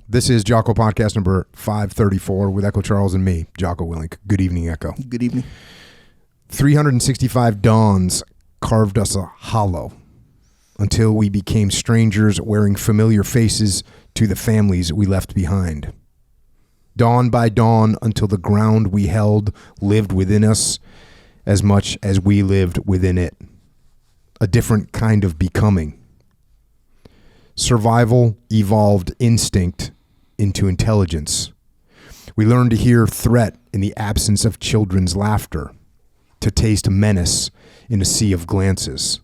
This is Jocko podcast number 534 with Echo Charles and me, Jocko Willink. Good evening, Echo. Good evening. 365 dawns carved us a hollow until we became strangers wearing familiar faces to the families we left behind. Dawn by dawn until the ground we held lived within us as much as we lived within it. A different kind of becoming. Survival evolved instinct into intelligence. We learned to hear threat in the absence of children's laughter, to taste menace in a sea of glances.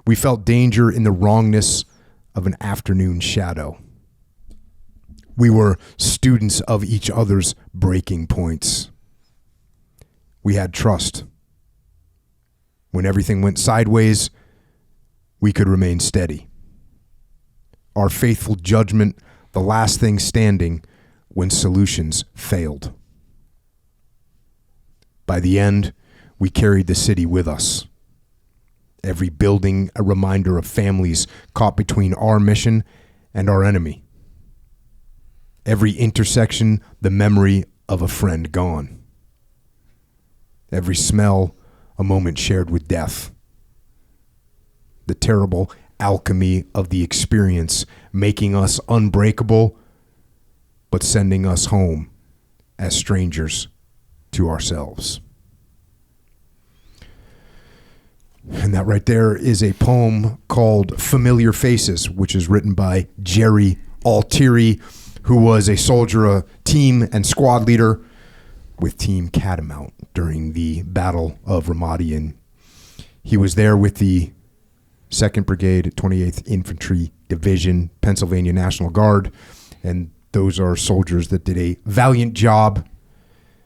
We felt danger in the wrongness of an afternoon shadow. We were students of each other's breaking points. We had trust. When everything went sideways, we could remain steady. Our faithful judgment, the last thing standing when solutions failed. By the end, we carried the city with us. Every building a reminder of families caught between our mission and our enemy. Every intersection the memory of a friend gone. Every smell a moment shared with death. The terrible alchemy of the experience, making us unbreakable, but sending us home as strangers to ourselves. And that right there is a poem called Familiar Faces, which is written by Jerry Altieri, who was a soldier, a team and squad leader with Team Catamount during the Battle of Ramadi. And he was there with the 2nd Brigade, 28th Infantry Division, Pennsylvania National Guard. And those are soldiers that did a valiant job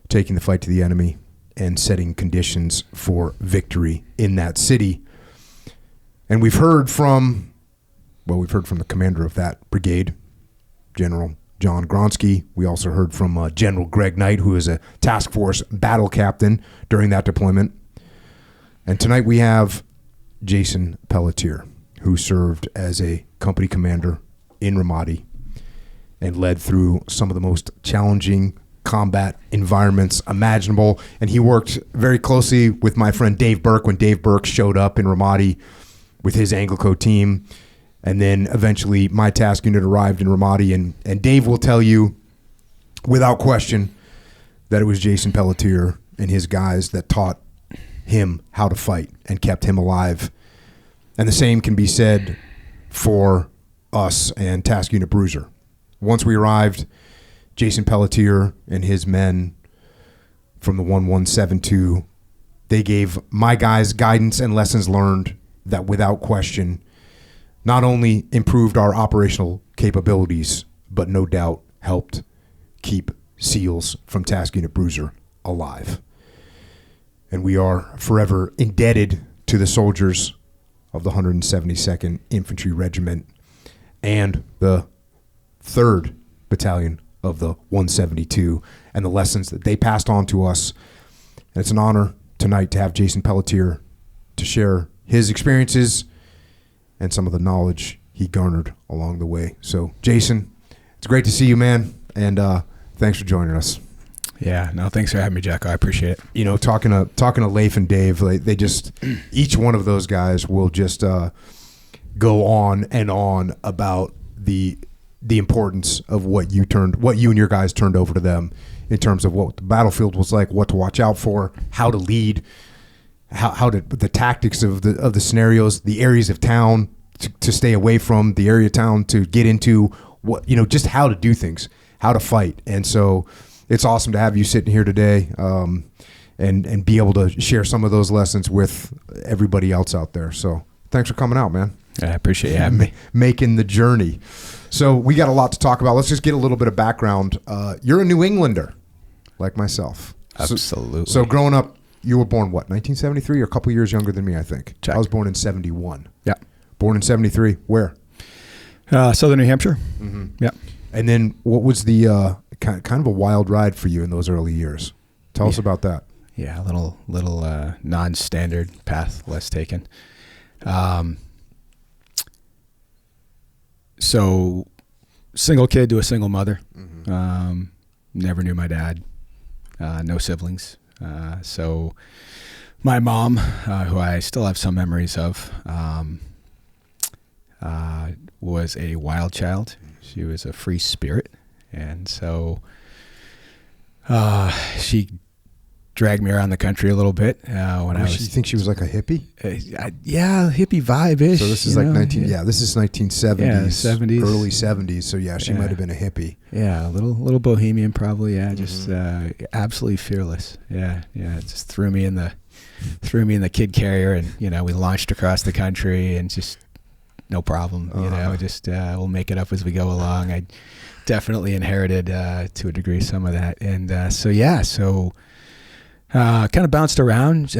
taking the fight to the enemy and setting conditions for victory in that city. And we've heard from the commander of that brigade, General John Gronsky. We also heard from General Greg Knight, who is a task force battle captain during that deployment. And tonight we have Jason Pelletier, who served as a company commander in Ramadi and led through some of the most challenging combat environments imaginable. And he worked very closely with my friend Dave Burke when Dave Burke showed up in Ramadi with his Anglo team. And then eventually my task unit arrived in Ramadi. And Dave will tell you without question that it was Jason Pelletier and his guys that taught him how to fight and kept him alive. And the same can be said for us and Task Unit Bruiser. Once we arrived, Jason Pelletier and his men from the 1172, they gave my guys guidance and lessons learned that without question not only improved our operational capabilities, but no doubt helped keep SEALs from Task Unit Bruiser alive. And we are forever indebted to the soldiers of the 172nd Infantry Regiment and the 3rd Battalion of the 172 and the lessons that they passed on to us. And it's an honor tonight to have Jason Pelletier to share his experiences and some of the knowledge he garnered along the way. So, Jason, it's great to see you, man, and thanks for joining us. Yeah, no, thanks for having me, Jocko. I appreciate it. You know, talking to Leif and Dave, they just each one of those guys will just go on and on about the importance of what you and your guys turned over to them in terms of what the battlefield was like, what to watch out for, how to lead, the tactics of the scenarios, the areas of town to stay away from, the area of town to get into, what, you know, just how to do things, how to fight. And so it's awesome to have you sitting here today and be able to share some of those lessons with everybody else out there. So thanks for coming out, man. I appreciate you having me. Making the journey. So we got a lot to talk about. Let's just get a little bit of background. You're a New Englander, like myself. Absolutely. So growing up, you were born, what, 1973? Or a couple years younger than me, I think. Check. I was born in 71. Yeah. Born in 73. Where? Southern New Hampshire. Mm-hmm. Yeah. And then what was the kind of a wild ride for you in those early years? Tell us about that. Yeah, a little non-standard path less taken. So single kid to a single mother. Never knew my dad. No siblings. So my mom, who I still have some memories of, was a wild child. She was a free spirit. And so she dragged me around the country a little bit when I was. You think she was like a hippie? Yeah, hippie vibe-ish. So this is like 1970s, yeah, 70s, early 70s. So yeah, she might have been a hippie. Yeah, a little bohemian probably. Yeah, just absolutely fearless. Yeah, it just threw me in the kid carrier, and we launched across the country, and just no problem. Just we'll make it up as we go along. I definitely inherited to a degree some of that, and so kind of bounced around.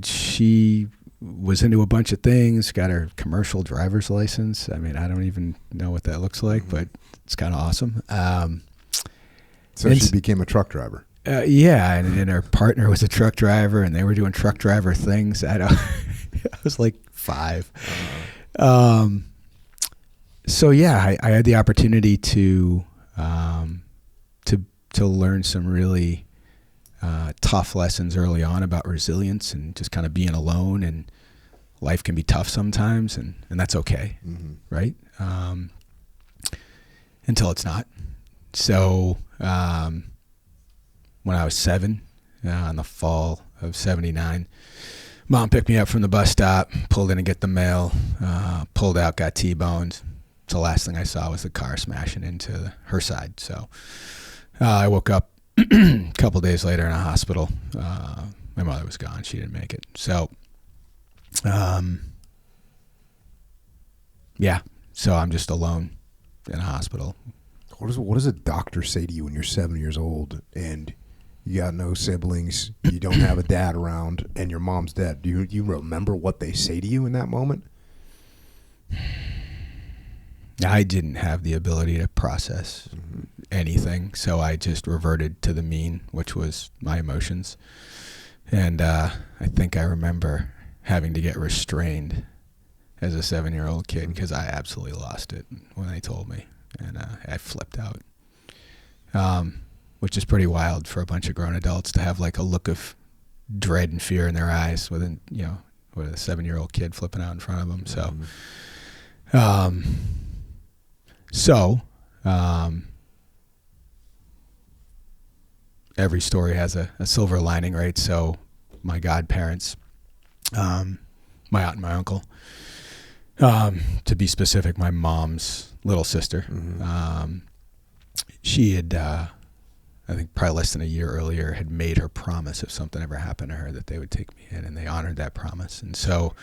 She was into a bunch of things, got her commercial driver's license. I mean, I don't even know what that looks like, but it's kind of awesome. So she became a truck driver. And her partner was a truck driver, and they were doing truck driver things. I was like 5. So yeah, I had the opportunity to learn some really tough lessons early on about resilience and just kind of being alone, and life can be tough sometimes, and that's okay, right? Until it's not. So when I was 7, in the fall of '79, Mom picked me up from the bus stop, pulled in to get the mail, pulled out, got T-boned. The last thing I saw was the car smashing into her side. So I woke up a couple days later in a hospital. My mother was gone. She didn't make it. So, so I'm just alone in a hospital. What does a doctor say to you when you're 7 years old and you got no siblings, you don't have a dad around, and your mom's dead? Do you remember what they say to you in that moment? I didn't have the ability to process anything, so I just reverted to the mean, which was my emotions. And I think I remember having to get restrained as a 7-year-old kid because I absolutely lost it when they told me, and I flipped out, which is pretty wild for a bunch of grown adults to have like a look of dread and fear in their eyes with a 7-year-old kid flipping out in front of them. So, every story has a silver lining, right? So my godparents, my aunt and my uncle, to be specific, my mom's little sister, she had, I think probably less than a year earlier, had made her promise if something ever happened to her that they would take me in, and they honored that promise. And so,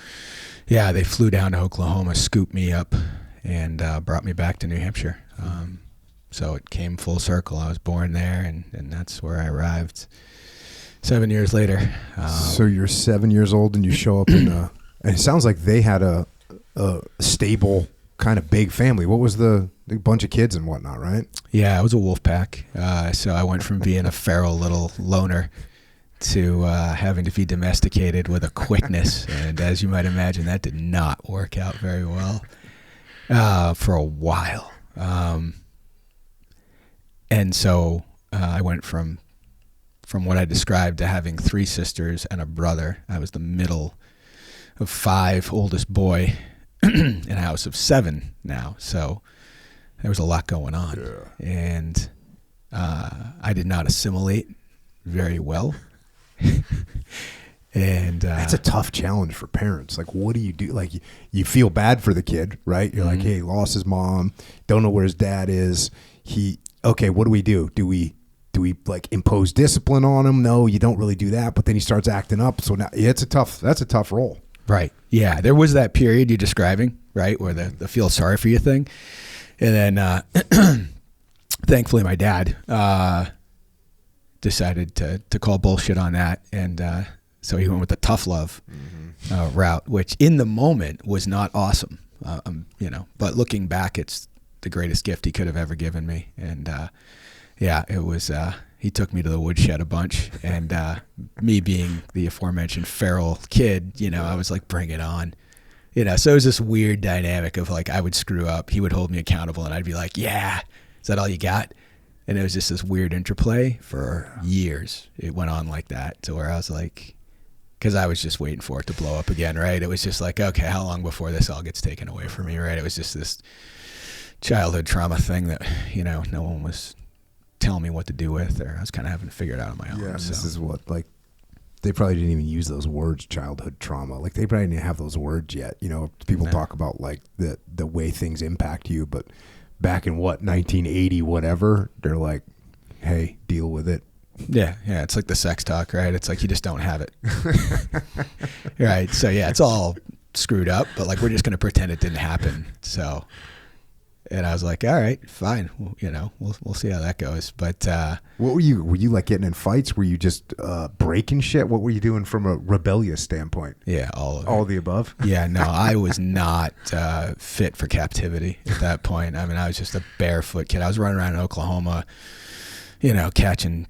yeah, they flew down to Oklahoma, scooped me up, and brought me back to New Hampshire. So it came full circle. I was born there, and that's where I arrived 7 years later. So you're 7 years old, and you show up in and it sounds like they had a stable, kind of big family. What was the bunch of kids and whatnot, right? Yeah, it was a wolf pack. So I went from being a feral little loner to having to be domesticated with a quickness. And as you might imagine, that did not work out very well for a while. And so I went from what I described to having 3 sisters and a brother. I was the middle of 5, oldest boy in a house of 7 now. So there was a lot going on. Yeah. And I did not assimilate very well. And that's a tough challenge for parents. Like, what do you do? Like, you feel bad for the kid, right? You're like, hey, he lost his mom, don't know where his dad is. Okay, what do? Do we like impose discipline on him? No, you don't really do that. But then he starts acting up. So now that's a tough role. Right. Yeah. There was that period you're describing, right, where the feel sorry for you thing. And then thankfully my dad decided to call bullshit on that. And so he went with the tough love route, which in the moment was not awesome, but looking back, it's the greatest gift he could have ever given me. And it was, he took me to the woodshed a bunch, and me being the aforementioned feral kid, I was like, bring it on. You know, so it was this weird dynamic of like I would screw up, he would hold me accountable, and I'd be like, yeah, is that all you got? And it was just this weird interplay for years. It went on like that to where I was like, because I was just waiting for it to blow up again, right? It was just like, okay, how long before this all gets taken away from me, right? It was just this childhood trauma thing that, you know, no one was telling me what to do with, or I was kind of having to figure it out on my own. Yeah, so. this is what, like, they probably didn't even use those words, childhood trauma. Like, they probably didn't have those words yet. You know, people talk about, like, the way things impact you, but back in, 1980, whatever, they're like, hey, deal with it. Yeah, it's like the sex talk, right? It's like you just don't have it. Right, so yeah, it's all screwed up, but, like, we're just going to pretend it didn't happen, so... And I was like, all right, fine. Well, you know, we'll see how that goes. But what were you like getting in fights? Were you just breaking shit? What were you doing from a rebellious standpoint? Yeah, all of the above. Yeah, no, I was not fit for captivity at that point. I mean, I was just a barefoot kid. I was running around in Oklahoma, you know, catching,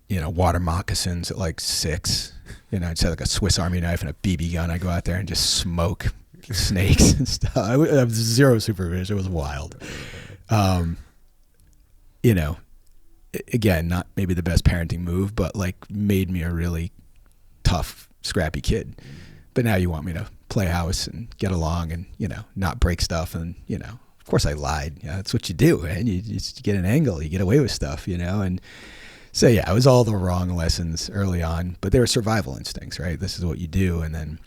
you know, water moccasins at like 6. You know, I just had like a Swiss Army knife and a BB gun. I go out there and just smoke snakes and stuff. I was zero supervision. It was wild. You know, again, not maybe the best parenting move, but like made me a really tough, scrappy kid. But now you want me to play house and get along and, you know, not break stuff. And, you know, of course I lied. Yeah, that's what you do, man. You just get an angle, you get away with stuff, you know. And so, yeah, it was all the wrong lessons early on, but they were survival instincts, right? This is what you do. And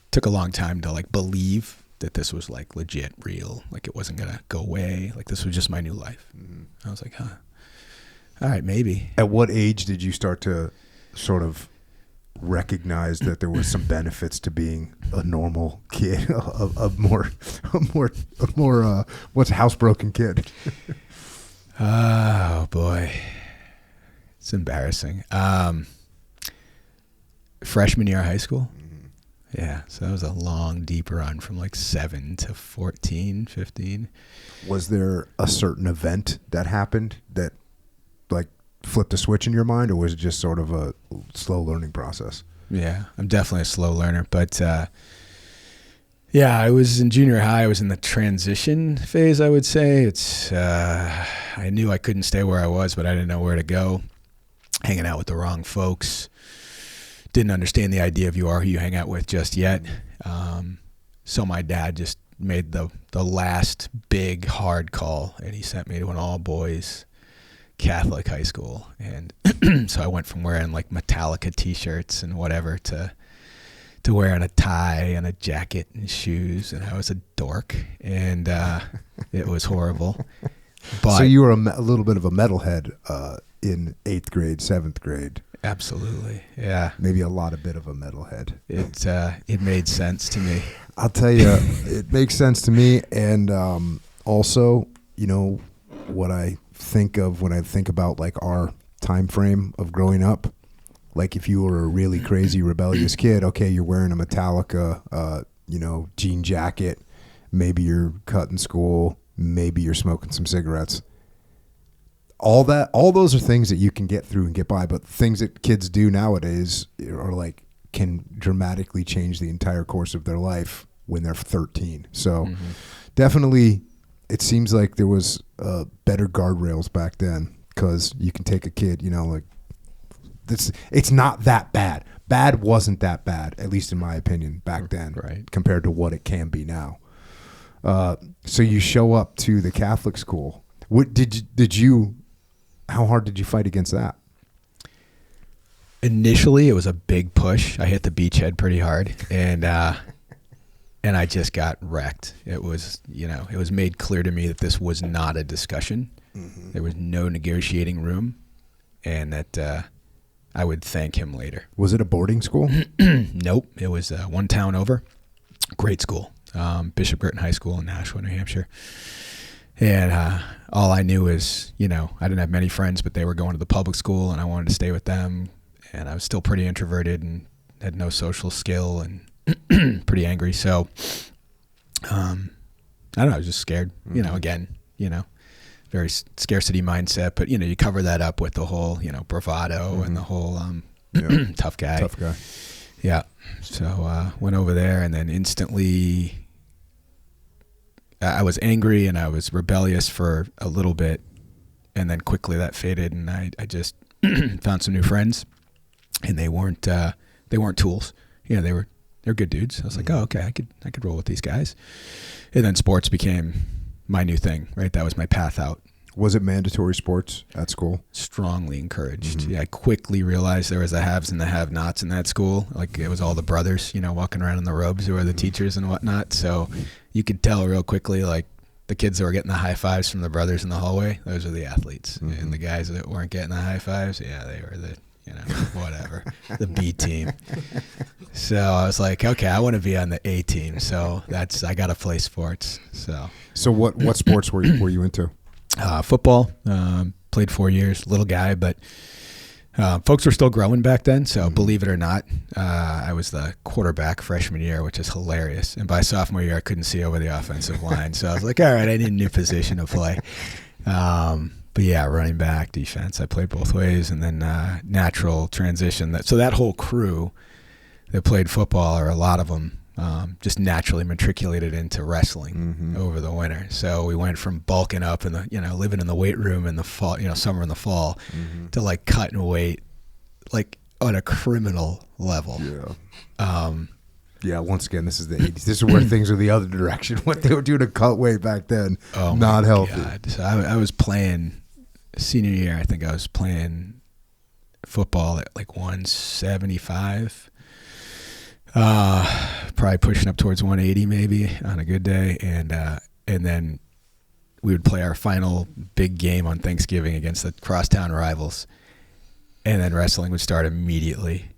took a long time to like believe that this was like legit real, like it wasn't gonna go away, like this was just my new life. I was like, huh, all right, maybe. At what age did you start to sort of recognize that there was some benefits to being a normal kid, a more what's housebroken kid? Oh boy, it's embarrassing. Freshman year of high school. Yeah, so that was a long, deep run from like 7 to 14, 15. Was there a certain event that happened that like flipped a switch in your mind, or was it just sort of a slow learning process? Yeah, I'm definitely a slow learner, but yeah, I was in junior high. I was in the transition phase, I would say. It's I knew I couldn't stay where I was, but I didn't know where to go. Hanging out with the wrong folks. Didn't understand the idea of you are who you hang out with just yet. So my dad just made the last big hard call, and he sent me to an all-boys Catholic high school. And so I went from wearing like Metallica t-shirts and whatever to wearing a tie and a jacket and shoes, and I was a dork, and it was horrible. But so you were a little bit of a metalhead in 8th grade, 7th grade. Absolutely, yeah. Maybe a bit of a metalhead. It made sense to me. I'll tell you, it makes sense to me, and also, you know, what I think of when I think about like our time frame of growing up. Like if you were a really crazy rebellious kid, okay, you're wearing a Metallica, you know, jean jacket. Maybe you're cutting school. Maybe you're smoking some cigarettes. All those are things that you can get through and get by, but things that kids do nowadays are like can dramatically change the entire course of their life when they're 13. So definitely it seems like there was better guardrails back then, because you can take a kid, you know, like it's not that bad. Bad wasn't that bad, at least in my opinion, back then, right, compared to what it can be now. So you show up to the Catholic school. What did you how hard did you fight against that? Initially, it was a big push. I hit the beachhead pretty hard, and I just got wrecked. It was, you know, it was made clear to me that this was not a discussion. There was no negotiating room, and that I would thank him later. Was it a boarding school? Nope. It was one town over. Great school. Bishop Girton High School in Nashua, New Hampshire. And all I knew is, you know, I didn't have many friends, but they were going to the public school, and I wanted to stay with them. And I was still pretty introverted and had no social skill and pretty angry. So, I don't know, I was just scared, you know, again, you know, very scarcity mindset. But, you know, you cover that up with the whole, you know, bravado and the whole tough guy. Tough guy. Yeah. So went over there, and then instantly I was angry and I was rebellious for a little bit, and then quickly that faded, and I just found some new friends, and they weren't tools. They're good dudes. I was like, oh, okay, I could roll with these guys. And then sports became my new thing, right? That was my path out. Was it mandatory sports at school? Strongly encouraged. Yeah, I quickly realized there was the haves and the have-nots in that school. Like, it was all the brothers, walking around in the robes who were the teachers and whatnot. So you could tell real quickly, like, the kids that were getting the high fives from the brothers in the hallway, those are the athletes. And the guys that weren't getting the high fives, yeah, they were the, whatever, the B team. So I was like, okay, I want to be on the A team. So I got to play sports. So what sports were you into? Football. Played 4 years, little guy, but folks were still growing back then. So believe it or not, I was the quarterback freshman year, which is hilarious. And by sophomore year, I couldn't see over the offensive line. So I was like, all right, I need a new position to play. But yeah, running back, defense, I played both ways. And then natural transition. So that whole crew that played football, or a lot of them, just naturally matriculated into wrestling over the winter. So we went from bulking up and living in the weight room in the fall, summer and the fall, to like cutting weight, like on a criminal level. Yeah. Once again, this is the 80s. This is where things are the other direction. What they were doing to cut weight back then, not healthy. God. So I was playing senior year. I think I was playing football at like 175. Probably pushing up towards 180 maybe on a good day, and then we would play our final big game on Thanksgiving against the crosstown rivals, and then wrestling would start immediately.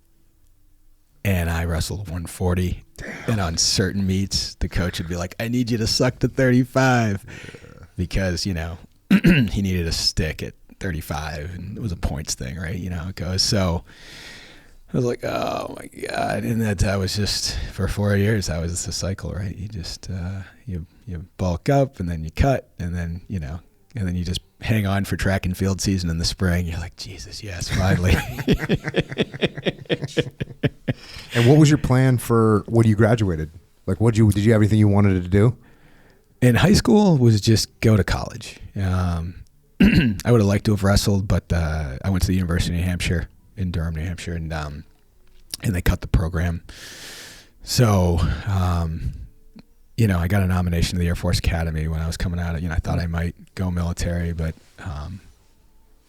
And I wrestled 140. Damn. And on certain meets, the coach would be like, I need you to suck to 35 because, he needed a stick at 35, and it was a points thing, right? It goes. So I was like, oh my God. And that was just, for 4 years, that was the cycle, right? You just, you bulk up, and then you cut, and then, and then you just hang on for track and field season in the spring. You're like, Jesus, yes, finally. And what was your plan for when you graduated? Like, did you have anything you wanted to do? In high school was just go to college. I would have liked to have wrestled, but I went to the University of New Hampshire in Durham, New Hampshire, and they cut the program. So, I got a nomination to the Air Force Academy when I was coming out. I thought I might go military, but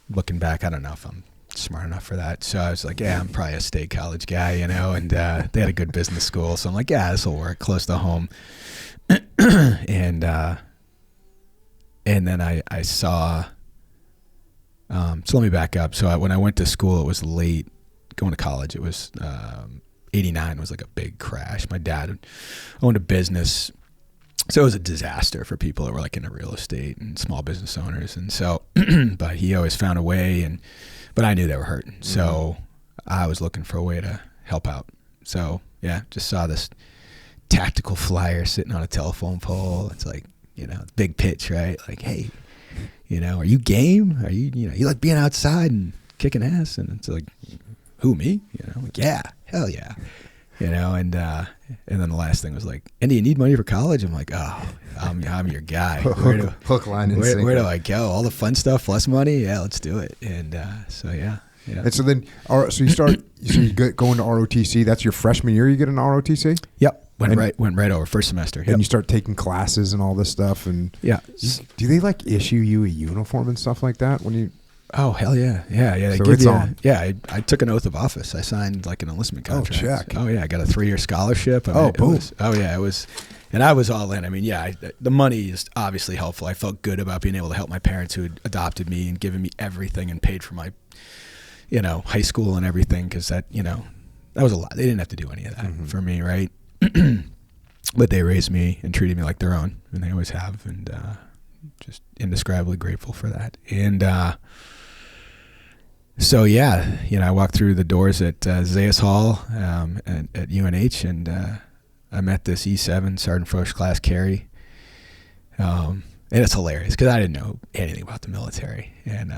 looking back, I don't know if I'm smart enough for that. So I was like, yeah, I'm probably a state college guy, and they had a good business school. So I'm like, yeah, this will work, close to home. And then I saw, so let me back up. So when I went to school, it was late. Going to college, it was 89 was like a big crash. My dad owned a business, so it was a disaster for people that were like into real estate and small business owners. And so, but he always found a way, but I knew they were hurting. So I was looking for a way to help out. So yeah, just saw this tactical flyer sitting on a telephone pole. It's like, big pitch, right? Like, hey, are you game? Are you like being outside and kicking ass? And it's like, who, me? Like, yeah, hell yeah. And then the last thing was like, and do you need money for college? I'm like, oh, I'm your guy. Hook, line, and sinker. Where do I go? All the fun stuff, less money? Yeah, let's do it. And so, yeah. And so then, so you go into ROTC. That's your freshman year. You get an ROTC. Yep. Went right over first semester. Yep. And you start taking classes and all this stuff. And yeah. Do they like issue you a uniform and stuff like that when you? Oh, hell yeah. Yeah. They so give it's you, on. Yeah. I took an oath of office. I signed like an enlistment contract. Oh, check. Oh, yeah. I got a 3-year scholarship. Boom. It was, and I was all in. I mean, yeah, the money is obviously helpful. I felt good about being able to help my parents who had adopted me and given me everything and paid for my, high school and everything. Cause that was a lot. They didn't have to do any of that for me. Right. But they raised me and treated me like their own, and they always have. And, just indescribably grateful for that. And, so yeah, I walked through the doors at Zayas Hall at UNH, and I met this E7 Sergeant First Class Carey, and it's hilarious because I didn't know anything about the military, and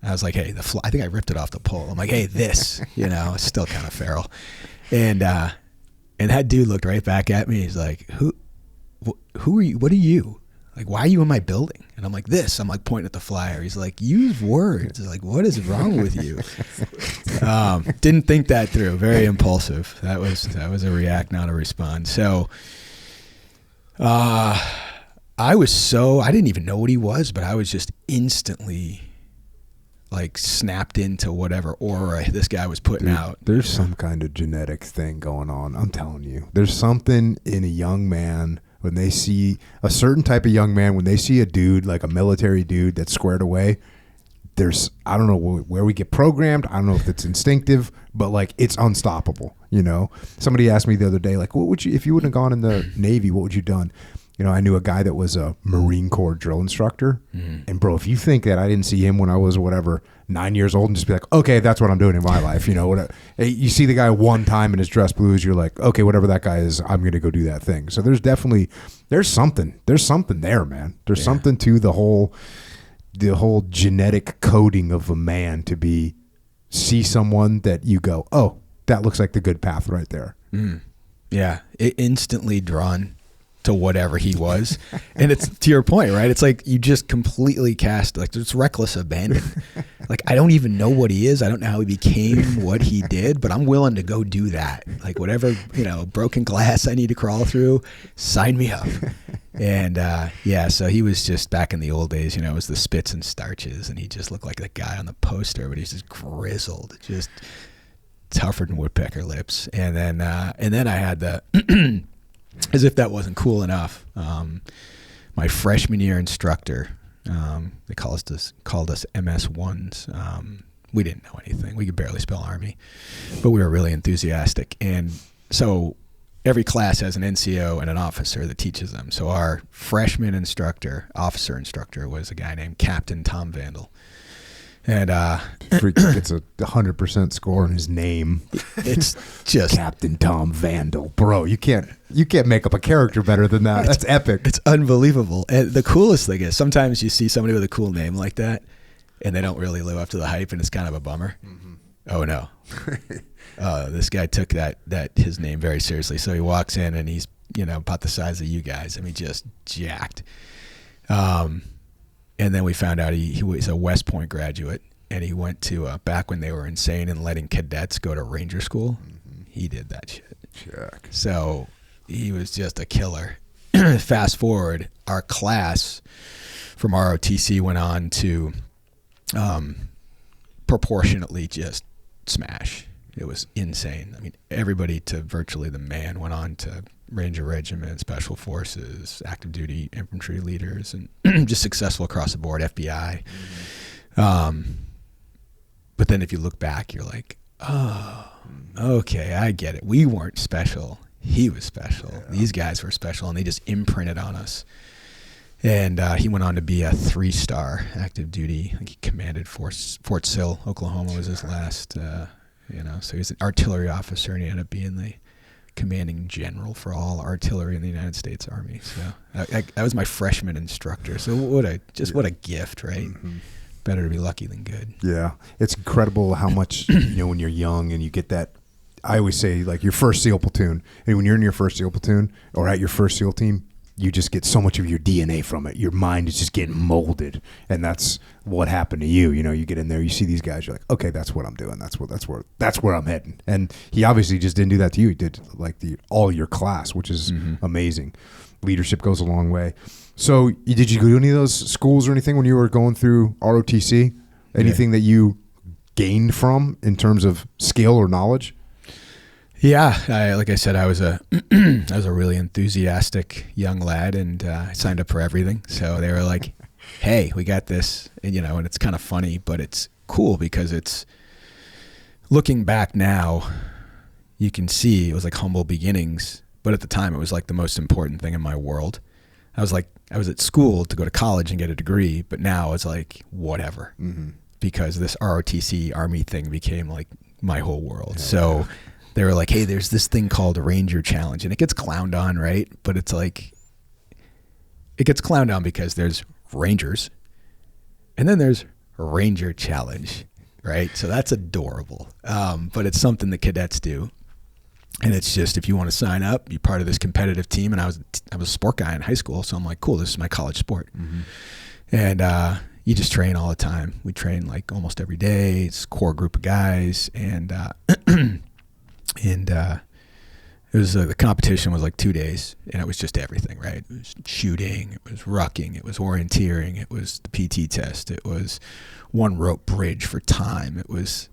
I was like, hey, I think I ripped it off the pole. I'm like, hey, this, it's still kind of feral. And that dude looked right back at me. He's like, who are you? What are you? Like, why are you in my building? And I'm like, this. I'm like pointing at the flyer. He's like, use words. He's like, what is wrong with you? Didn't think that through. Very impulsive. That was a react, not a respond. So I didn't even know what he was, but I was just instantly like snapped into whatever aura this guy was putting out. There's some kind of genetic thing going on. I'm telling you. There's something in a young man when they see a certain type of young man, when they see a dude, like a military dude that's squared away, I don't know where we get programmed. I don't know if it's instinctive, but like it's unstoppable. Somebody asked me the other day, like, what would you, if you wouldn't have gone in the Navy, what would you done? I knew a guy that was a Marine Corps drill instructor. Mm-hmm. And bro, if you think that I didn't see him when I was 9 years old and just be like, okay, that's what I'm doing in my life. You see the guy one time in his dress blues, you're like, okay, whatever that guy is, I'm going to go do that thing. So there's something there, man. There's something to the whole genetic coding of a man to see someone that you go, oh, that looks like the good path right there. Mm. Yeah. It instantly drawn to whatever he was. And it's to your point, right? It's like you just completely cast, like, it's reckless abandon. Like, I don't even know what he is. I don't know how he became what he did, but I'm willing to go do that. Like, whatever, broken glass I need to crawl through, sign me up. And so he was just, back in the old days, it was the spits and starches, and he just looked like the guy on the poster, but he's just grizzled, just tougher than woodpecker lips. And then I had the as if that wasn't cool enough, my freshman year instructor, they called us MS1s. We didn't know anything. We could barely spell Army, but we were really enthusiastic. And so every class has an NCO and an officer that teaches them. So our freshman officer instructor was a guy named Captain Tom Vandal. And freak gets a 100% score in his name. It's just Captain Tom Vandal, bro. You can't make up a character better than that. That's epic. It's unbelievable. And the coolest thing is sometimes you see somebody with a cool name like that, and they don't really live up to the hype, and it's kind of a bummer. Mm-hmm. Oh no, this guy took that his name very seriously. So he walks in and he's about the size of you guys. I mean, just jacked. And then we found out he was a West Point graduate, and he went to back when they were insane and letting cadets go to Ranger School. Mm-hmm. He did that shit. Check. So he was just a killer. Fast forward, our class from ROTC went on to proportionately just smash. It was insane. I mean, everybody to virtually the man went on to Ranger Regiment, Special Forces, active duty infantry leaders, and just successful across the board, FBI. Mm-hmm. But then if you look back, you're like, oh, okay, I get it. We weren't special. He was special. Yeah. These guys were special, and they just imprinted on us. And he went on to be a 3-star active duty. I think he commanded Fort Sill, Oklahoma was his last, so he was an artillery officer, and he ended up being the commanding general for all artillery in the United States Army. So that was my freshman instructor. So what a gift, right? Mm-hmm. Better to be lucky than good. Yeah. It's incredible how much, when you're young and you get that, I always say, like, your first SEAL platoon, and when you're in your first SEAL platoon or at your first SEAL team, you just get so much of your DNA from it. Your mind is just getting molded, and that's what happened to you. You get in there, you see these guys, you're like, okay, that's what I'm doing. That's where I'm heading. And he obviously just didn't do that to you. He did like all your class, which is amazing. Leadership goes a long way. So did you go to any of those schools or anything when you were going through ROTC? Anything that you gained from in terms of skill or knowledge? Yeah, like I said, I was a really enthusiastic young lad, and I signed up for everything. So they were like, "Hey, we got this," and it's kind of funny, but it's cool because it's looking back now, you can see it was like humble beginnings, but at the time it was like the most important thing in my world. I was at school to go to college and get a degree, but now it's like whatever, because this ROTC Army thing became like my whole world. Yeah. So they were like, hey, there's this thing called a Ranger Challenge, and it gets clowned on, right? But it's like, it gets clowned on because there's Rangers, and then there's Ranger Challenge, right? So that's adorable. But it's something the cadets do. And it's just, if you want to sign up, be part of this competitive team. And I was a sport guy in high school. So I'm like, cool, this is my college sport. And you just train all the time. We train like almost every day. It's a core group of guys. And it was the competition was like 2 days, and it was just everything, right? It was shooting, it was rucking, it was orienteering, it was the PT test, it was one rope bridge for time. It's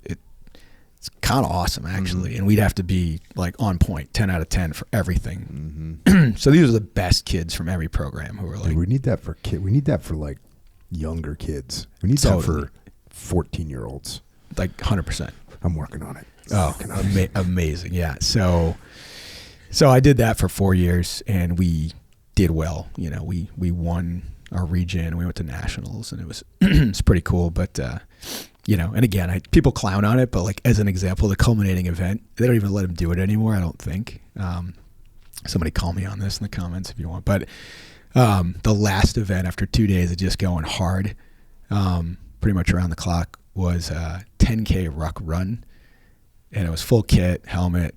kind of awesome actually, and we'd have to be like on point, 10 out of 10 for everything. So these are the best kids from every program who were like, we need that for we need that for like younger kids. We need Totally. that for 14-year-olds. like 100%. I'm working on it. Amazing, yeah. So I did that for 4 years, and we did well. You know, we won our region. We went to nationals, and it was it's pretty cool. But you know, and again, people clown on it, but like as an example, the culminating event, they don't even let them do it anymore. I don't think. Somebody call me on this in the comments if you want. But the last event after 2 days of just going hard, pretty much around the clock, was a 10K ruck run, and it was full kit, helmet,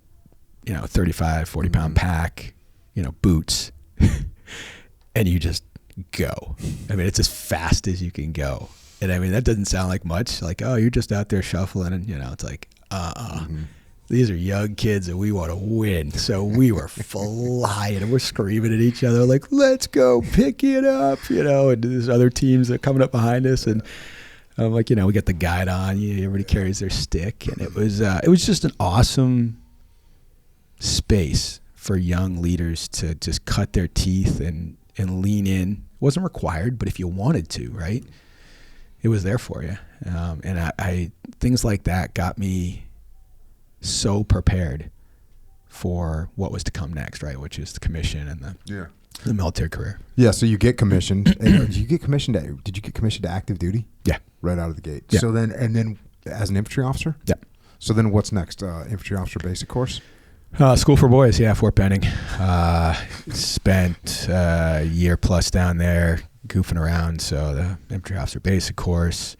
35, 40 pound pack, boots, and you just go. I mean, it's as fast as you can go. And I mean, that doesn't sound like much, like, oh, you're just out there shuffling, and it's like, these are young kids and we want to win. So we were flying and we're screaming at each other like, let's go pick it up, and there's other teams that are coming up behind us. And I'm like, we get the guide on, everybody carries their stick. And it was just an awesome space for young leaders to just cut their teeth and lean in. It wasn't required, but if you wanted to, right, it was there for you. And I things like that got me so prepared for what was to come next, right, which is the commission and the military career. Yeah, so you get commissioned. Did you get commissioned to active duty? Yeah. Right out of the gate. Yeah. So then as an infantry officer? Yeah. So then what's next? Infantry officer basic course? School for boys, Fort Benning. Spent a year plus down there goofing around. So the infantry officer basic course,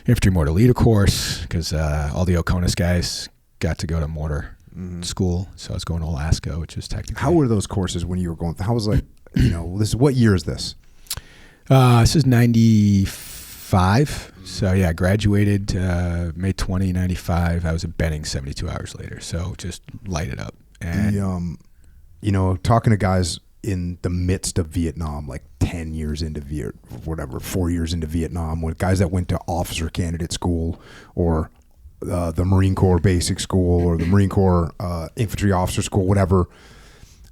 infantry mortar leader course, because all the Oconus guys got to go to mortar school. So I was going to Alaska, which is technically. How were those courses when you were going? How was what year is this? This is 95. So yeah, graduated May 20, 95. I was at Benning 72 hours later. So just light it up. And talking to guys in the midst of Vietnam, like 10 years into 4 years into Vietnam, with guys that went to officer candidate school or the Marine Corps basic school or the Marine Corps infantry officer school, whatever.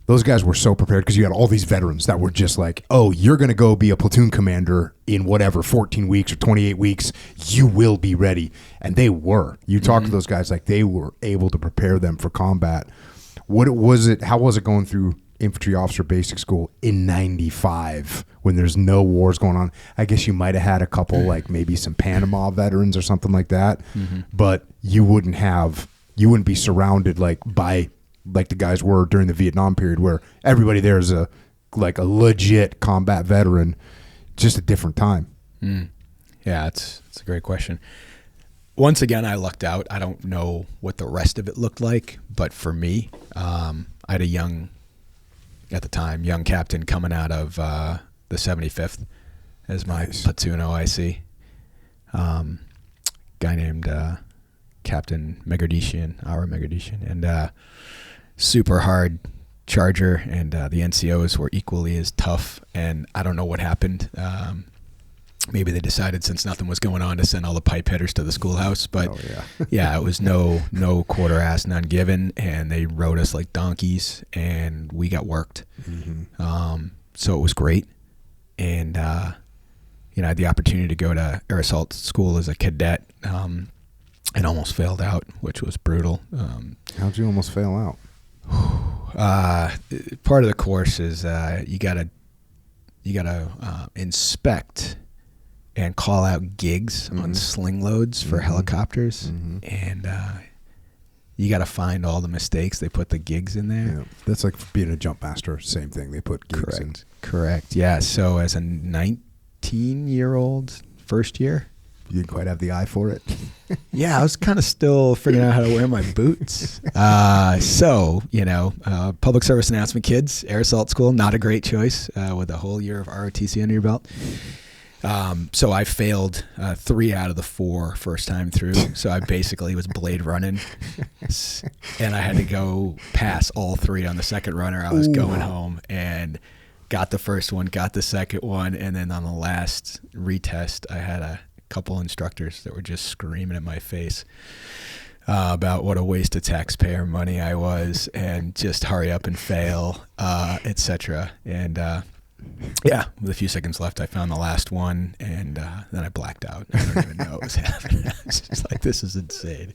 Those guys were so prepared because you had all these veterans that were just like, oh, you're going to go be a platoon commander in whatever, 14 weeks or 28 weeks. You will be ready. And they were. You talk to those guys like they were able to prepare them for combat. How was it going through infantry officer basic school in 95 when there's no wars going on? I guess you might have had a couple, like maybe some Panama veterans or something like that, but you wouldn't be surrounded like the guys were during the Vietnam period, where everybody there is a legit combat veteran. Just a different time. Yeah, it's a great question. Once again, I lucked out. I don't know what the rest of it looked like, but for me, I had a young captain coming out of the 75th as my platoon OIC. Guy named Captain Megardishian, and super hard charger, and the NCOs were equally as tough, and I don't know what happened. Maybe they decided, since nothing was going on, to send all the pipe hitters to the schoolhouse, but it was no quarter ass, none given, and they rode us like donkeys, and we got worked. So it was great, and I had the opportunity to go to air assault school as a cadet, and almost failed out, which was brutal. How'd you almost fail out? Part of the course is you gotta inspect and call out gigs on sling loads for helicopters, and you got to find all the mistakes. They put the gigs in there. Yeah. That's like being a jump master. Same thing. They put gigs in. Correct. Yeah. So as a 19-year-old, first year, You didn't quite have the eye for it. Yeah, I was kind of still figuring out how to wear my boots. So, public service announcement, kids, air assault school, not a great choice with a whole year of ROTC under your belt. So I failed 3 out of the 4 first time through. So I basically was blade running, and I had to go pass all 3 on the second runner. I was going home and got the first one, got the second one, and then on the last retest, I had a couple instructors that were just screaming at my face about what a waste of taxpayer money I was, and just hurry up and fail, etc. And with a few seconds left, I found the last one, and then I blacked out. I don't even know what was happening. I was just like, this is insane.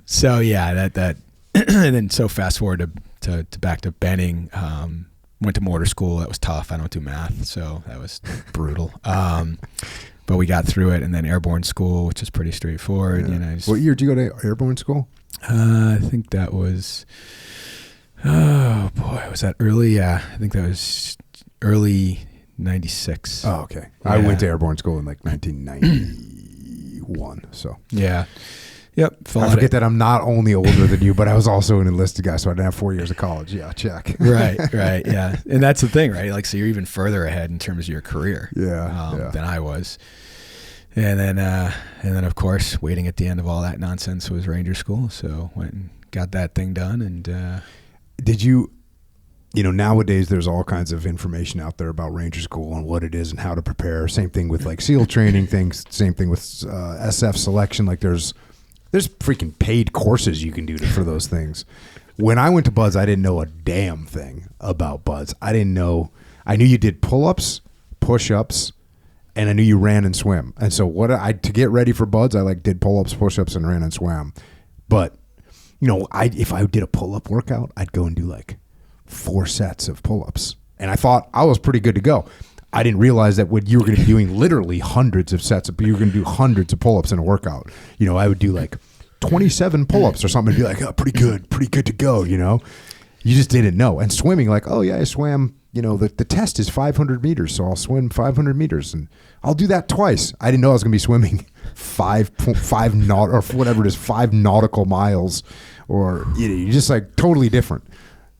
So yeah, that and then so fast forward to back to Benning. Went to mortar school. That was tough. I don't do math, so that was brutal. But we got through it, and then airborne school, which is pretty straightforward. Yeah. What year did you go to airborne school? I think that was, was that early? Yeah, I think that was early 96. Oh, okay. Yeah. I went to airborne school in like 1991. So yeah. Yep. I forget that I'm not only older than you, but I was also an enlisted guy, so I didn't have 4 years of college. Yeah, check. Right, yeah. And that's the thing, right? Like, so you're even further ahead in terms of your career than I was. And then of course, waiting at the end of all that nonsense was Ranger School. So went and got that thing done. And did you, nowadays there's all kinds of information out there about Ranger School and what it is and how to prepare. Same thing with like SEAL training things. Same thing with SF selection. Like there's freaking paid courses you can do for those things. When I went to BUDS, I didn't know a damn thing about BUDS. I knew you did pull-ups, push-ups, and I knew you ran and swim. And so to get ready for BUDS, I did pull-ups, push-ups, and ran and swam. But, if I did a pull-up workout, I'd go and do like 4 sets of pull-ups. And I thought I was pretty good to go. I didn't realize that when you were going to be doing literally hundreds of sets, you were going to do hundreds of pull-ups in a workout. I would do like 27 pull-ups or something and be like, oh, pretty good to go, You just didn't know. And swimming, like, oh yeah, I swam, the test is 500 meters, so I'll swim 500 meters and I'll do that twice. I didn't know I was going to be swimming 5 nautical miles, or you're just like totally different.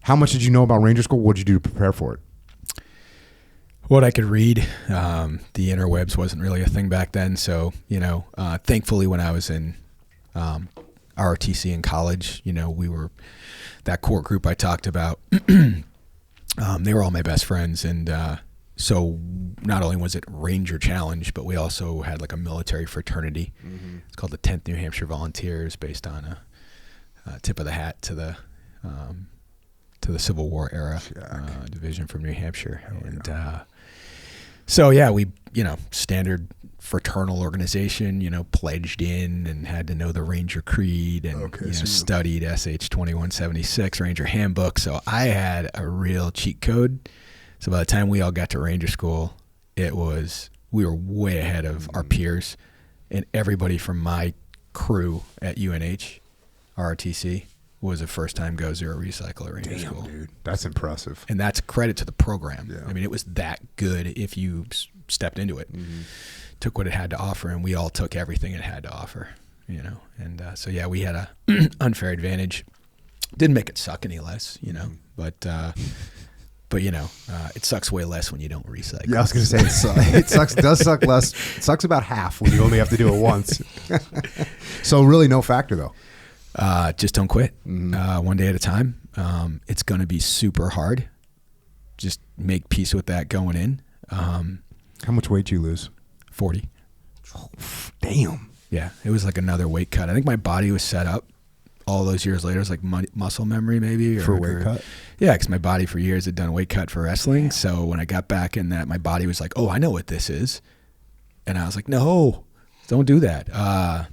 How much did you know about Ranger School? What did you do to prepare for it? What I could read, the interwebs wasn't really a thing back then. So, thankfully when I was in ROTC in college, we were that core group I talked about. They were all my best friends. And so not only was it Ranger Challenge, but we also had like a military fraternity. Mm-hmm. It's called the 10th New Hampshire Volunteers, based on a tip of the hat to the Civil War era division from New Hampshire. So yeah, we, standard fraternal organization, pledged in and had to know the Ranger Creed and studied SH 2176 Ranger Handbook. So I had a real cheat code. So by the time we all got to Ranger School, we were way ahead of our peers, and everybody from my crew at UNH, ROTC, was a first-time go-zero recycle at Ranger School. Dude, that's impressive. And that's credit to the program. Yeah. I mean, it was that good if you stepped into it, took what it had to offer, and we all took everything it had to offer, And so, yeah, we had a unfair advantage. Didn't make it suck any less, but it sucks way less when you don't recycle. Yeah, I was going to say it does suck less. It sucks about half when you only have to do it once. So really no factor, though. Just don't quit. One day at a time. It's going to be super hard. Just make peace with that going in. How much weight you lose? 40. Oh, damn. Yeah, it was like another weight cut. I think my body was set up all those years later. It was like muscle memory maybe. For a weight cut? Yeah, because my body for years had done a weight cut for wrestling. So when I got back in that, my body was like, oh, I know what this is. And I was like, no, don't do that.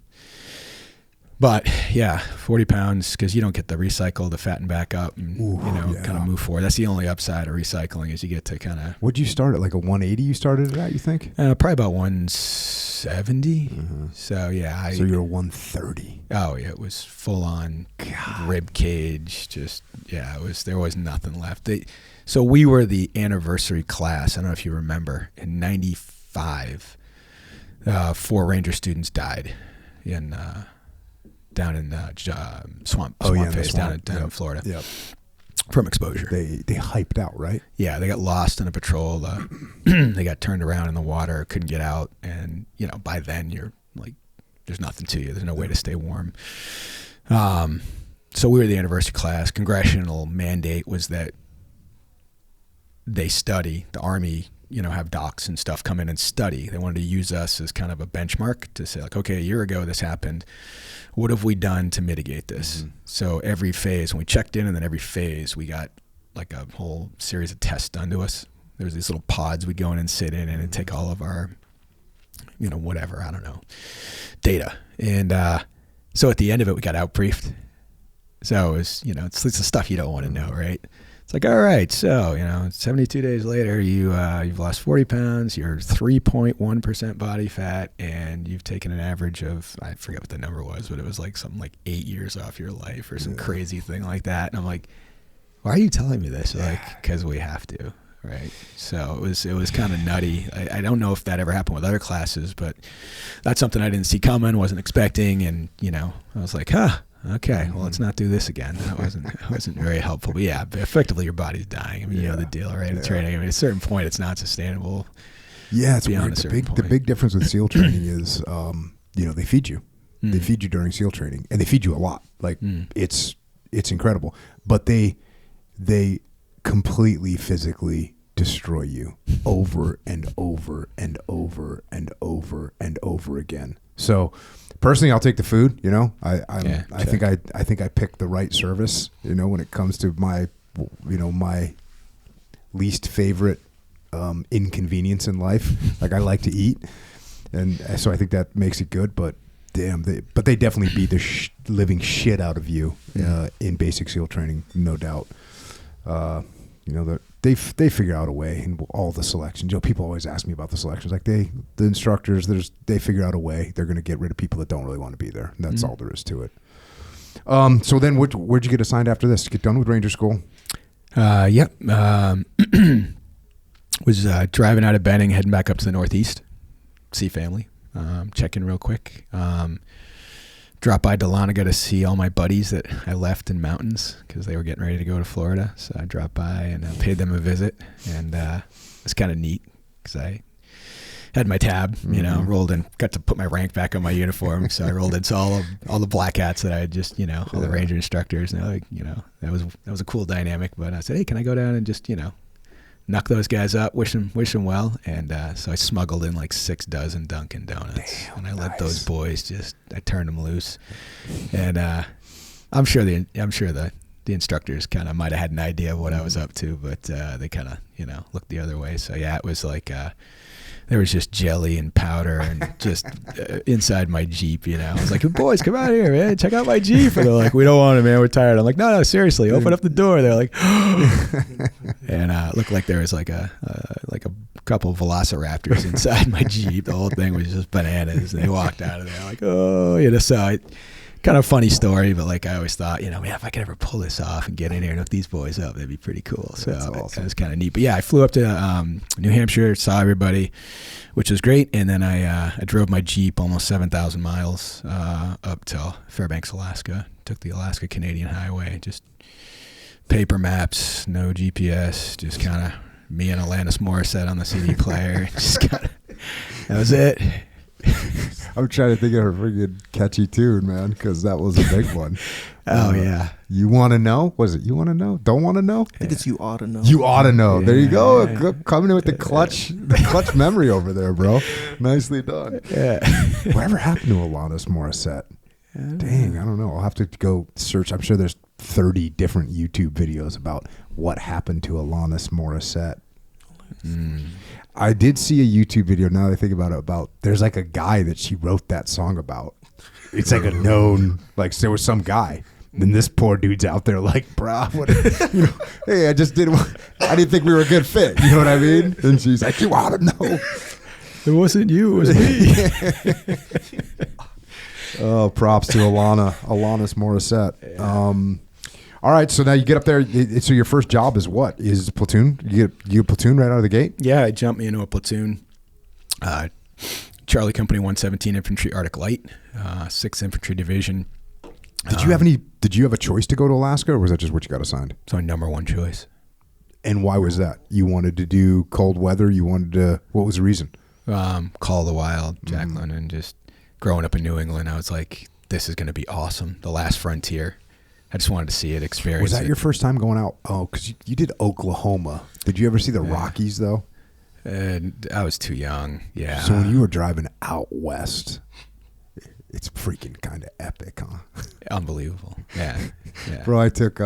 But yeah, 40 pounds, because you don't get the recycle, the fatten back up, and kind of move forward. That's the only upside of recycling, is you get to kind of. What'd you start at? Like a 180 you started it at, you think? Probably about 170. So yeah. So you're 130. Oh yeah, it was full on rib cage. Just there was nothing left. So we were the anniversary class. I don't know if you remember, in '95. 4 Ranger students died in down in swamp phase down in Florida. Yep. From exposure. They hyped out, right? Yeah, they got lost in a patrol. They got turned around in the water, couldn't get out, and by then you're like, there's nothing to you. There's no way to stay warm. So we were the anniversary class. Congressional mandate was that they study, the Army, have docs and stuff come in and study. They wanted to use us as kind of a benchmark to say, like, okay, a year ago this happened. What have we done to mitigate this? Mm-hmm. So every phase, when we checked in, and then every phase, we got like a whole series of tests done to us. There was these little pods we'd go in and sit in, and it'd take all of our, whatever, I don't know, data. And so at the end of it, we got out-briefed. So it was, it's the stuff you don't want to know, right? It's like, all right, so, 72 days later, you've lost 40 pounds, you're 3.1% body fat, and you've taken an average of, I forget what the number was, but it was like something like 8 years off your life or some crazy thing like that. And I'm like, why are you telling me this? Like, because we have to, right? So it was kind of nutty. I don't know if that ever happened with other classes, but that's something I didn't see coming, wasn't expecting, and, I was like, okay, well, let's not do this again. That wasn't very helpful. But yeah, effectively your body's dying. I mean, you know the deal, right? It's training. I mean, at a certain point, it's not sustainable. Yeah, it's weird. The big difference with SEAL training is, they feed you. They feed you during SEAL training, and they feed you a lot. Like it's incredible. But they completely physically destroy you over and over and over and over and over again. So personally, I'll take the food. I think I picked the right service. When it comes to my least favorite inconvenience in life. Like I like to eat, and so I think that makes it good. But damn, they definitely beat the living shit out of you in basic SEAL training, no doubt. They figure out a way in all the selections. People always ask me about the selections. Like the instructors, they figure out a way. They're going to get rid of people that don't really want to be there. And that's all there is to it. So then where'd you get assigned after this? Get done with Ranger School? Yep. Was driving out of Benning, heading back up to the Northeast, see family, check in real quick. Drop by Dahlonega to see all my buddies that I left in mountains because they were getting ready to go to Florida. So I dropped by and paid them a visit, and it's kind of neat because I had my tab, rolled in, got to put my rank back on my uniform. So I rolled into all the black hats that I had just, all the Ranger instructors. And like, that was a cool dynamic. But I said, hey, can I go down and just, knock those guys up, wish them well. And so I smuggled in like 6 dozen Dunkin' Donuts. Damn, and I let those boys I turned them loose. And I'm sure the instructors kind of might have had an idea of what I was up to, but they kind of, looked the other way. So yeah, it was like there was just jelly and powder and just inside my Jeep, I was like, boys, come out here, man. Check out my Jeep. And they're like, we don't want it, man. We're tired. I'm like, no, seriously, open up the door. They're like, and it looked like there was like a couple of velociraptors inside my Jeep. The whole thing was just bananas. And they walked out of there like, so kind of funny story, but like I always thought, man, if I could ever pull this off and get in here and hook these boys up, that'd be pretty cool. So awesome. It was kind of neat. But yeah, I flew up to New Hampshire, saw everybody, which was great. And then I drove my Jeep almost 7,000 miles up to Fairbanks, Alaska. Took the Alaska-Canadian Highway, just paper maps, no GPS, just kind of me and Alanis Morissette on the CD player. That was it. I'm trying to think of a freaking catchy tune, man, because that was a big one. Yeah. You want to know? Was it You Want to Know? Don't Want to Know? I think it's You Ought to Know. You Ought to Know. Yeah. There you go. Coming in with the clutch memory over there, bro. Nicely done. Yeah. Whatever happened to Alanis Morissette? Dang, I don't know. I'll have to go search. I'm sure there's 30 different YouTube videos about what happened to Alanis Morissette. I did see a YouTube video, now that I think about it, there's like a guy that she wrote that song about. It's like a known, like there was some guy. And this poor dude's out there like, brah, hey, I didn't think we were a good fit. You know what I mean? And she's like, you ought to know. It wasn't you, it was me. Oh, props to Alanis Morissette. Yeah. All right, so now you get up there. So your first job is what? Is platoon? You get a platoon right out of the gate? Yeah, I jumped me into a platoon. Charlie Company 117 Infantry Arctic Light, 6th Infantry Division. Did you have a choice to go to Alaska, or was that just what you got assigned? It's my number one choice. And why was that? You wanted to do cold weather? What was the reason? Call of the Wild, Jack London. Just growing up in New England, I was like, this is going to be awesome. The last frontier. I just wanted to see it, experience it. Was that your first time going out? Oh, because you did Oklahoma. Did you ever see the Rockies, though? I was too young, yeah. So when you were driving out west, it's freaking kind of epic, huh? Unbelievable, yeah. Bro, I took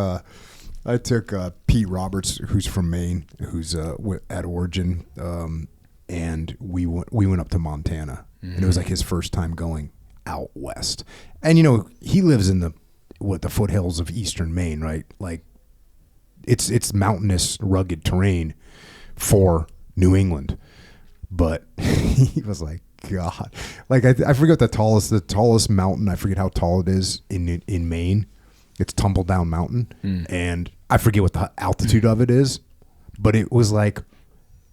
Pete Roberts, who's from Maine, who's at Origin, and we went up to Montana, and it was like his first time going out west. And he lives in the foothills of eastern Maine, right? Like it's mountainous, rugged terrain for New England, but he was like, God, like I forget the tallest mountain. I forget how tall it is in Maine. It's Tumble Down Mountain, and I forget what the altitude of it is, but it was like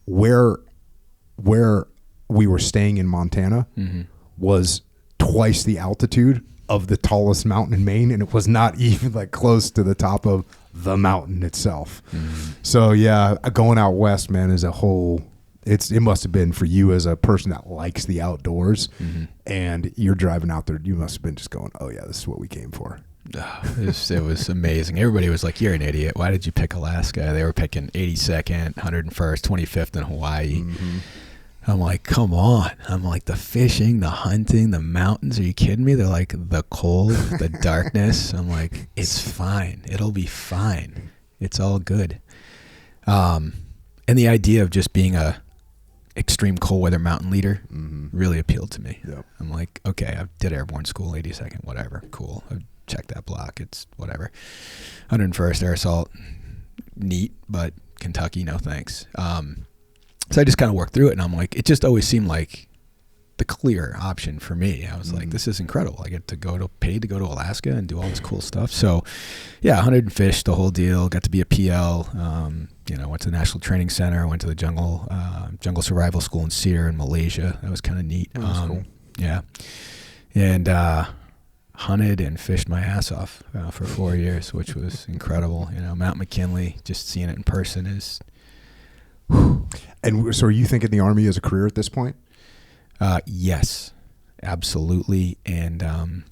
where we were staying in Montana was twice the altitude of the tallest mountain in Maine, and it was not even like close to the top of the mountain itself. So yeah, going out west, man, is a whole. It must have been for you as a person that likes the outdoors, and you're driving out there. You must have been just going, "Oh yeah, this is what we came for." It was amazing. Everybody was like, "You're an idiot. Why did you pick Alaska?" They were picking 82nd, 101st, 25th in Hawaii. I'm like, come on. I'm like, the fishing, the hunting, the mountains. Are you kidding me? They're like, the cold, the darkness. I'm like, it's fine. It'll be fine. It's all good. And the idea of just being a extreme cold weather mountain leader really appealed to me. Yep. I'm like, okay, I did airborne school, 82nd, whatever. Cool. I've checked that block. It's whatever. 101st air assault, neat, but Kentucky, no thanks. So I just kind of worked through it, and I'm like, it just always seemed like the clear option for me. I was like, this is incredible. I get to paid to go to Alaska and do all this cool stuff. So yeah, 100 and fished the whole deal, got to be a PL, went to the National Training Center, went to the jungle survival school in Sear in Malaysia. That was kind of neat. That's cool. Yeah. And, hunted and fished my ass off for 4 years, which was incredible. Mount McKinley, just seeing it in person is, whew. And so are you thinking the Army as a career at this point? Yes, absolutely. And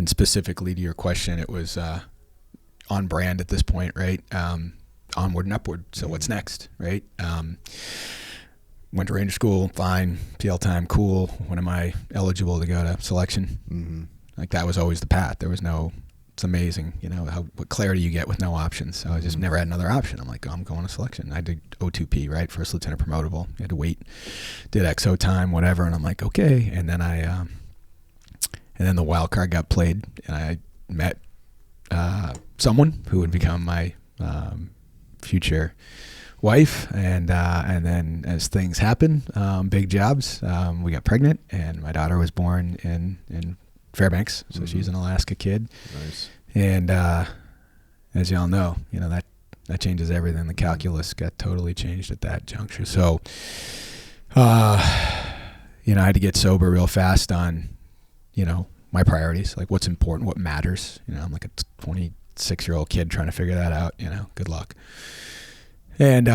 specifically to your question, it was on brand at this point, right? Onward and upward. So what's next, right? Went to Ranger School, fine. PL time, cool. When am I eligible to go to selection? Like that was always the path. There was no... It's amazing, what clarity you get with no options. So I just never had another option. I'm like, I'm going to selection. I did O2P, right? First lieutenant promotable. I had to wait, did XO time, whatever. And I'm like, okay. And then and then the wild card got played, and I met someone who would become my future wife. And then as things happen, big jobs, we got pregnant, and my daughter was born in Fairbanks, so she's an Alaska kid. Nice. And as y'all know, that changes everything. The calculus got totally changed at that juncture. So, I had to get sober real fast on, my priorities, like what's important, what matters. I'm like a 26-year-old kid trying to figure that out. Good luck. And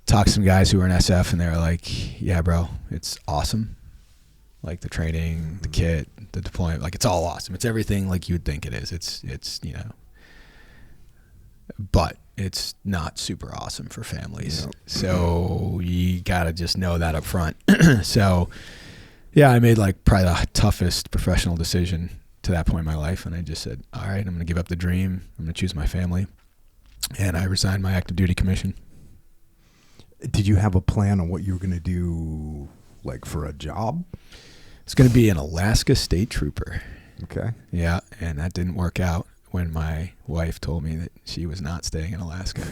talked to some guys who were in SF, and they were like, "Yeah, bro, it's awesome." Like the training, the kit, the deployment, like it's all awesome. It's everything like you would think it is. It's but it's not super awesome for families. Yep. So you gotta just know that up front. So yeah, I made like probably the toughest professional decision to that point in my life. And I just said, all right, I'm going to give up the dream. I'm going to choose my family. And I resigned my active duty commission. Did you have a plan on what you were going to do, like for a job? It's going to be an Alaska State Trooper. Okay. Yeah, and that didn't work out when my wife told me that she was not staying in Alaska.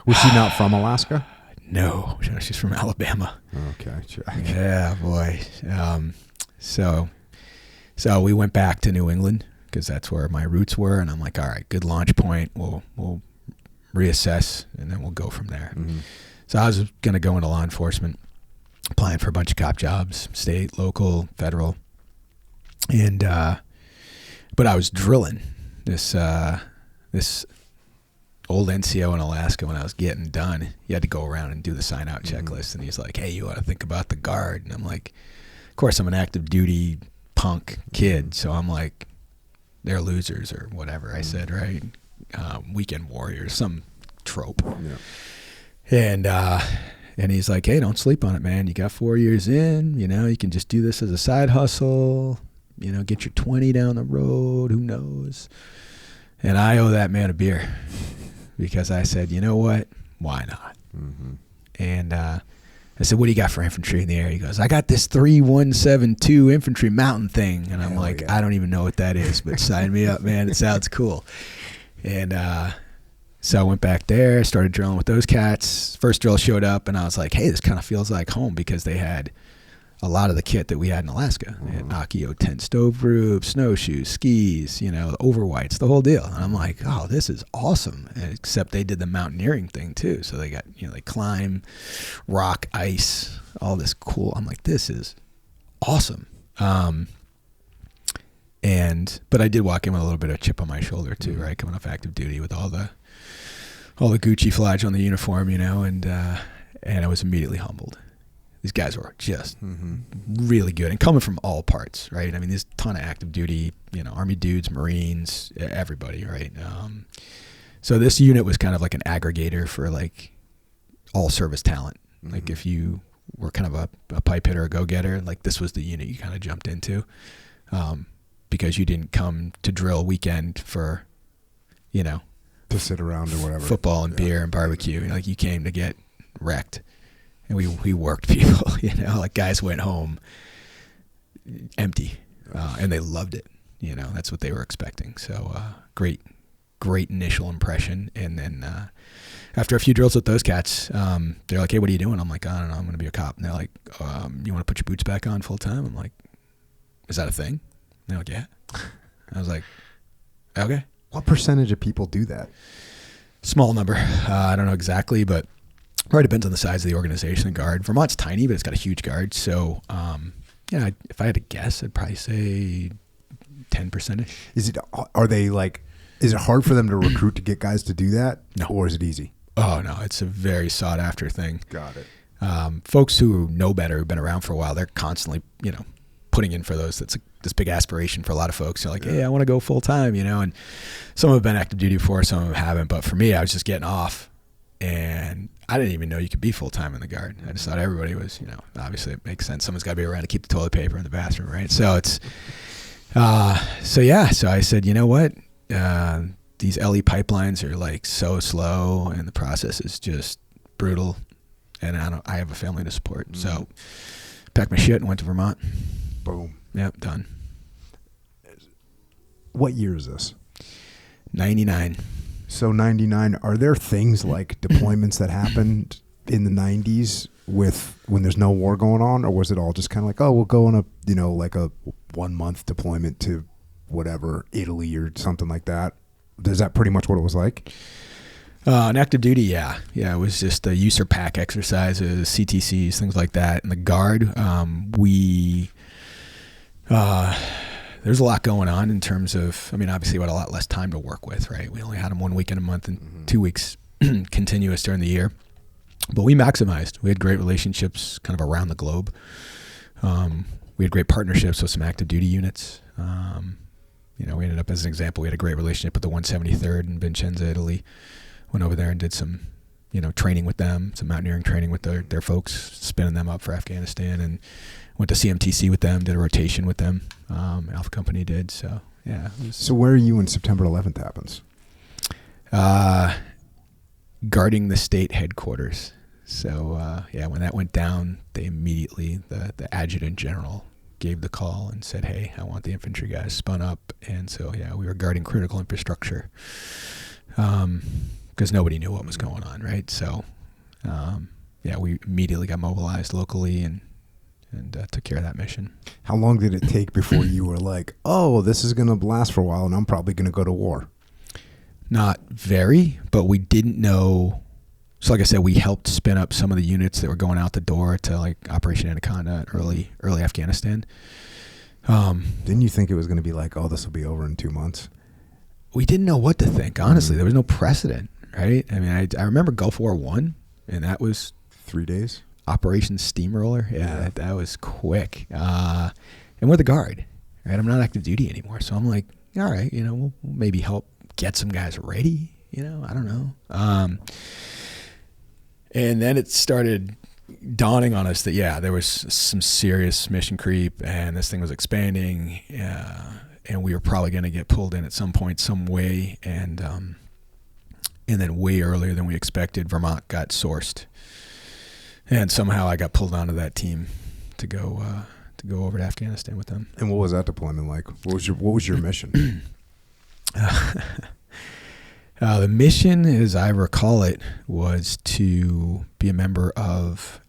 Was she not from Alaska? No, she's from Alabama. Okay, check. Yeah, boy. So we went back to New England because that's where my roots were, and I'm like, all right, good launch point. We'll reassess, and then we'll go from there. Mm-hmm. So I was going to go into law enforcement. applying for a bunch of cop jobs, state, local, federal. And, but I was drilling this old NCO in Alaska when I was getting done. He had to go around and do the sign out checklist. And he's like, hey, you ought to think about the guard. And I'm like, of course I'm an active duty punk kid. So I'm like, they're losers or whatever I said, right? Weekend warriors, some trope. Yeah. And he's like, hey, don't sleep on it, man. You got 4 years in, you can just do this as a side hustle, get your 20 down the road, who knows? And I owe that man a beer because I said, you know what? Why not? And I said, what do you got for infantry in the air? He goes, I got this 3172 infantry mountain thing. And I'm like, yeah. I don't even know what that is, but sign me up, man. It sounds cool. And so I went back there, started drilling with those cats. First drill showed up, and I was like, hey, this kind of feels like home because they had a lot of the kit that we had in Alaska. They had Akio tent stove roof, snowshoes, skis, overwhites, the whole deal. And I'm like, oh, this is awesome. Except they did the mountaineering thing too. So they got, they climb, rock, ice, all this cool. I'm like, this is awesome. But I did walk in with a little bit of chip on my shoulder too, right? Coming off active duty with all the Gucci flags on the uniform, and I was immediately humbled. These guys were just really good and coming from all parts, right? I mean, there's a ton of active duty, Army dudes, Marines, everybody, right? So this unit was kind of like an aggregator for like all service talent. Like if you were kind of a pipe hitter or go-getter, like this was the unit you kind of jumped into because you didn't come to drill weekend for, to sit around or whatever. Football and beer and barbecue. Like you came to get wrecked. And we worked people, like guys went home empty, and they loved it. That's what they were expecting. So great initial impression. And then after a few drills with those cats, they're like, hey, what are you doing? I'm like, I don't know, I'm going to be a cop. And they're like, you want to put your boots back on full time? I'm like, is that a thing? And they're like, yeah. I was like, okay. What percentage of people do that? Small number. I don't know exactly, but probably depends on the size of the organization and guard. Vermont's tiny, but it's got a huge guard. So, if I had to guess, I'd probably say 10%. Is it hard for them to recruit to get guys to do that? No. Or is it easy? Oh, no. It's a very sought after thing. Got it. Folks who know better, who've been around for a while, they're constantly, putting in for those. That's this big aspiration for a lot of folks. They're like, hey, I want to go full time, and some have been active duty before, some of them haven't. But for me, I was just getting off. And I didn't even know you could be full-time in the guard. I just thought everybody was, obviously it makes sense. Someone's got to be around to keep the toilet paper in the bathroom, right? So it's, so I said, you know what? These LE pipelines are like so slow and the process is just brutal. And I have a family to support. So packed my shit and went to Vermont. Boom. Yep, done. What year is this? 99. So 99, are there things like deployments that happened in the 90s when there's no war going on, or was it all just kind of like, oh, we'll go on like a 1 month deployment to whatever, Italy or something like that? Is that pretty much what it was like? On active duty, yeah. Yeah, it was just the user pack exercises, CTCs, things like that. In the guard, there's a lot going on in terms of, obviously we had a lot less time to work with, right? We only had them 1 weekend a month and 2 weeks continuous during the year. But we maximized. We had great relationships kind of around the globe. We had great partnerships with some active duty units. We ended up, as an example, we had a great relationship with the 173rd in Vincenza, Italy. Went over there and did some, training with them, some mountaineering training with their folks, spinning them up for Afghanistan, and went to CMTC with them, did a rotation with them. Alpha Company did. So, yeah. So where are you when September 11th happens? Guarding the state headquarters. So, when that went down, they immediately, the adjutant general gave the call and said, hey, I want the infantry guys spun up. And so, we were guarding critical infrastructure because nobody knew what was going on, right? So, we immediately got mobilized locally and took care of that mission. How long did it take before you were like, oh, this is going to last for a while and I'm probably going to go to war? Not very, but we didn't know So like I said, we helped spin up some of the units that were going out the door to like Operation Anaconda, early Afghanistan. Didn't you think it was going to be like, oh, this will be over in 2 months? We didn't know what to think. Honestly, there was no precedent, right? I mean, I remember Gulf War I, and that was 3 days. Operation Steamroller. Yeah. That was quick. And we're the Guard, right? I'm not active duty anymore, so I'm like, all right, we'll maybe help get some guys ready. I don't know. And then it started dawning on us that, there was some serious mission creep, and this thing was expanding, and we were probably going to get pulled in at some point, some way. And then way earlier than we expected, Vermont got sourced. And somehow I got pulled onto that team to go over to Afghanistan with them. And what was that deployment like? What was your mission? The mission, as I recall it, was to be a member of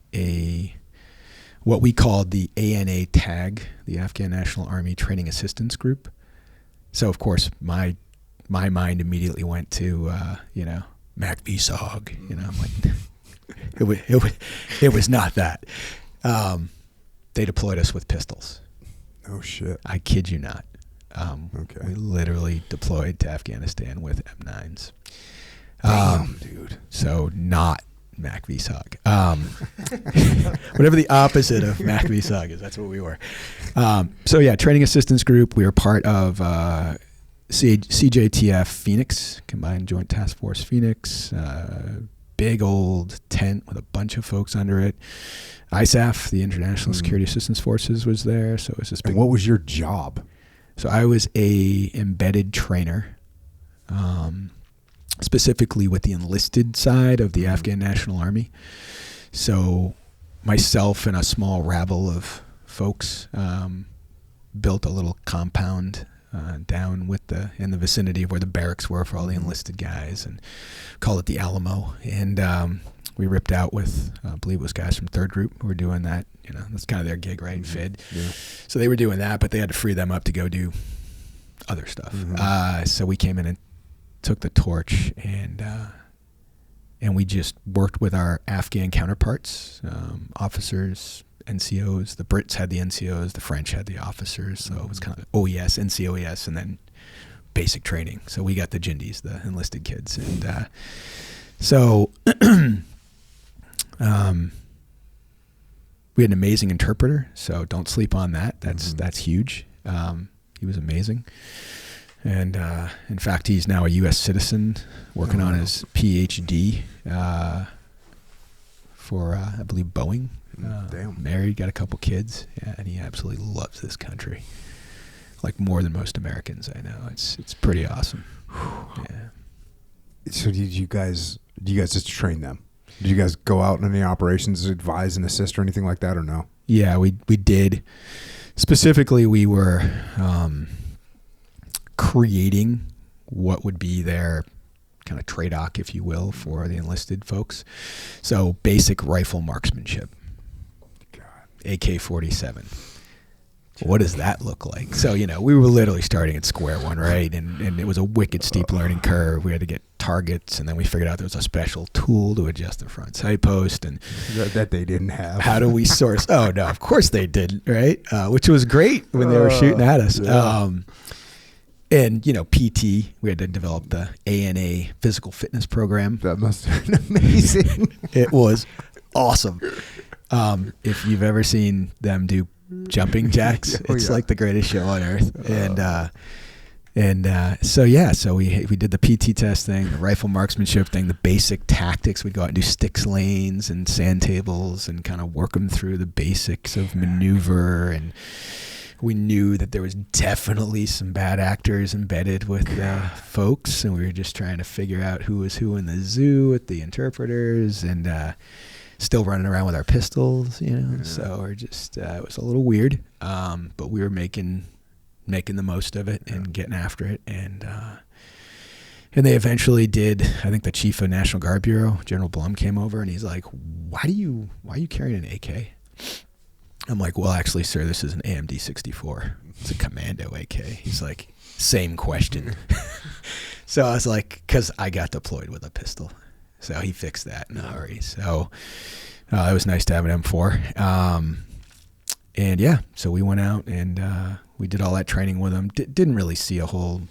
what we called the ANA TAG, the Afghan National Army Training Assistance Group. So, of course, my mind immediately went to, Mac VSOG. I'm like, it was not that. They deployed us with pistols. Oh, shit. I kid you not. Okay. We literally deployed to Afghanistan with M9s. Damn, dude. So not Mac VSOG. Whatever the opposite of Mac VSOG is, that's what we were. Training assistance group. We were part of CJTF Phoenix, Combined Joint Task Force Phoenix. Big old tent with a bunch of folks under it. ISAF, the International Security Assistance Forces, was there. So it was this big. And what was your job? So I was a embedded trainer, specifically with the enlisted side of the Afghan National Army. So myself and a small rabble of folks built a little compound down in the vicinity of where the barracks were for all the enlisted guys, and called it the Alamo. And we ripped out with, I believe it was guys from 3rd Group who were doing that. That's kind of their gig, right? FID. Yeah. So they were doing that, but they had to free them up to go do other stuff. So we came in and took the torch, and we just worked with our Afghan counterparts, officers, NCOs. The Brits had the NCOs, the French had the officers. So it was kind of OES, NCOES, and then basic training. So we got the Jindies, the enlisted kids. And we had an amazing interpreter, so don't sleep on that. That's huge. He was amazing. And in fact, he's now a U.S. citizen working on his PhD for, I believe, Boeing. Damn. Married, got a couple kids, and he absolutely loves this country, like more than most Americans I know. It's pretty awesome. Yeah. So did you guys just train them? Did you guys go out in any operations, advise and assist or anything like that, or no? Yeah, we did. Specifically, we were creating what would be their kind of TRADOC, if you will, for the enlisted folks. So basic rifle marksmanship. God. AK-47. What does that look like? So, we were literally starting at square one, right? And it was a wicked steep learning curve. We had to get targets, and then we figured out there was a special tool to adjust the front sight post. And that they didn't have. How do we source? Oh, no, of course they didn't, right? Which was great when they were shooting at us. Yeah. And, PT, we had to develop the ANA physical fitness program. That must have been amazing. It was awesome. If you've ever seen them do jumping jacks, it's like the greatest show on earth. So we did the PT test thing, the rifle marksmanship thing, the basic tactics. We'd go out and do sticks lanes and sand tables and kind of work them through the basics of maneuver. And we knew that there was definitely some bad actors embedded with folks, and we were just trying to figure out who was who in the zoo with the interpreters, and still running around with our pistols, So we're just it was a little weird, but we were making the most of it and getting after it, and they eventually did. I think the chief of National Guard Bureau, General Blum, came over, and he's like, "Why are you carrying an AK?" I'm like, "Well, actually, sir, this is an AMD 64. It's a commando AK." He's like, "Same question." So I was like, "Because I got deployed with a pistol." So he fixed that in a hurry. So it was nice to have an M4. And yeah, so we went out and we did all that training with him. Didn't really see a whole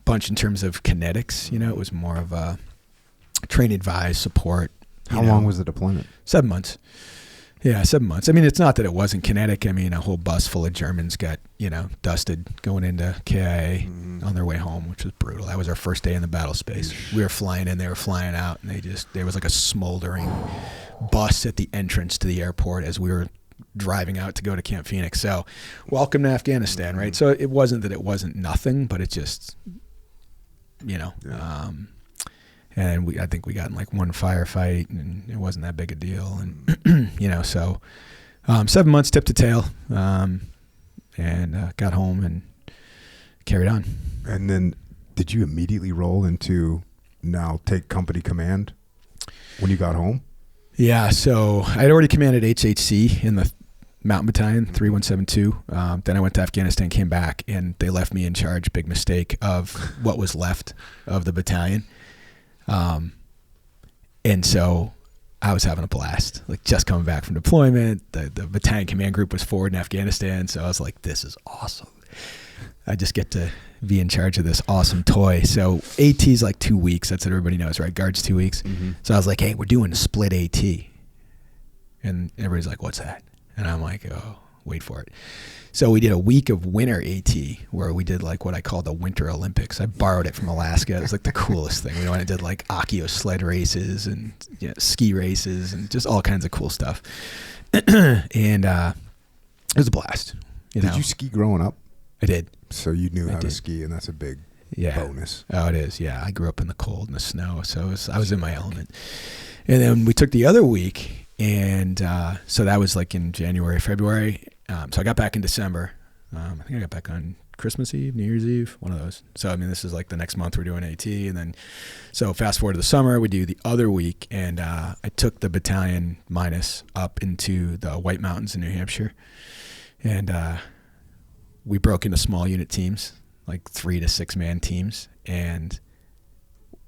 bunch in terms of kinetics. You know, it was more of a train, advise, support. How long was the deployment? 7 months. Yeah, 7 months. I mean, it's not that it wasn't kinetic. I mean, a whole bus full of Germans got, dusted going into KIA on their way home, which was brutal. That was our first day in the battle space. We were flying in, they were flying out, and there was like a smoldering bus at the entrance to the airport as we were driving out to go to Camp Phoenix. So, welcome to Afghanistan, right? So it wasn't that it wasn't nothing, but it just, and I think we got in like one firefight, and it wasn't that big a deal. And, so 7 months tip to tail, and got home and carried on. And then did you immediately roll into now take company command when you got home? Yeah, so I'd already commanded HHC in the Mountain Battalion, 3172. Then I went to Afghanistan, came back, and they left me in charge, big mistake, of what was left of the battalion. And so I was having a blast, like just coming back from deployment. The battalion command group was forward in Afghanistan. So I was like, this is awesome. I just get to be in charge of this awesome toy. So AT is like 2 weeks. That's what everybody knows, right? Guard's 2 weeks. Mm-hmm. So I was like, hey, we're doing a split AT. And everybody's like, what's that? And I'm like, oh, wait for it. So we did a week of winter AT where we did like what I call the Winter Olympics. I borrowed it from Alaska. It was like the coolest thing. We went and did like Akio sled races and ski races and just all kinds of cool stuff. And it was a blast. Did you ski growing up? I did. So you knew how to ski, and that's a big bonus. Oh, it is. Yeah, I grew up in the cold and the snow, so I was in my element. And then we took the other week, and so that was like in January, February. So I got back in December. I think I got back on Christmas Eve, New Year's Eve, one of those. So, I mean, this is like the next month we're doing AT. And then, so fast forward to the summer, we do the other week. And I took the battalion minus up into the White Mountains in New Hampshire. And we broke into small unit teams, like 3 to 6 man teams. And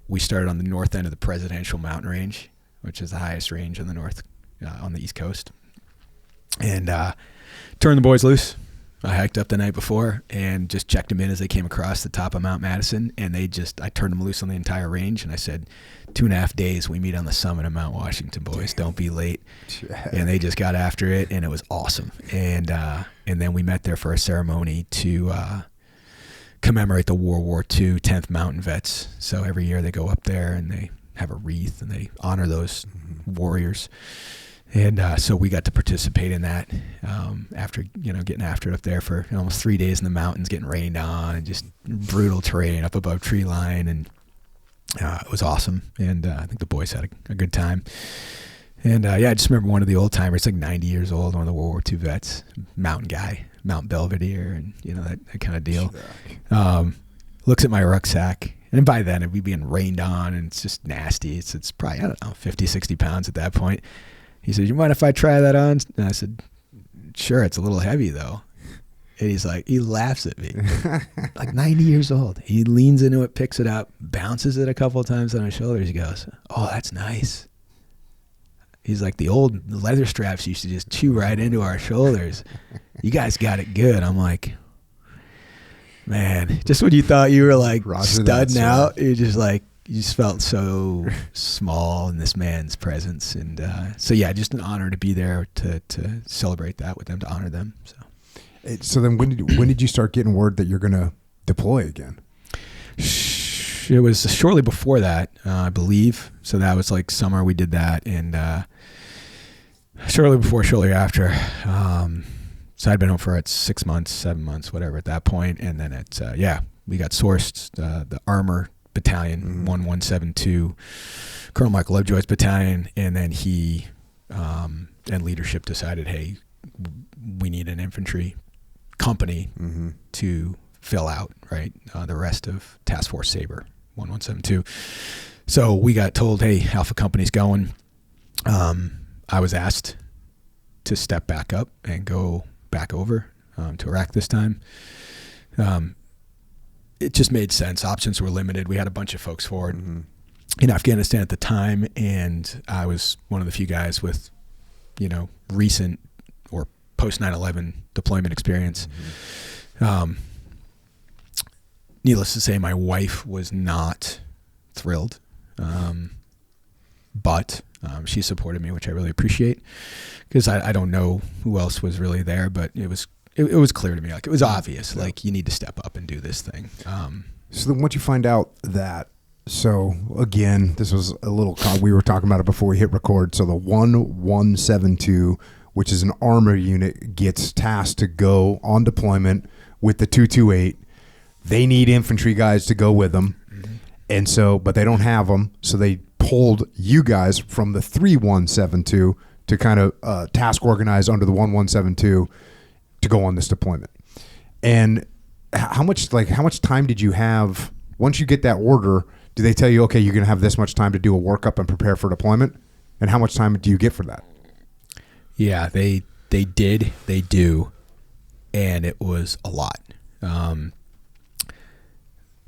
we started on the north end of the Presidential Mountain Range, which is the highest range on the north, on the East Coast. And turned the boys loose. I hiked up the night before and just checked them in as they came across the top of Mount Madison. And I turned them loose on the entire range. And I said, 2.5 days, we meet on the summit of Mount Washington, boys. Don't be late. And they just got after it, and it was awesome. And then we met there for a ceremony to commemorate the World War II 10th Mountain Vets. So every year they go up there and they have a wreath and they honor those warriors. And so we got to participate in that after, getting after it up there for almost 3 days in the mountains, getting rained on and just brutal terrain up above tree line. And it was awesome. And I think the boys had a good time. And I just remember one of the old timers, like 90 years old, one of the World War II vets, mountain guy, Mount Belvedere, and that kind of deal. Looks at my rucksack. And by then it'd be being rained on and it's just nasty. It's probably, 50, 60 pounds at that point. He said, you mind if I try that on? And I said, sure, it's a little heavy though. And he's like, he laughs at me. Like 90 years old. He leans into it, picks it up, bounces it a couple of times on his shoulders. He goes, oh, that's nice. He's like, the old leather straps used to just chew right into our shoulders. You guys got it good. I'm like, man, just when you thought you were like studding out, you're just like, you just felt so small in this man's presence. And so, just an honor to be there to celebrate that with them, to honor them. So then when did you start getting word that you're going to deploy again? It was shortly before that, I believe. So that was like summer we did that. And shortly after. So I'd been home for 6 months, 7 months, whatever at that point. And then we got sourced the armor battalion, 1172, Colonel Michael Lovejoy's battalion, and then he and leadership decided, hey, we need an infantry company to fill out, right, the rest of Task Force Sabre, 1172. So we got told, hey, Alpha Company's going. I was asked to step back up and go back over to Iraq this time. It just made sense. Options were limited. We had a bunch of folks forward. in Afghanistan at the time, and I was one of the few guys with, recent or post 9/11 deployment experience. Needless to say, my wife was not thrilled, but she supported me, which I really appreciate, because I don't know who else was really there, but it was clear to me, like it was obvious, like you need to step up and do this thing. So then once you find out that, so again, this was a little, we were talking about it before we hit record. So the 1172, which is an armor unit, gets tasked to go on deployment with the 228. They need infantry guys to go with them. And so, but they don't have them. So they pulled you guys from the 3172 to kind of task organize under the 1172 to go on this deployment. And how much time did you have once you get that order? Do they tell you, okay, you're going to have this much time to do a workup and prepare for deployment? And how much time do you get for that? Yeah, they do. And it was a lot.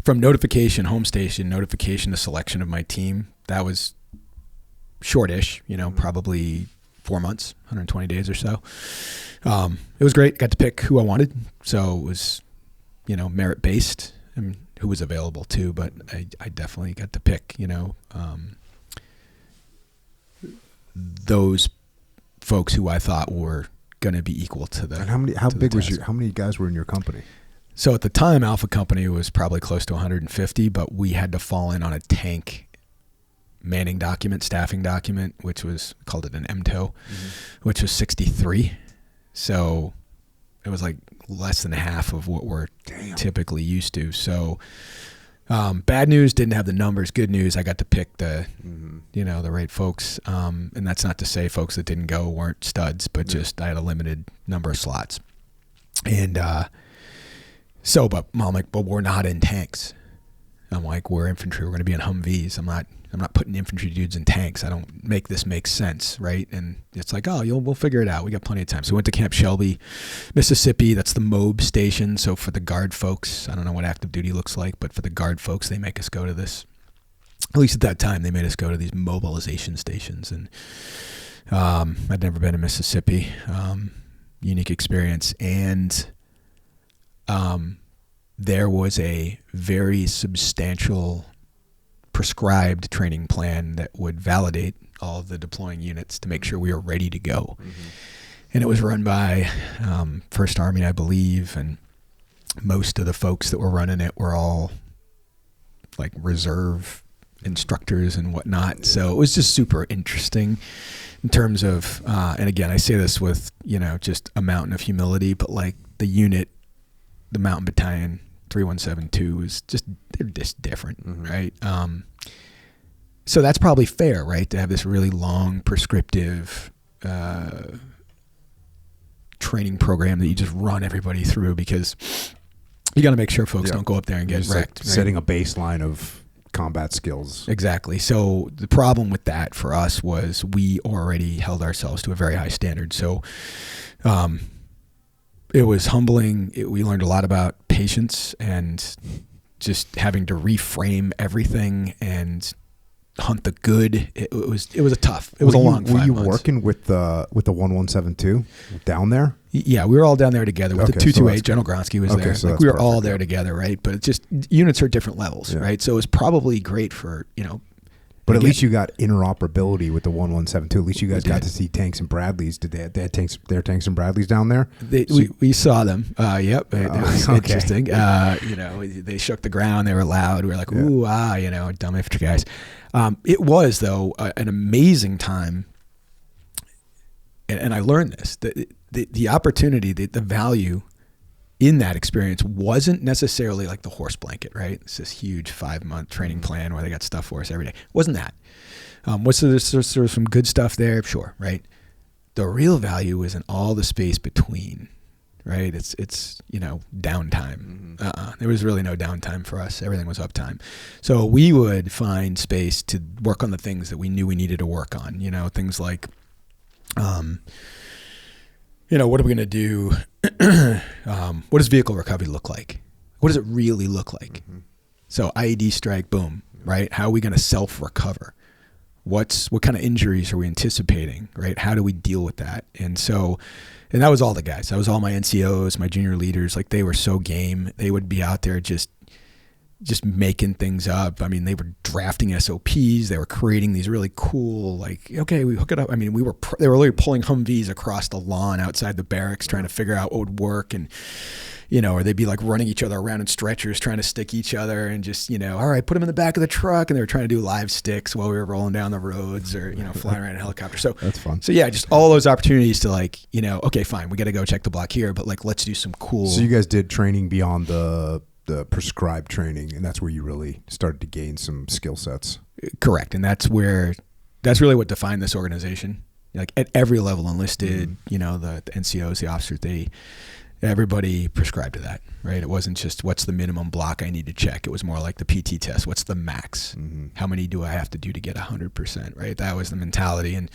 From notification, home station, notification to selection of my team, that was shortish, probably 4 months, 120 days or so. It was great. Got to pick who I wanted. So it was, merit-based, and who was available too, but I definitely got to pick, those folks who I thought were going to be equal to the. And how many guys were in your company? So at the time, Alpha Company was probably close to 150, but we had to fall in on a tank manning document, staffing document, which was called it an MTO, which was 63. So it was like less than half of what we're typically used to. So bad news, didn't have the numbers. Good news, I got to pick the, the right folks. And that's not to say folks that didn't go weren't studs, but just I had a limited number of slots. And but I'm like, but we're not in tanks. I'm like, we're infantry. We're going to be in Humvees. I'm not putting infantry dudes in tanks. I don't make this make sense, right? And it's like, we'll figure it out. We got plenty of time. So we went to Camp Shelby, Mississippi. That's the MOB station. So for the guard folks, I don't know what active duty looks like, but for the guard folks, they make us go to this. At least at that time, they made us go to these mobilization stations. And I'd never been to Mississippi. Unique experience. And there was a very substantial prescribed training plan that would validate all of the deploying units to make sure we were ready to go. And it was run by First Army, I believe, and most of the folks that were running it were all like reserve instructors and whatnot. So it was just super interesting in terms of, and again, I say this with, just a mountain of humility, but like the unit, the Mountain Battalion 3172 is they're just different, right? So that's probably fair, right? To have this really long prescriptive training program that you just run everybody through, because you got to make sure folks don't go up there and get wrecked. Like setting a baseline of combat skills. Exactly. So the problem with that for us was we already held ourselves to a very high standard. So it was humbling. We learned a lot about patience and just having to reframe everything and hunt the good. It was a tough. It was a long 5 months. Were you working with the 1172 down there? Yeah, we were all down there together with the 228. General Gronsky was there. So we were all there together, right? But it's just units are different levels, right? So it was probably great for But at least you got interoperability with the 1172. At least you guys got to see tanks and Bradleys. Did they have tanks? Their tanks and Bradleys down there? We saw them. Yep, it was interesting. They shook the ground. They were loud. We were like, ooh, dumb infantry guys. It was though an amazing time, and I learned this. The opportunity, the value in that experience wasn't necessarily like the horse blanket, right? It's this huge 5-month training plan where they got stuff for us every day. It wasn't that. There's some good stuff there, sure, right? The real value is in all the space between, right? It's downtime. There was really no downtime for us. Everything was uptime. So we would find space to work on the things that we knew we needed to work on. Things like, what are we going to do? What does vehicle recovery look like? What does it really look like? So IED strike, boom. right? How are we going to self-recover? What kind of injuries are we anticipating, right? How do we deal with that? And that was all the guys. That was all my NCOs, my junior leaders. Like, they were so game. They would be out there just making things up. I mean, they were drafting SOPs. They were creating these really cool, like, okay, we hook it up. I mean, they were literally pulling Humvees across the lawn outside the barracks trying to figure out what would work. And, or they'd be like running each other around in stretchers trying to stick each other and just, all right, put them in the back of the truck. And they were trying to do live sticks while we were rolling down the roads or, flying around in a helicopter. So that's fun. So yeah, just all those opportunities to like, okay, fine, we got to go check the block here, but like, let's do some cool. So you guys did training beyond the prescribed training, and that's where you really started to gain some skill sets. Correct. And that's really what defined this organization. Like, at every level, enlisted, the NCOs, the officers, everybody prescribed to that, right? It wasn't just what's the minimum block I need to check. It was more like the PT test. What's the max? How many do I have to do to get 100%, right? That was the mentality. And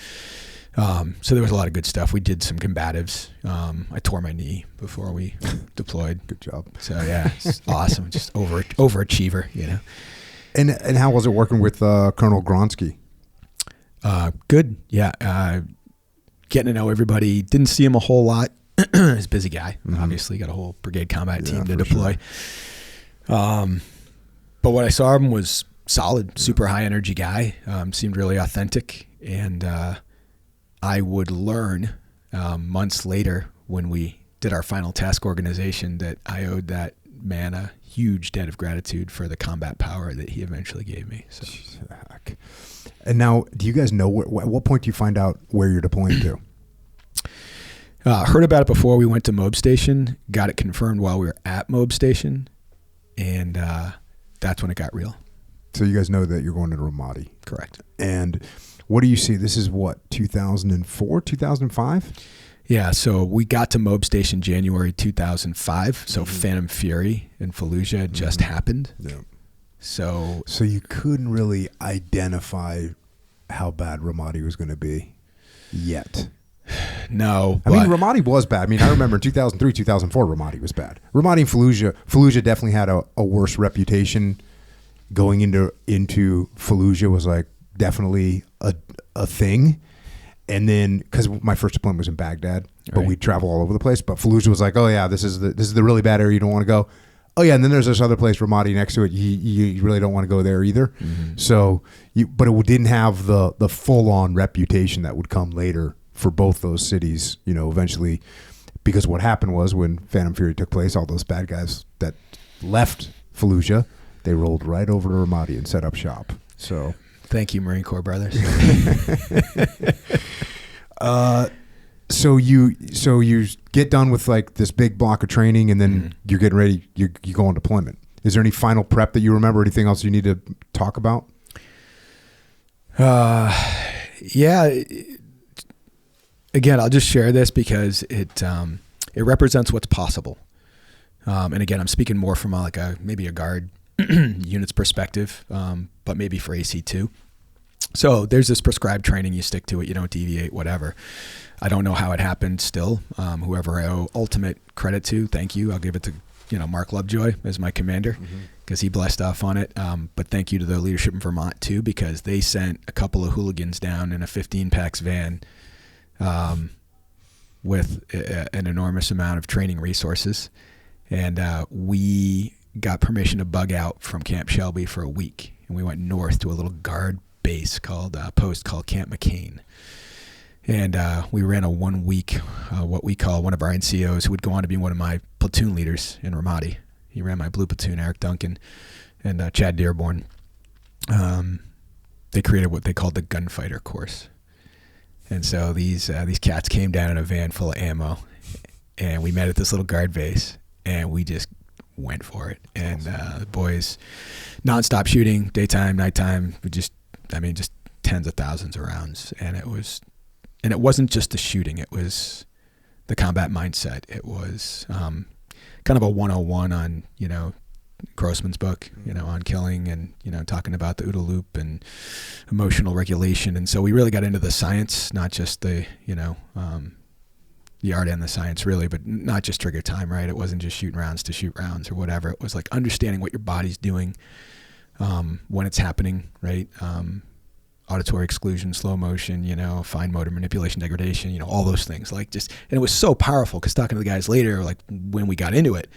so there was a lot of good stuff. We did some combatives. I tore my knee before we deployed. Good job. So yeah, it's awesome. Just overachiever, And how was it working with Colonel Gronsky? Good. Yeah. Getting to know everybody. Didn't see him a whole lot. He's a busy guy. Obviously got a whole brigade combat team to deploy. Sure. But what I saw him was solid, super high energy guy. Seemed really authentic. And I would learn months later when we did our final task organization that I owed that man a huge debt of gratitude for the combat power that he eventually gave me. So. And now, do you guys know at what point do you find out where you're deploying to? Heard about it before we went to Mob Station, got it confirmed while we were at Mob Station, and that's when it got real. So you guys know that you're going to Ramadi. Correct. And what do you see? This is what, 2004, 2005? Yeah, so we got to Mob Station January 2005, so Phantom Fury in Fallujah had just happened. Yeah. So you couldn't really identify how bad Ramadi was going to be yet. No. I mean, Ramadi was bad. I mean, I remember in 2003, 2004, Ramadi was bad. Ramadi and Fallujah definitely had a worse reputation. Going into Fallujah was like definitely a thing. And then, because my first deployment was in Baghdad, but we'd travel all over the place. But Fallujah was like, oh yeah, this is the really bad area you don't want to go. Oh yeah, and then there's this other place, Ramadi, next to it. You really don't want to go there either. So, but it didn't have the full on reputation that would come later for both those cities. Eventually, because what happened was when Phantom Fury took place, all those bad guys that left Fallujah, they rolled right over to Ramadi and set up shop. So, thank you, Marine Corps brothers. So you get done with like this big block of training, and then you're getting ready. You go on deployment. Is there any final prep that you remember? Anything else you need to talk about? Yeah. Again, I'll just share this because it represents what's possible. And again, I'm speaking more from maybe a guard unit's perspective, but maybe for AC2. So there's this prescribed training, you stick to it, you don't deviate, whatever. I don't know how it happened still. Whoever I owe ultimate credit to, thank you. I'll give it to Mark Lovejoy as my commander because he blessed off on it. But thank you to the leadership in Vermont too, because they sent a couple of hooligans down in a 15-packs van with an enormous amount of training resources. And we got permission to bug out from Camp Shelby for a week. And we went north to a little guard base post called Camp McCain. And we ran a 1 week, what we call one of our NCOs, who would go on to be one of my platoon leaders in Ramadi. He ran my blue platoon, Eric Duncan, and Chad Dearborn. They created what they called the gunfighter course. And so these cats came down in a van full of ammo, and we met at this little guard base, and we just went for it. And the boys, nonstop shooting, daytime, nighttime, just tens of thousands of rounds. And it wasn't just the shooting, it was the combat mindset. It was kind of a 101 on, Grossman's book, on killing and, talking about the OODA loop and emotional regulation. And so we really got into the science, not just the art and the science really, but not just trigger time, right? It wasn't just shooting rounds to shoot rounds or whatever. It was like understanding what your body's doing, when it's happening, right? Auditory exclusion, slow motion, fine motor manipulation, degradation, all those things. Like and it was so powerful because talking to the guys later, like when we got into it,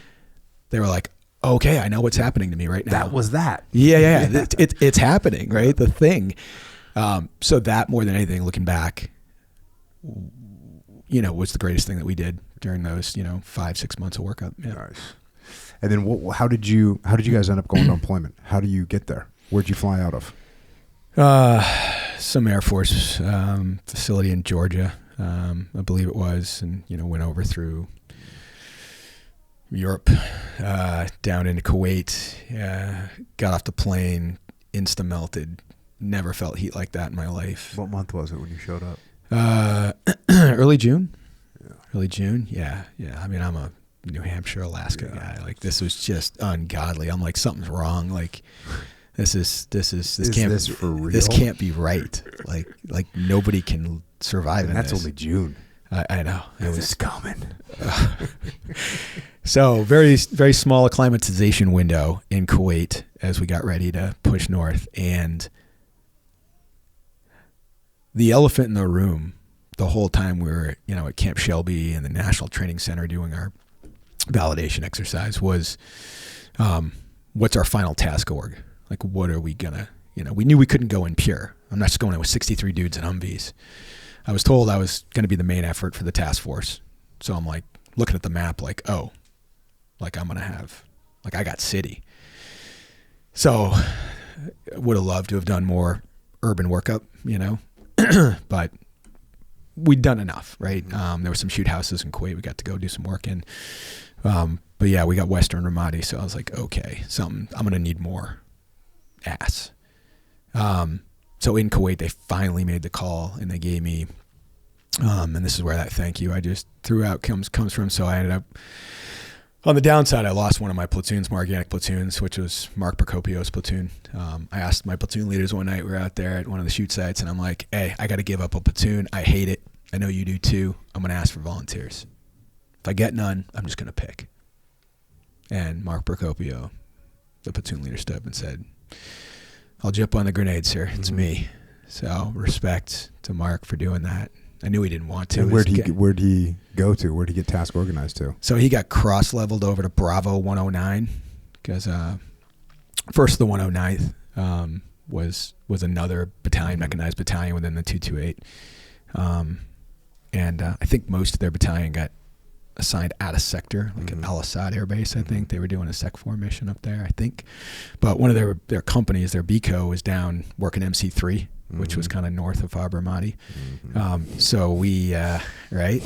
they were like, okay, I know what's happening to me right now. That was that. Yeah. It's happening, right? The thing. So that more than anything, looking back, was the greatest thing that we did during those, 5-6 months of workup. Yeah. Nice. And then how did you guys end up going to deployment? How do you get there? Where'd you fly out of? Some Air Force facility in Georgia, I believe it was, and went over through Europe, down into Kuwait. Got off the plane, insta melted. Never felt heat like that in my life. What month was it when you showed up? Early June. Yeah. Early June. Yeah. I mean, I'm a New Hampshire, Alaska guy. Like, this was just ungodly. I'm like, something's wrong. Like, this for real? This can't be right. Like nobody can survive in that's this. only June. I know. It was coming. So very, very small acclimatization window in Kuwait as we got ready to push north. And the elephant in the room the whole time we were, at Camp Shelby and the National Training Center doing our validation exercise was, what's our final task org? Like, what are we gonna, we knew we couldn't go in pure. I'm not just going in with 63 dudes and Humvees. I was told I was going to be the main effort for the task force. So I'm like looking at the map like, oh, like I'm going to have, like I got city. So I would have loved to have done more urban workup, but we'd done enough, right? There were some shoot houses in Kuwait we got to go do some work in. But yeah, we got Western Ramadi. So I was like, okay, I'm going to need more ass. So in Kuwait, they finally made the call and they gave me, and this is where that thank you I just threw out comes from. So I ended up, on the downside, I lost one of my platoons, my organic platoons, which was Mark Procopio's platoon. I asked my platoon leaders one night, we were out there at one of the shoot sites, and I'm like, hey, I got to give up a platoon. I hate it. I know you do too. I'm going to ask for volunteers. If I get none, I'm just going to pick. And Mark Procopio, the platoon leader, stood up and said, I'll jump on the grenade, sir. It's me. So respect to Mark for doing that. I knew he didn't want to. And where'd he go to? Where'd he get task organized to? So he got cross-leveled over to Bravo 109 because first the 109th was another battalion, mechanized battalion within the 228. And I think most of their battalion got assigned at a sector, like at Al Assad Air Base. I think they were doing a Sec 4 mission up there, I think. But one of their companies, their BCO, was down working MC3, which was kind of north of Ramadi. So we, right?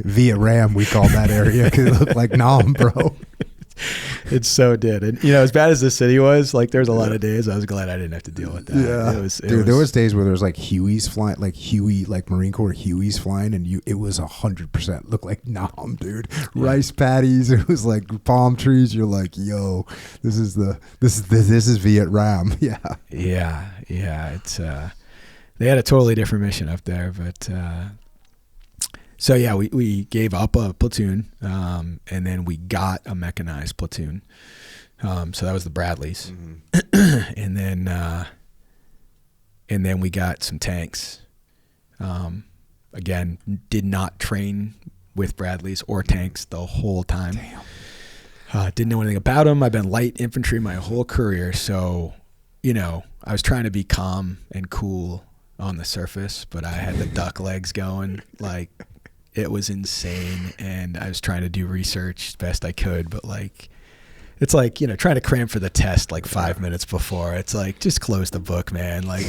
Via Ram, we call that area because it looked like Nam, bro. It so did. And, as bad as the city was, like, there's a lot of days I was glad I didn't have to deal with that. Yeah. There was days where there was like Hueys flying, like Marine Corps Hueys flying, and it was 100% looked like Nam, dude. Yeah. Rice paddies. It was like palm trees. You're like, yo, this is Viet Ram. Yeah. Yeah. It's they had a totally different mission up there, but so yeah, we gave up a platoon, and then we got a mechanized platoon. So that was the Bradleys, and then we got some tanks. Again, did not train with Bradleys or tanks the whole time. Damn. Didn't know anything about them. I've been light infantry my whole career, so I was trying to be calm and cool on the surface, but I had the duck legs going like. It was insane, and I was trying to do research as best I could, but it's like, trying to cram for the test like 5 minutes before. It's like, just close the book, man. Like,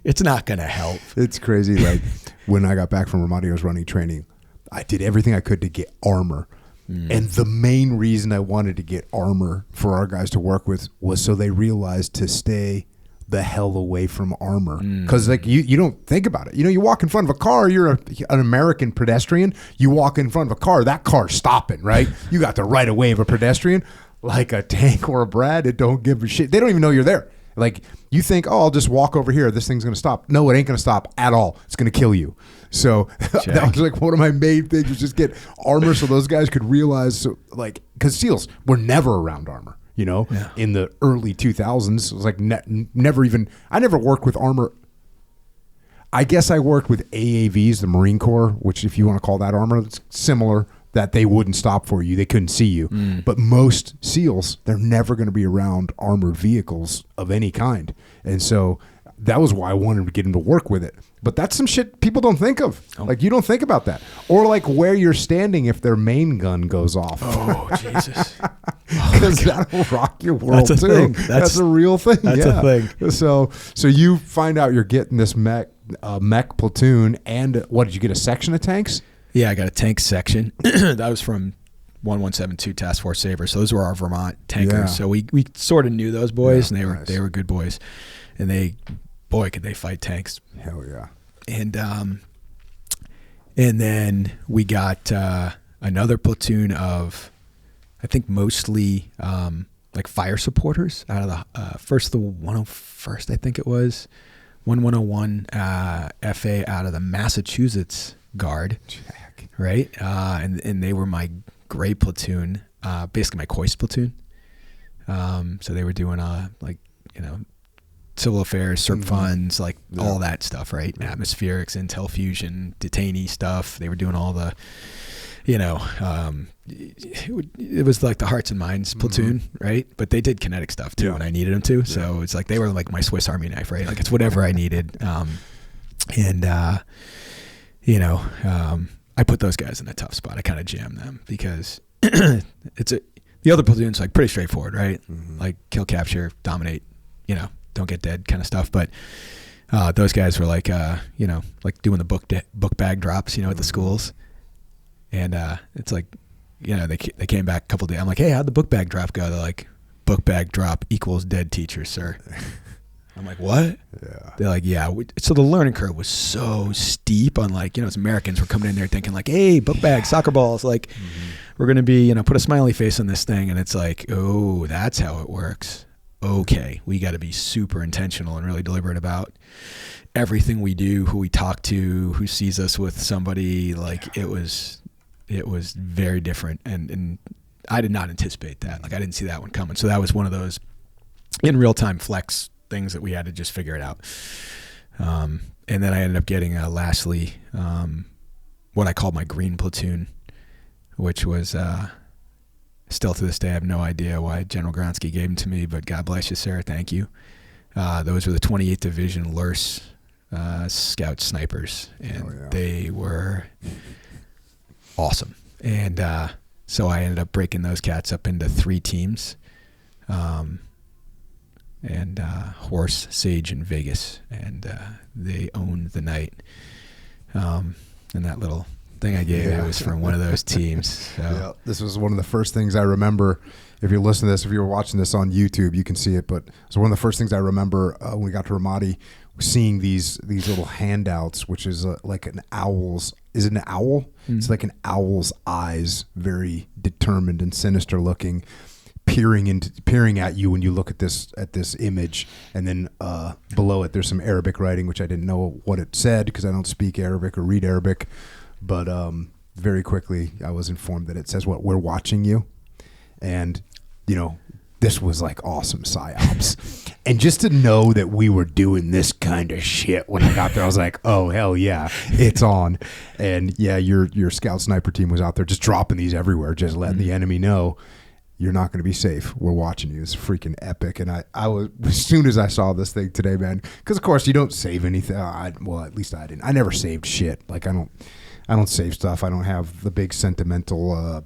it's not going to help. It's crazy. Like, when I got back from Ramadi, I was running training. I did everything I could to get armor. And the main reason I wanted to get armor for our guys to work with was so they realized to stay the hell away from armor, because like you don't think about it. You walk in front of a car, you're an American pedestrian, you walk in front of a car, that car's stopping, right? You got the right of way of a pedestrian. Like a tank or a Brad, it don't give a shit. They don't even know you're there. Like, you think, oh, I'll just walk over here, this thing's gonna stop. No, it ain't gonna stop at all. It's gonna kill you. So that was like one of my main things, was just get armor so those guys could realize, so like, because SEALs were never around armor. in the early 2000s. It was like I never worked with armor. I guess I worked with AAVs, the Marine Corps, which if you want to call that armor, it's similar, that they wouldn't stop for you. They couldn't see you. But most SEALs, they're never going to be around armored vehicles of any kind. And so that was why I wanted to get him to work with it. But that's some shit people don't think of. Like, you don't think about that. Or like where you're standing if their main gun goes off. Oh, Jesus. Because that'll rock your world That's a too. thing. That's a real thing. That's a thing. So you find out you're getting this mech platoon, and what, did you get a section of tanks? Yeah, I got a tank section. That was from 1172 Task Force Sabre. So those were our Vermont tankers. Yeah. So we sort of knew those boys, and they were good boys. And could they fight tanks. Hell yeah. And then we got another platoon of, I think mostly like fire supporters out of the first the 101st, I think it was 1101 FA out of the Massachusetts Guard. Jack. Right? And they were my gray platoon, basically my Coist platoon. So they were doing civil affairs, CERT funds, all that stuff, right? Atmospherics, intel fusion, detainee stuff. They were doing all the, it was like the hearts and minds platoon, right? But they did kinetic stuff too when I needed them to. So it's like they were like my Swiss Army knife, right? Like it's whatever I needed. I put those guys in a tough spot. I kind of jammed them because the other platoon's like pretty straightforward, right? Like kill, capture, dominate, don't get dead kind of stuff. But those guys were like, like doing the book bag drops, at the schools. And it's like, they came back a couple of days. I'm like, hey, how'd the book bag drop go? They're like, book bag drop equals dead teachers, sir. I'm like, what? Yeah. They're like, yeah. So the learning curve was so steep on as Americans were coming in there thinking like, hey, book bag, soccer balls, like we're going to be, put a smiley face on this thing. And it's like, oh, that's how it works. Okay, we got to be super intentional and really deliberate about everything we do, who we talk to, who sees us with somebody. Like it was very different, and I did not anticipate that. Like I didn't see that one coming. So that was one of those in real time flex things that we had to just figure it out. And then I ended up getting lastly what I called my green platoon, which was. Still to this day, I have no idea why General Gronsky gave them to me, but God bless you, sir. Thank you. Those were the 28th Division Lurs Scout Snipers, and they were awesome. And so I ended up breaking those cats up into 3 teams, and Horse, Sage, and Vegas, and they owned the night. And that little thing I gave you was from one of those teams. So. Yeah, this was one of the first things I remember. If you're listening to this, if you're watching this on YouTube, you can see it. But it's one of the first things I remember when we got to Ramadi, seeing these little handouts, which is like an owl's. Is it an owl? Mm-hmm. It's like an owl's eyes, very determined and sinister looking, peering at you when you look at this image. And then below it, there's some Arabic writing, which I didn't know what it said because I don't speak Arabic or read Arabic. But very quickly, I was informed that it says, we're watching you. And, this was like awesome psyops. And just to know that we were doing this kind of shit when I got there, I was like, oh, hell yeah, it's on. And yeah, your scout sniper team was out there just dropping these everywhere, just letting the enemy know you're not going to be safe. We're watching you. It's freaking epic. And I was, as soon as I saw this thing today, man, because of course you don't save anything. Well, at least I didn't. I never saved shit. Like I don't save stuff. I don't have the big sentimental,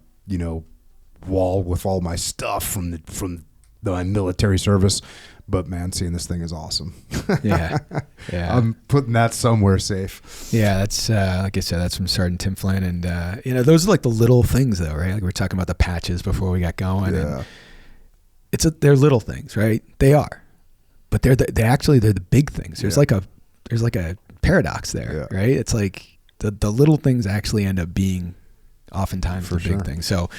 wall with all my stuff from my military service. But man, seeing this thing is awesome. Yeah. I'm putting that somewhere safe. Yeah, that's like I said, that's from Sergeant Tim Flynn, and those are like the little things, though, right? Like we were talking about the patches before we got going. Yeah. And they're little things, right? They are, but they're the big things. There's like a paradox there, right? It's like the little things actually end up being oftentimes the big things. So.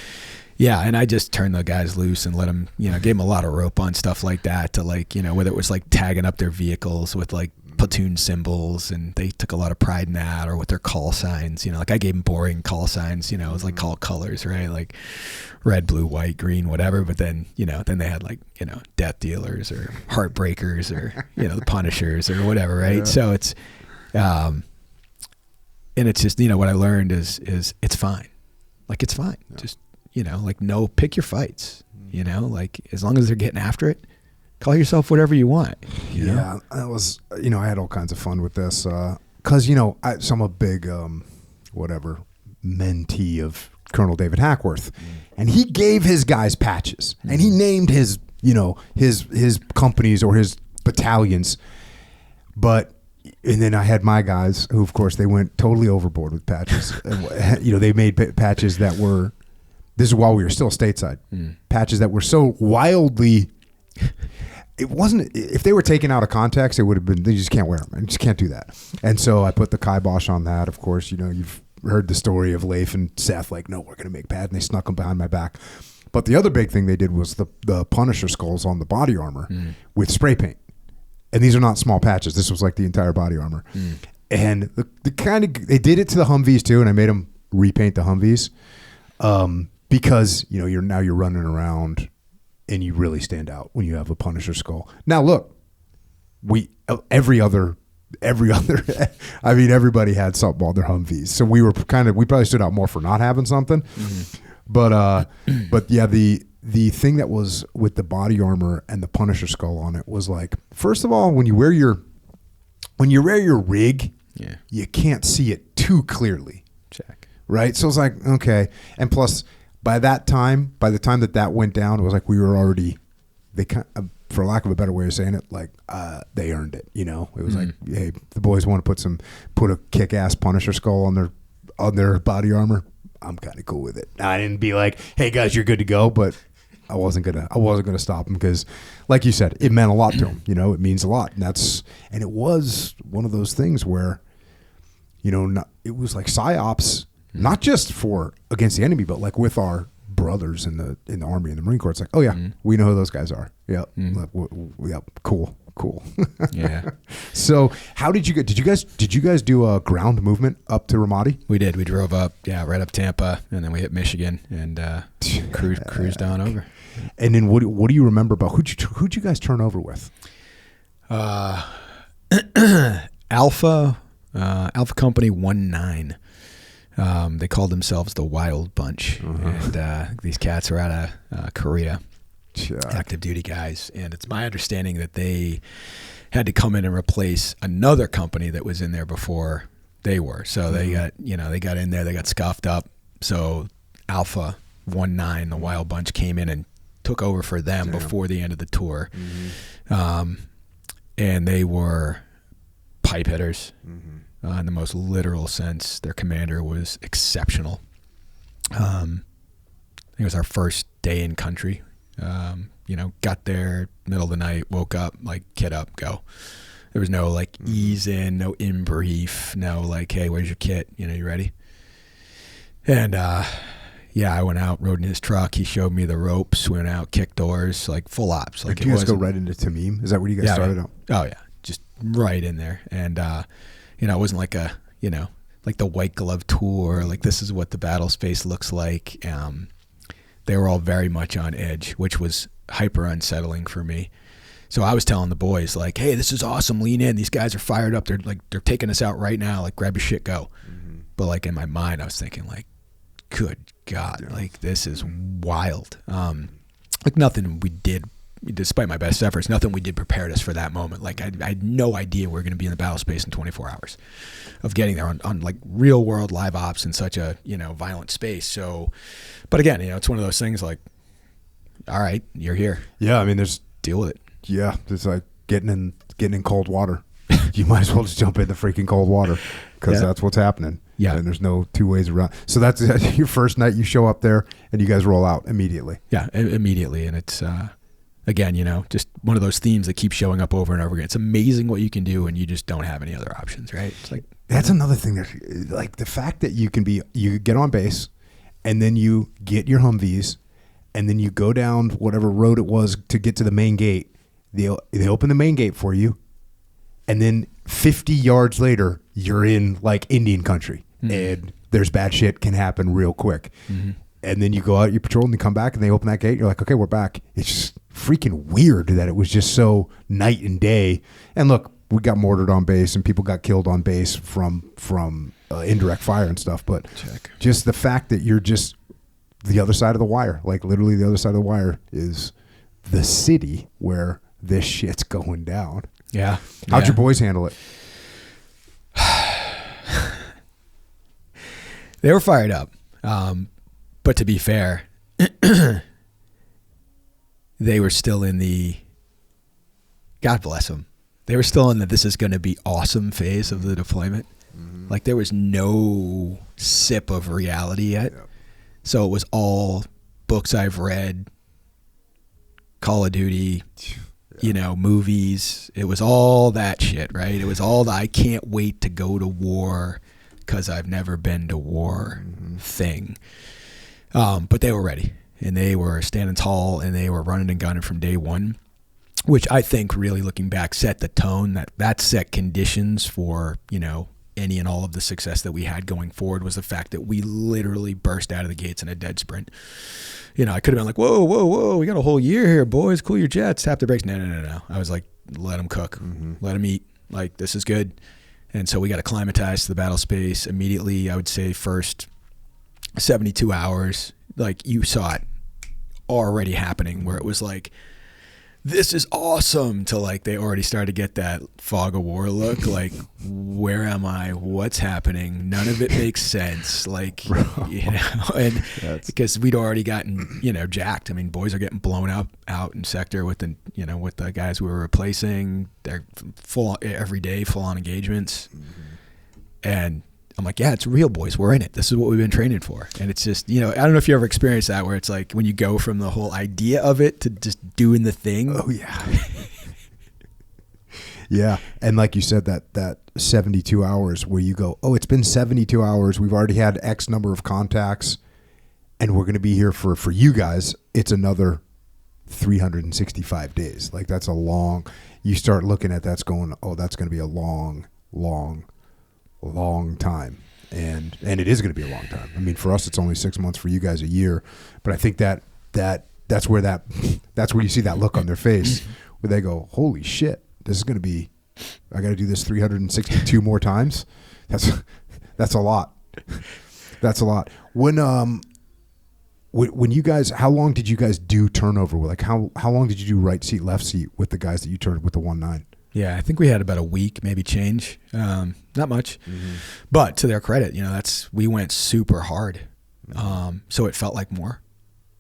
Yeah, and I just turned the guys loose and let them, gave them a lot of rope on stuff like that to whether it was like tagging up their vehicles with like platoon symbols, and they took a lot of pride in that, or with their call signs. Like I gave them boring call signs. It was like call colors, right? Like red, blue, white, green, whatever. But then then they had like death dealers or heartbreakers or the Punishers or whatever, right? Yeah. So it's and it's just what I learned is it's fine. Like it's fine. Yeah. Just like pick your fights. Like as long as they're getting after it. Call yourself whatever you want. Yeah, that was, I had all kinds of fun with this. Because, so I'm a big, mentee of Colonel David Hackworth. And he gave his guys patches. And he named his companies or his battalions. And then I had my guys who, of course, they went totally overboard with patches. They made patches that were, this is while we were still stateside, patches that were so wildly... It wasn't, if they were taken out of context, it would have been, they just can't wear them. I just can't do that. And so I put the kibosh on that. Of course, you've heard the story of Leif and Seth, like, no, we're going to make pads. And they snuck them behind my back. But the other big thing they did was the Punisher skulls on the body armor with spray paint. And these are not small patches. This was like the entire body armor. And they did it to the Humvees too. And I made them repaint the Humvees because, you're running around and you really stand out when you have a Punisher skull. Now, look, everybody had something on their Humvees, so we probably stood out more for not having something. But yeah, the thing that was with the body armor and the Punisher skull on it was like, first of all, when you wear your rig, you can't see it too clearly. Check. Right, so it's like, okay, and plus. By the time that went down, it was like we were already, for lack of a better way of saying it, like they earned it. It was like, hey, the boys want to put a kick-ass Punisher skull on their body armor. I'm kind of cool with it. I didn't be like, hey guys, you're good to go, but I wasn't gonna stop them because, like you said, it meant a lot to them. It means a lot, and it was one of those things where, it was like psyops. Not just against the enemy, but like with our brothers in the Army and the Marine Corps. It's like, oh yeah, we know who those guys are. Yep, yep, cool. Yeah. So, how did you guys do a ground movement up to Ramadi? We did. We drove up, right up Tampa, and then we hit Michigan and cruised on over. And then what do you remember about who'd you guys turn over with? Alpha Company 19. They called themselves the Wild Bunch, and these cats are out of Korea, active duty guys. And it's my understanding that they had to come in and replace another company that was in there before they were. So they got in there, they got scuffed up. So Alpha 19, the Wild Bunch, came in and took over for them before the end of the tour, and they were pipe hitters. In the most literal sense. Their commander was exceptional. I think it was our first day in country. Got there middle of the night, woke up, like, kit up, go. There was no like ease in, no in brief, no like, hey, where's your kit? You ready? And I went out, rode in his truck. He showed me the ropes, went out, kicked doors, like full ops. Like, did you guys go right into Tamim? Is that where you guys started out? Oh yeah, just right in there. And it wasn't like like the white glove tour, like this is what the battle space looks like. They were all very much on edge, which was hyper unsettling for me. So I was telling the boys, like, hey, this is awesome, lean in. These guys are fired up. They're taking us out right now. Like, grab your shit, go. But like in my mind, I was thinking, like, good God, like this is wild. Like nothing we did, despite my best efforts, nothing we did prepared us for that moment. Like I had no idea we were going to be in the battle space in 24 hours of getting there on like real world live ops in such a, violent space. So, but again, it's one of those things like, all right, you're here. Yeah. I mean, deal with it. Yeah. It's like getting in cold water. You might as well just jump in the freaking cold water because that's what's happening. Yeah. And there's no two ways around. So that's your first night. You show up there and you guys roll out immediately. Yeah. Immediately. And it's, again, just one of those themes that keeps showing up over and over again. It's amazing what you can do, and you just don't have any other options, right? It's like that's another thing that, like, the fact that you get on base, and then you get your Humvees, and then you go down whatever road it was to get to the main gate. They open the main gate for you, and then 50 yards later, you're in like Indian country, and there's bad shit can happen real quick. And then you go out, you patrol, and you come back, and they open that gate. You're like, okay, we're back. It's just freaking weird that it was just so night and day. And look, we got mortared on base, and people got killed on base from indirect fire and stuff. But just the fact that you're just the other side of the wire, like literally the other side of the wire is the city where this shit's going down. Yeah. How'd your boys handle it? They were fired up. But to be fair, they were still in the, God bless them, they were still in the this is going to be awesome phase of the deployment. Like there was no sip of reality yet. Yep. So it was all books I've read, Call of Duty, movies. It was all that shit, right? It was all the I can't wait to go to war because I've never been to war thing. But they were ready, and they were standing tall, and they were running and gunning from day one, which I think really looking back set the tone, that set conditions for, any and all of the success that we had going forward was the fact that we literally burst out of the gates in a dead sprint. I could have been like, whoa, we got a whole year here, boys, cool your jets, tap the brakes. No. I was like, let them cook, let them eat. Like, this is good. And so we got acclimatized to the battle space immediately. I would say first 72 hours, like you saw it already happening where it was like, this is awesome, to like they already started to get that fog of war look, like where am I, what's happening, none of it makes sense, like and because we'd already gotten jacked. I mean, boys are getting blown out in sector with the with the guys we were replacing. They're full every day, full on engagements, and I'm like, yeah, it's real, boys. We're in it. This is what we've been training for. And it's just, I don't know if you ever experienced that where it's like when you go from the whole idea of it to just doing the thing. Oh, yeah. Yeah. And like you said, that 72 hours where you go, oh, it's been 72 hours. We've already had X number of contacts, and we're going to be here for you guys. It's another 365 days. Like that's a long, you start looking at that's going, oh, that's going to be a long time, and it is going to be a long time. I mean, for us it's only 6 months, for you guys a year, but I think that's where you see that look on their face where they go, holy shit, this is going to be, I got to do this 362 more times. That's a lot. That's a lot. When you guys, how long did you guys do turnover? Like how long did you do right seat, left seat with the guys that you turned with the 1-9? Yeah, I think we had about a week, maybe change. Not much, but to their credit, we went super hard. So it felt like more.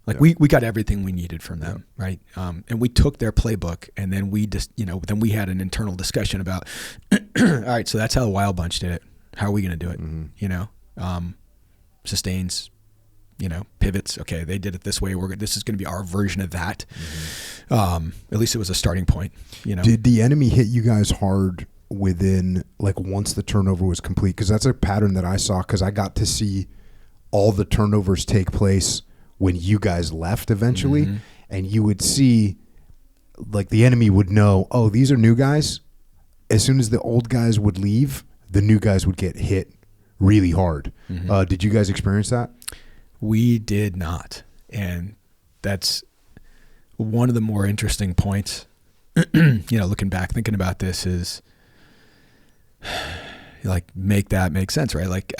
Like we got everything we needed from them, right? And we took their playbook, and then we just, then we had an internal discussion about, all right, so that's how the Wild Bunch did it. How are we going to do it? Sustains, pivots. Okay, they did it this way. This is going to be our version of that. At least it was a starting point. Did the enemy hit you guys hard within, like, once the turnover was complete? Because that's a pattern that I saw, because I got to see all the turnovers take place when you guys left eventually, and you would see, like, the enemy would know, oh, these are new guys. As soon as the old guys would leave, the new guys would get hit really hard. Did you guys experience that? We did not. And that's one of the more interesting points, looking back, thinking about this is like, make that make sense, right? Like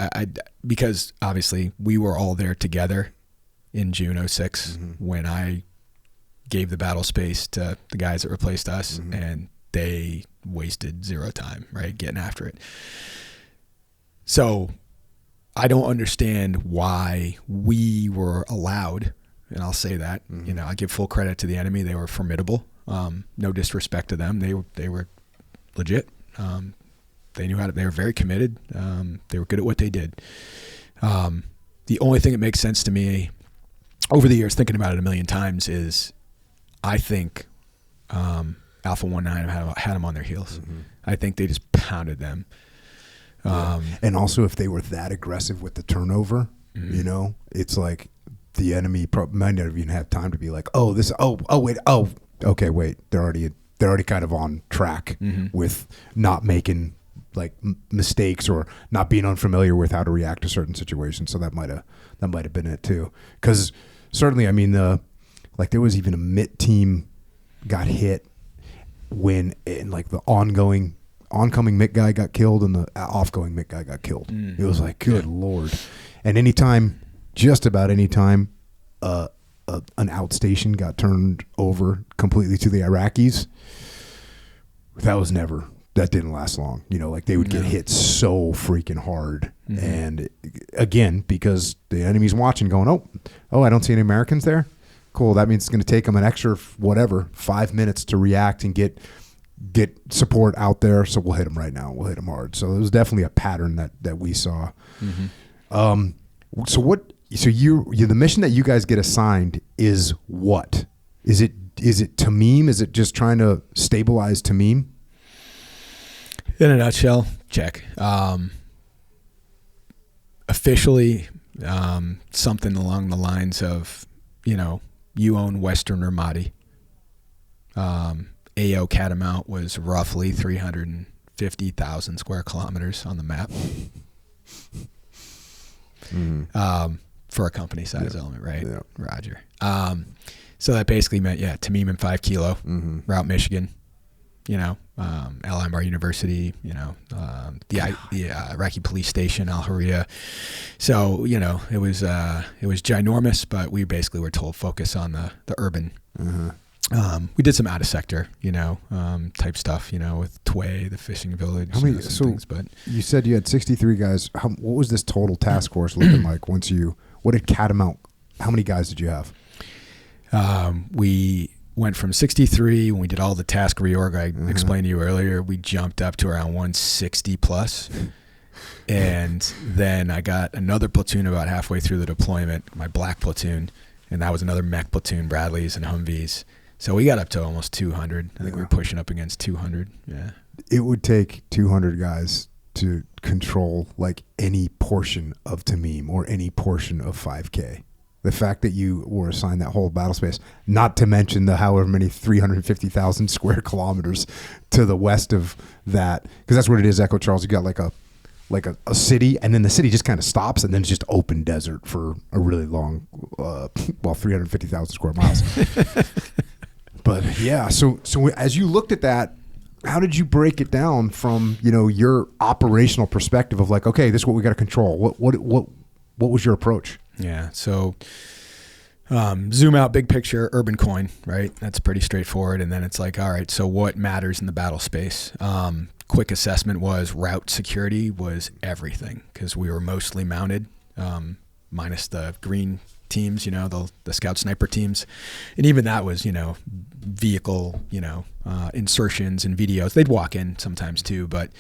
because obviously we were all there together in June 06 when I gave the battle space to the guys that replaced us, and they wasted zero time, right? Getting after it. So I don't understand why we were allowed, and I'll say that, I give full credit to the enemy. They were formidable. No disrespect to them. They were legit. They knew they were very committed. They were good at what they did. The only thing that makes sense to me over the years, thinking about it a million times, is I think Alpha 19 had them on their heels. I think they just pounded them. And also, if they were that aggressive with the turnover, it's like the enemy might not even have time to be like, okay, wait, they're already kind of on track with not making like mistakes or not being unfamiliar with how to react to certain situations. So that might have been it too. Because certainly, I mean, there was even a MIT team got hit when like the oncoming MIT guy got killed and the offgoing MIT guy got killed. It was like, good Lord. And just about any time, an outstation got turned over completely to the Iraqis, that didn't last long. Like they would get hit so freaking hard. And again, because the enemy's watching going, oh, I don't see any Americans there. Cool. That means it's going to take them an extra 5 minutes to react and get support out there. So we'll hit them right now. We'll hit them hard. So it was definitely a pattern that we saw. So the mission that you guys get assigned is what? Is it Tamim? Is it just trying to stabilize Tamim? In a nutshell, check. Officially, something along the lines of, you own Western Ramadi. AO Catamount was roughly 350,000 square kilometers on the map. For a company size element, right? Yeah. Roger. So that basically meant, Tamim and 5 Kilo, Route Michigan, Al-Anbar University, the Iraqi police station, Al-Hurriya. So, it was ginormous, but we basically were told focus on the urban. We did some out of sector, type stuff, with Tway, the fishing village. How many? Things, but you said you had 63 guys. What was this total task force looking like what did Catamount, how many guys did you have? We went from 63 when we did all the task reorg I explained to you earlier. We jumped up to around 160 plus. And then I got another platoon about halfway through the deployment, my black platoon, and that was another mech platoon, Bradleys and Humvees. So we got up to almost 200. I think we were pushing up against 200. Yeah. It would take 200 guys to control like any portion of Tamim or any portion of 5K. The fact that you were assigned that whole battle space, not to mention the however many 350,000 square kilometers to the west of that, because that's what it is, Echo Charles. You got like a city, and then the city just kind of stops, and then it's just open desert for a really long, 350,000 square miles. But yeah, so as you looked at that, how did you break it down from your operational perspective of like, okay, this is what we got to control? What was your approach? Yeah, so zoom out, big picture, urban coin, right? That's pretty straightforward. And then it's like, all right, so what matters in the battle space? Quick assessment was route security was everything because we were mostly mounted, minus the green teams, the scout sniper teams. And even that was, vehicle, insertions and videos. They'd walk in sometimes too, but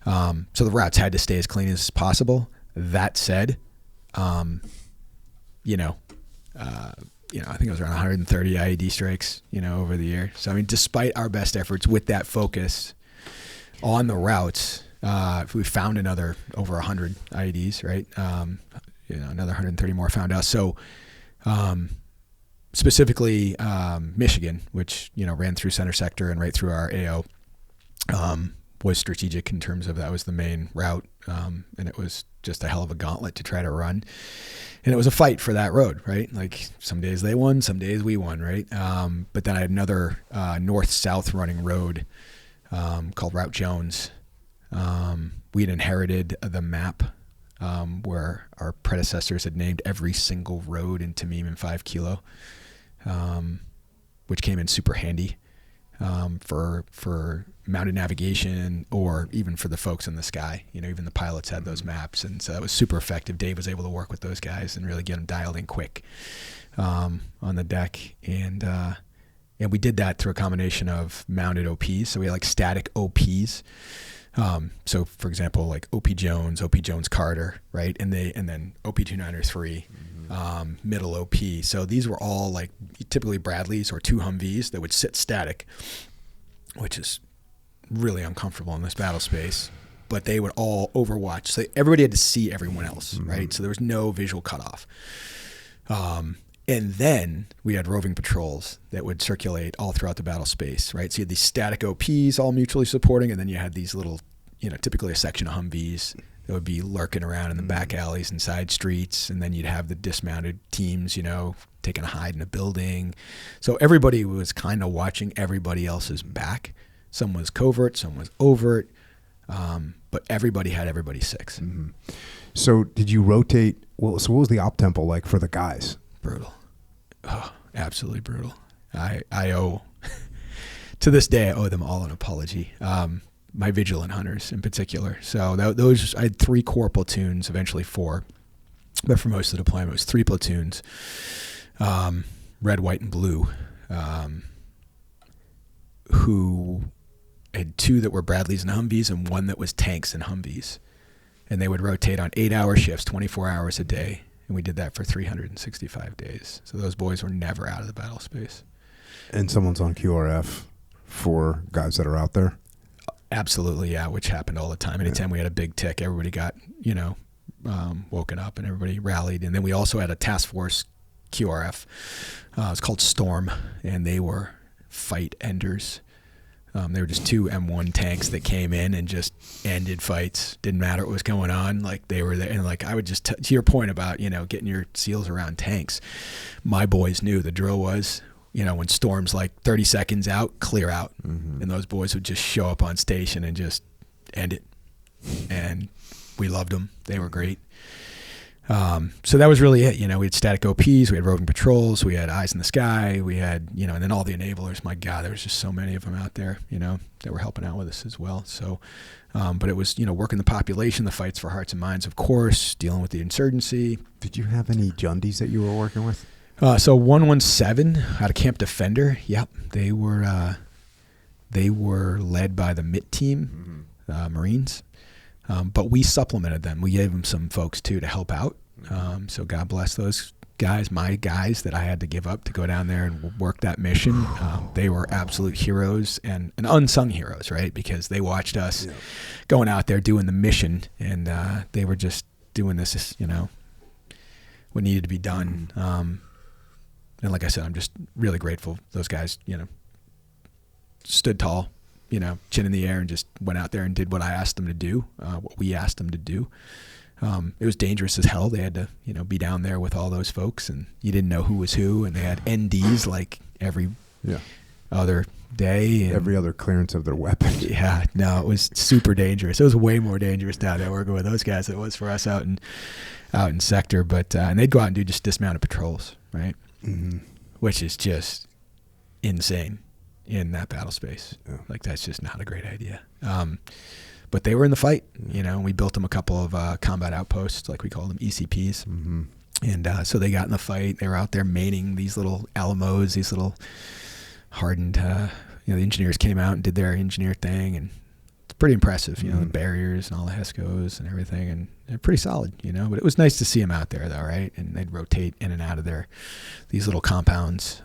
so the routes had to stay as clean as possible. That said, I think it was around 130 IED strikes, over the year. So, I mean, despite our best efforts with that focus on the routes, we found over 100 IEDs, right? Another 130 more found us. So, specifically, Michigan, which, ran through center sector and right through our AO, was strategic in terms of that was the main route. And it was just a hell of a gauntlet to try to run. And it was a fight for that road, right? Like some days they won, some days we won, right? But then I had another north-south running road called Route Jones. We had inherited the map where our predecessors had named every single road in Tamim and 5 Kilo, which came in super handy for mounted navigation or even for the folks in the sky. Even the pilots had those maps, and so that was super effective. Dave was able to work with those guys and really get them dialed in quick on the deck, and we did that through a combination of mounted OPs. So we had like static OPs. So for example, like OP Jones Carter, right, and then OP 293. Middle OP. So these were all like typically Bradleys or 2 Humvees that would sit static, which is really uncomfortable in this battle space, but they would all overwatch. So everybody had to see everyone else, right? So there was no visual cutoff. And then we had roving patrols that would circulate all throughout the battle space, right? So you had these static OPs all mutually supporting, and then you had these little typically a section of Humvees that would be lurking around in the back alleys and side streets. And then you'd have the dismounted teams, taking a hide in a building. So everybody was kind of watching everybody else's back. Some was covert, some was overt. But everybody had everybody's six. Mm-hmm. So did you rotate? Well, so what was the op tempo like for the guys? Brutal. Oh, absolutely brutal. I owe, to this day, I owe them all an apology. My vigilant hunters in particular. So those, I had 3 core platoons, eventually 4. But for most of the deployment, it was 3 platoons, red, white, and blue, who had 2 that were Bradleys and Humvees and 1 that was tanks and Humvees. And they would rotate on 8-hour shifts, 24 hours a day. And we did that for 365 days. So those boys were never out of the battle space. And someone's on QRF for guys that are out there? Absolutely, yeah, which happened all the time. Anytime we had a big tick, everybody got, woken up and everybody rallied. And then we also had a task force QRF. It was called Storm, and they were fight enders. They were just 2 M1 tanks that came in and just ended fights. Didn't matter what was going on. Like, they were there. And like, I would just, to your point about, getting your SEALs around tanks, my boys knew the drill was, when Storm's like 30 seconds out, clear out. Mm-hmm. And those boys would just show up on station and just end it. And we loved them. They were great. So that was really it. We had static OPs, we had roving patrols, we had eyes in the sky, we had, and then all the enablers. My God, there was just so many of them out there, that were helping out with us as well. So, but it was, working the population, the fights for hearts and minds, of course, dealing with the insurgency. Did you have any Jundies that you were working with? So 117 out of Camp Defender. Yep. They were led by the MIT team, Marines. But we supplemented them. We gave them some folks too to help out. So God bless those guys, my guys that I had to give up to go down there and work that mission. They were absolute heroes and unsung heroes, right? Because they watched us going out there doing the mission, and they were just doing this, what needed to be done. And like I said, I'm just really grateful those guys, stood tall, chin in the air, and just went out there and did what I asked them to do, what we asked them to do. It was dangerous as hell. They had to, be down there with all those folks, and you didn't know who was who, and they had NDs like every other day. And every other clearance of their weapon. Yeah, no, it was super dangerous. It was way more dangerous down there working with those guys than it was for us out in sector. But and they'd go out and do just dismounted patrols, right? Mm-hmm. Which is just insane in that battle space. Yeah. Like, that's just not a great idea. But they were in the fight, and we built them a couple of combat outposts, like we call them ECPs. Mm-hmm. And so they got in the fight. They were out there maining these little Alamos, these little hardened, the engineers came out and did their engineer thing, and it's pretty impressive, the barriers and all the HESCOs and everything, and they're pretty solid, but it was nice to see them out there though, right? And they'd rotate in and out of these little compounds.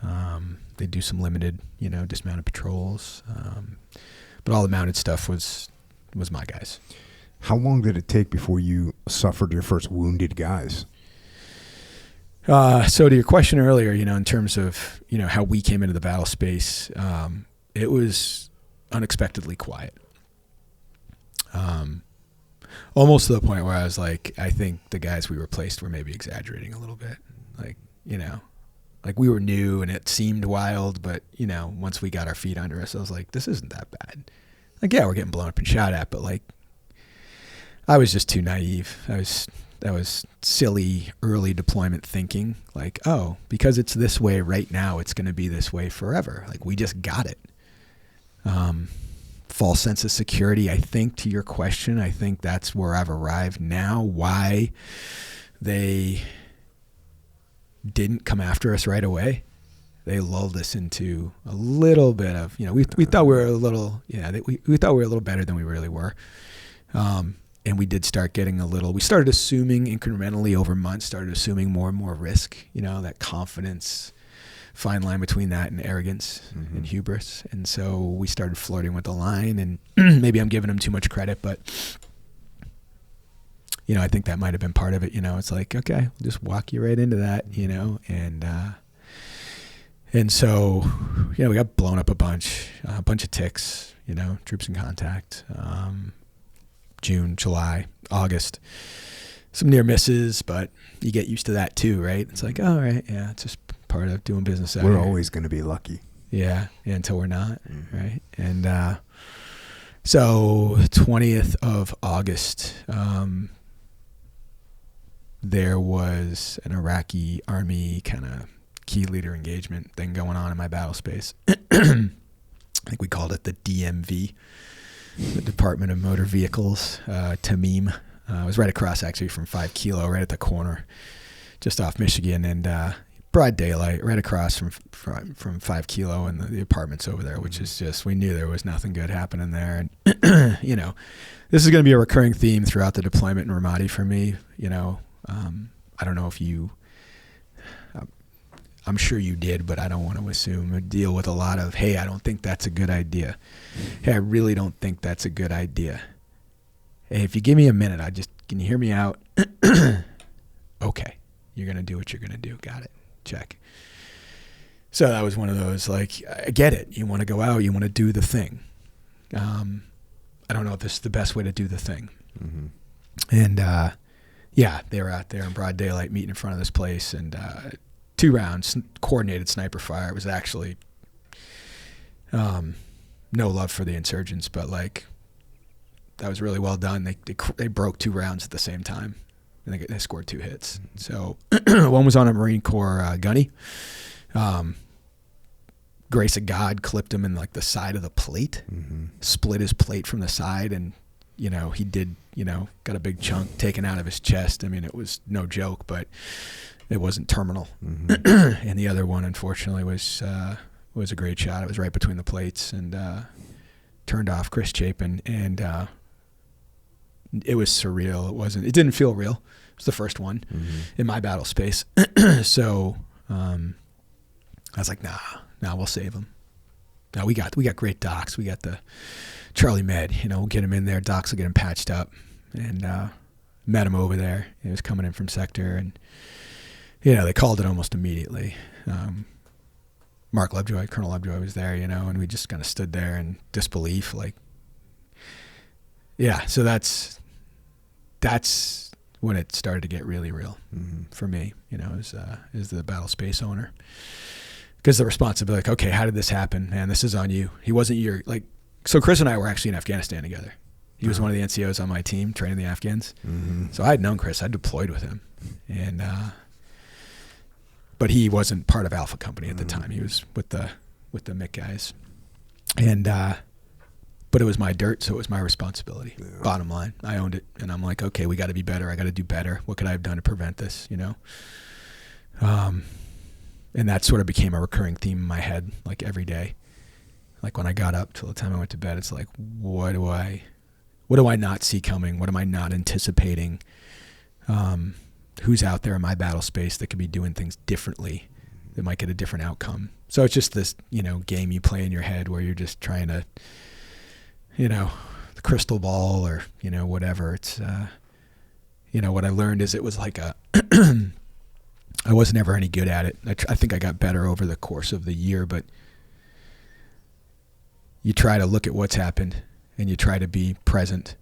They'd do some limited, dismounted patrols. But all the mounted stuff was my guys. How long did it take before you suffered your first wounded guys? So to your question earlier, in terms of, how we came into the battle space, it was unexpectedly quiet. Almost to the point where I was like, I think the guys we replaced were maybe exaggerating a little bit. Like, like we were new and it seemed wild, but, once we got our feet under us, I was like, this isn't that bad. Like, yeah, we're getting blown up and shot at, but like, I was just too naive. That was silly early deployment thinking. Like, oh, because it's this way right now, it's going to be this way forever. Like, we just got it. False sense of security, I think, to your question, I think that's where I've arrived now. Why they didn't come after us right away. They lulled us into a little bit of, we thought we were a little, we thought we were a little better than we really were. And we did start getting we started assuming incrementally over months, started assuming more and more risk, that confidence, fine line between that and arrogance and hubris. And so we started flirting with the line, and maybe I'm giving them too much credit, but I think that might've been part of it. It's like, okay, we'll just walk you right into that, and so, we got blown up a bunch of ticks, troops in contact. June, July, August. Some near misses, but you get used to that too, right? It's like, all right, yeah, it's just part of doing business out We're here. always going to be lucky. Yeah, until we're not, right? And so 20th of August, there was an Iraqi army kind of key leader engagement thing going on in my battle space. I think we called it the DMV, the Department of Motor Vehicles, Tamim. It was right across actually from 5 Kilo, right at the corner, just off Michigan, and broad daylight, right across from 5 Kilo and the apartments over there, which is just, we knew there was nothing good happening there. And, you know, this is going to be a recurring theme throughout the deployment in Ramadi for me. You know, I don't know if you, I'm sure you did, but I don't want to assume, deal with a lot of, hey, I don't think that's a good idea. Hey, I really don't think that's a good idea. Hey, if you give me a minute, can you hear me out? Okay. You're going to do what you're going to do. Got it. Check. So that was one of those, like, I get it. You want to go out, you want to do the thing. I don't know if this is the best way to do the thing. Mm-hmm. And, yeah, they were out there in broad daylight meeting in front of this place, and 2 rounds, coordinated sniper fire. It was actually no love for the insurgents, but, like, that was really well done. They broke 2 rounds at the same time, and they scored 2 hits. So one was on a Marine Corps gunny. Grace of God clipped him in like the side of the plate, split his plate from the side, and you know he did, you know, got a big chunk taken out of his chest. I mean, it was no joke, but it wasn't terminal. And the other one, unfortunately, was a great shot. It was right between the plates and turned off Chris Chapin, and it was surreal. It didn't feel real. It was the first one in my battle space. So I was like, nah, we'll save him. Now we got great docs. We got the Charlie Med, you know, we'll get him in there. Docs will get him patched up, and met him over there. He was coming in from sector, and you know, they called it almost immediately. Colonel Lovejoy was there, you know, and we just kind of stood there in disbelief, like, yeah. So that's when it started to get really real for me, you know, as the battle space owner. Because the responsibility, like, okay, how did this happen? Man, this is on you. He wasn't so Chris and I were actually in Afghanistan together. He was one of the NCOs on my team training the Afghans. So I had known Chris. I deployed with him. And, but he wasn't part of Alpha Company at the time. He was with the MIC guys. And, but it was my dirt, so it was my responsibility. Yeah. Bottom line, I owned it. And I'm like, okay, we got to be better. I got to do better. What could I have done to prevent this, you know? And that sort of became a recurring theme in my head, like every day. Like when I got up till the time I went to bed, it's like, what do I not see coming? What am I not anticipating? Who's out there in my battle space that could be doing things differently that might get a different outcome? So it's just this, you know, game you play in your head where you're just trying to, you know, the crystal ball or, you know, whatever. It's, you know, what I learned is it was like I wasn't ever any good at it. I think I got better over the course of the year, but you try to look at what's happened and you try to be present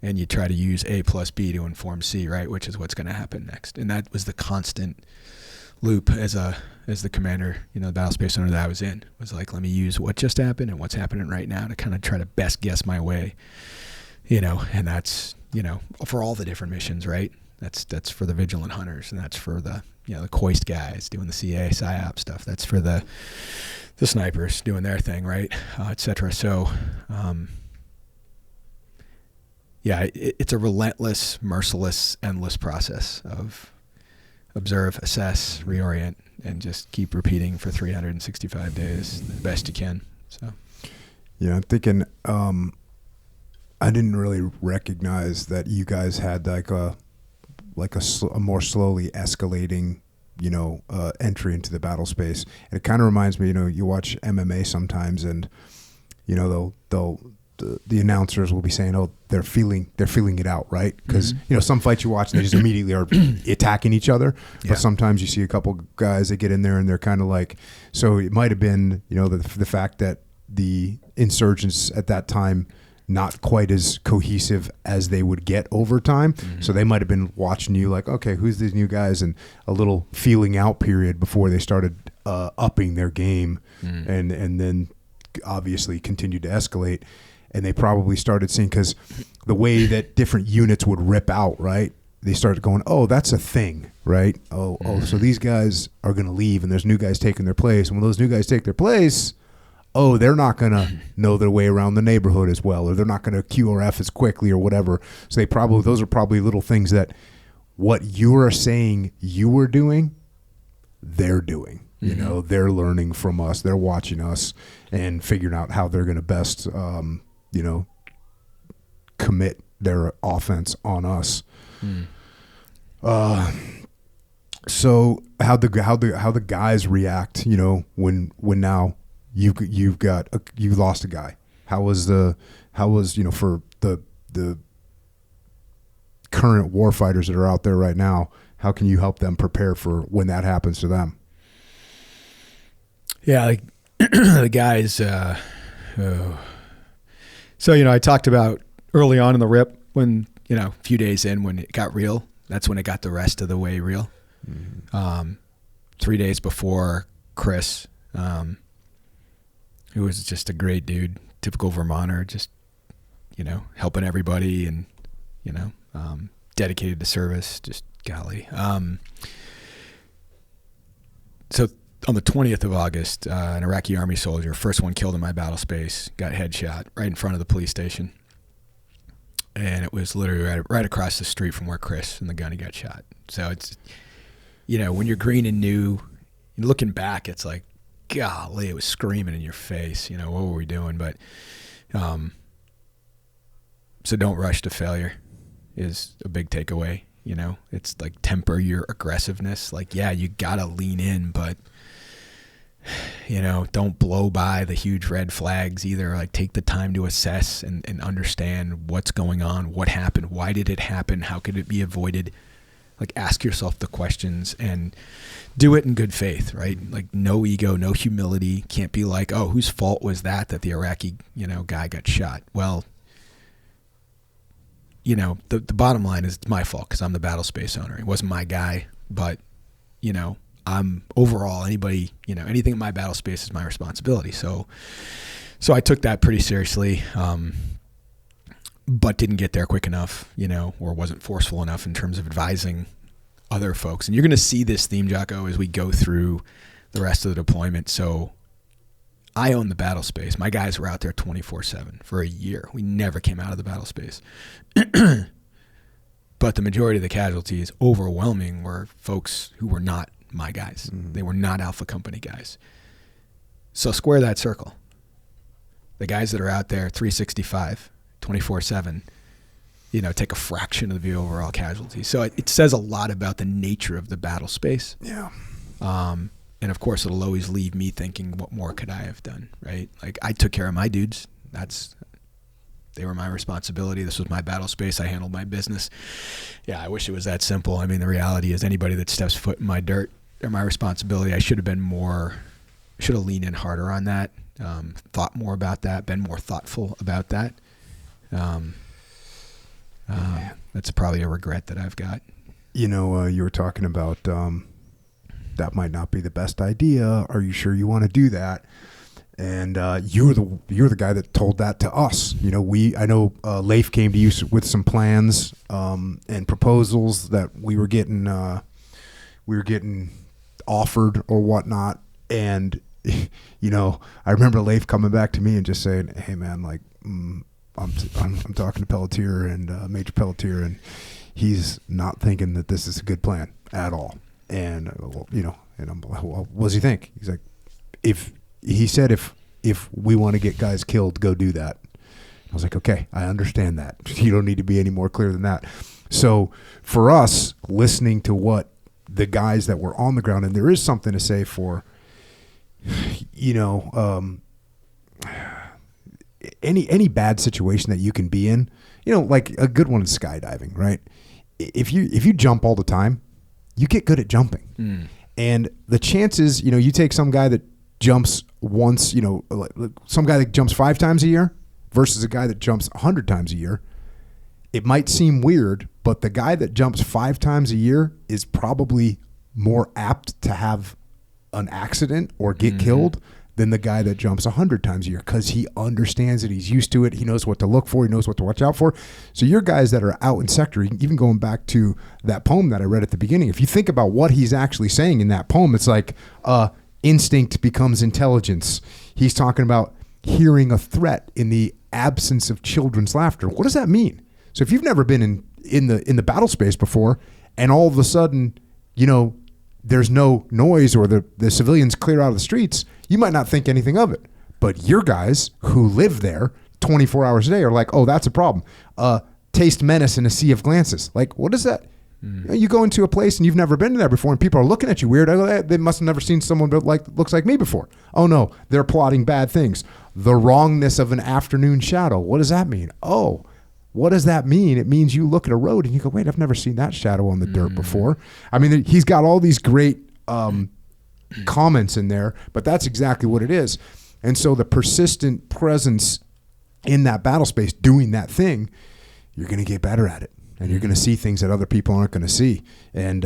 and you try to use A plus B to inform C, right? Which is what's going to happen next. And that was the constant loop as the commander, you know, the battle space owner that I was in, was like, let me use what just happened and what's happening right now to kind of try to best guess my way, you know, and that's, you know, for all the different missions, right? That's for the vigilant hunters, and that's for the, you know, the Coist guys doing the CA PSYOP stuff. That's for the snipers doing their thing, right, et cetera. So, yeah, it's a relentless, merciless, endless process of observe, assess, reorient, and just keep repeating for 365 days the best you can. So, yeah, I'm thinking I didn't really recognize that you guys had like a more slowly escalating, you know, entry into the battle space. And it kind of reminds me, you know, you watch MMA sometimes, and you know the announcers will be saying, oh, they're feeling it out, right? Because you know, some fights you watch, they just immediately are attacking each other. Yeah. But sometimes you see a couple guys that get in there and they're kind of like, so it might have been, you know, the fact that the insurgents at that time not quite as cohesive as they would get over time. So they might have been watching you like, okay, who's these new guys, and a little feeling out period before they started upping their game, and then obviously continued to escalate. And they probably started seeing, because the way that different units would rip out, right? They started going, oh, that's a thing, right? Oh, so these guys are going to leave, and there's new guys taking their place. And when those new guys take their place, oh, they're not going to know their way around the neighborhood as well, or they're not going to QRF as quickly or whatever. So those are probably little things that what you are saying you were doing, they're doing. You know, they're learning from us. They're watching us and figuring out how they're going to best, commit their offense on us. So how the guys react, when now you lost a guy. How was for the current warfighters that are out there right now, how can you help them prepare for when that happens to them? Yeah, like the guys. So I talked about early on in the RIP when a few days in when it got real. That's when it got the rest of the way real. 3 days before, Chris, who was just a great dude, typical Vermonter, just helping everybody and dedicated to service. Just golly. So on the 20th of August, an Iraqi army soldier, first one killed in my battle space, got headshot right in front of the police station. And it was literally right across the street from where Chris and the gunny got shot. So it's, when you're green and new, looking back, it's like, golly, it was screaming in your face. What were we doing? But, so don't rush to failure is a big takeaway. It's like temper your aggressiveness. Like, yeah, you gotta lean in, but don't blow by the huge red flags either. Like, take the time to assess and understand what's going on, what happened, why did it happen, how could it be avoided? Like, ask yourself the questions and do it in good faith, right? Like, no ego, no humility. Can't be like, oh, whose fault was that the Iraqi, guy got shot? Well, the bottom line is it's my fault because I'm the battle space owner. It wasn't my guy, but, I'm overall anybody, anything in my battle space is my responsibility. So I took that pretty seriously, but didn't get there quick enough, or wasn't forceful enough in terms of advising other folks. And you're going to see this theme, Jocko, as we go through the rest of the deployment. So I own the battle space. My guys were out there 24/7 for a year. We never came out of the battle space. But the majority of the casualties, overwhelming, were folks who were not my guys. They were not Alpha Company guys. So square that circle. The guys that are out there 365, 24/7, take a fraction of the overall casualties. So it says a lot about the nature of the battle space. Yeah. And of course, it'll always leave me thinking, what more could I have done, right? Like, I took care of my dudes. They were my responsibility. This was my battle space. I handled my business. Yeah, I wish it was that simple. I mean, the reality is anybody that steps foot in my dirt, they're my responsibility. I should have leaned in harder on that, thought more about that, been more thoughtful about that. That's probably a regret that I've got. You were talking about that might not be the best idea. Are you sure you want to do that? And you're the guy that told that to us. I know Leif came to you with some plans and proposals that we were getting offered or whatnot. And I remember Leif coming back to me and just saying, "Hey man, like I'm talking to Pelletier and Major Pelletier, and he's not thinking that this is a good plan at all." And and I'm like, "Well, what does he think?" He's like, "If we want to get guys killed, go do that." I was like, "Okay, I understand that. You don't need to be any more clear than that." So for us, listening to what the guys that were on the ground, and there is something to say for, any bad situation that you can be in, like a good one is skydiving, right? If you jump all the time, you get good at jumping. And the chances, you take some guy that jumps once, some guy that jumps 5 times a year, versus a guy that jumps 100 times a year, it might seem weird, but the guy that jumps 5 times a year is probably more apt to have an accident or get killed than the guy that jumps 100 times a year, because he understands it. He's used to it. He knows what to look for. He knows what to watch out for. So your guys that are out in sector, even going back to that poem that I read at the beginning, if you think about what he's actually saying in that poem, it's like instinct becomes intelligence. He's talking about hearing a threat in the absence of children's laughter. What does that mean? So if you've never been in the battle space before, and all of a sudden, there's no noise or the civilians clear out of the streets, you might not think anything of it. But your guys who live there 24 hours a day are like, oh, that's a problem. Taste menace in a sea of glances. Like, what is that? You go into a place and you've never been there before, and people are looking at you weird. They must have never seen someone looks like me before. Oh no, they're plotting bad things. The wrongness of an afternoon shadow. What does that mean? Oh, what does that mean? It means you look at a road and you go, wait, I've never seen that shadow on the dirt before. I mean, he's got all these great comments in there, but that's exactly what it is. And so the persistent presence in that battle space doing that thing, you're going to get better at it. And you're going to see things that other people aren't going to see. And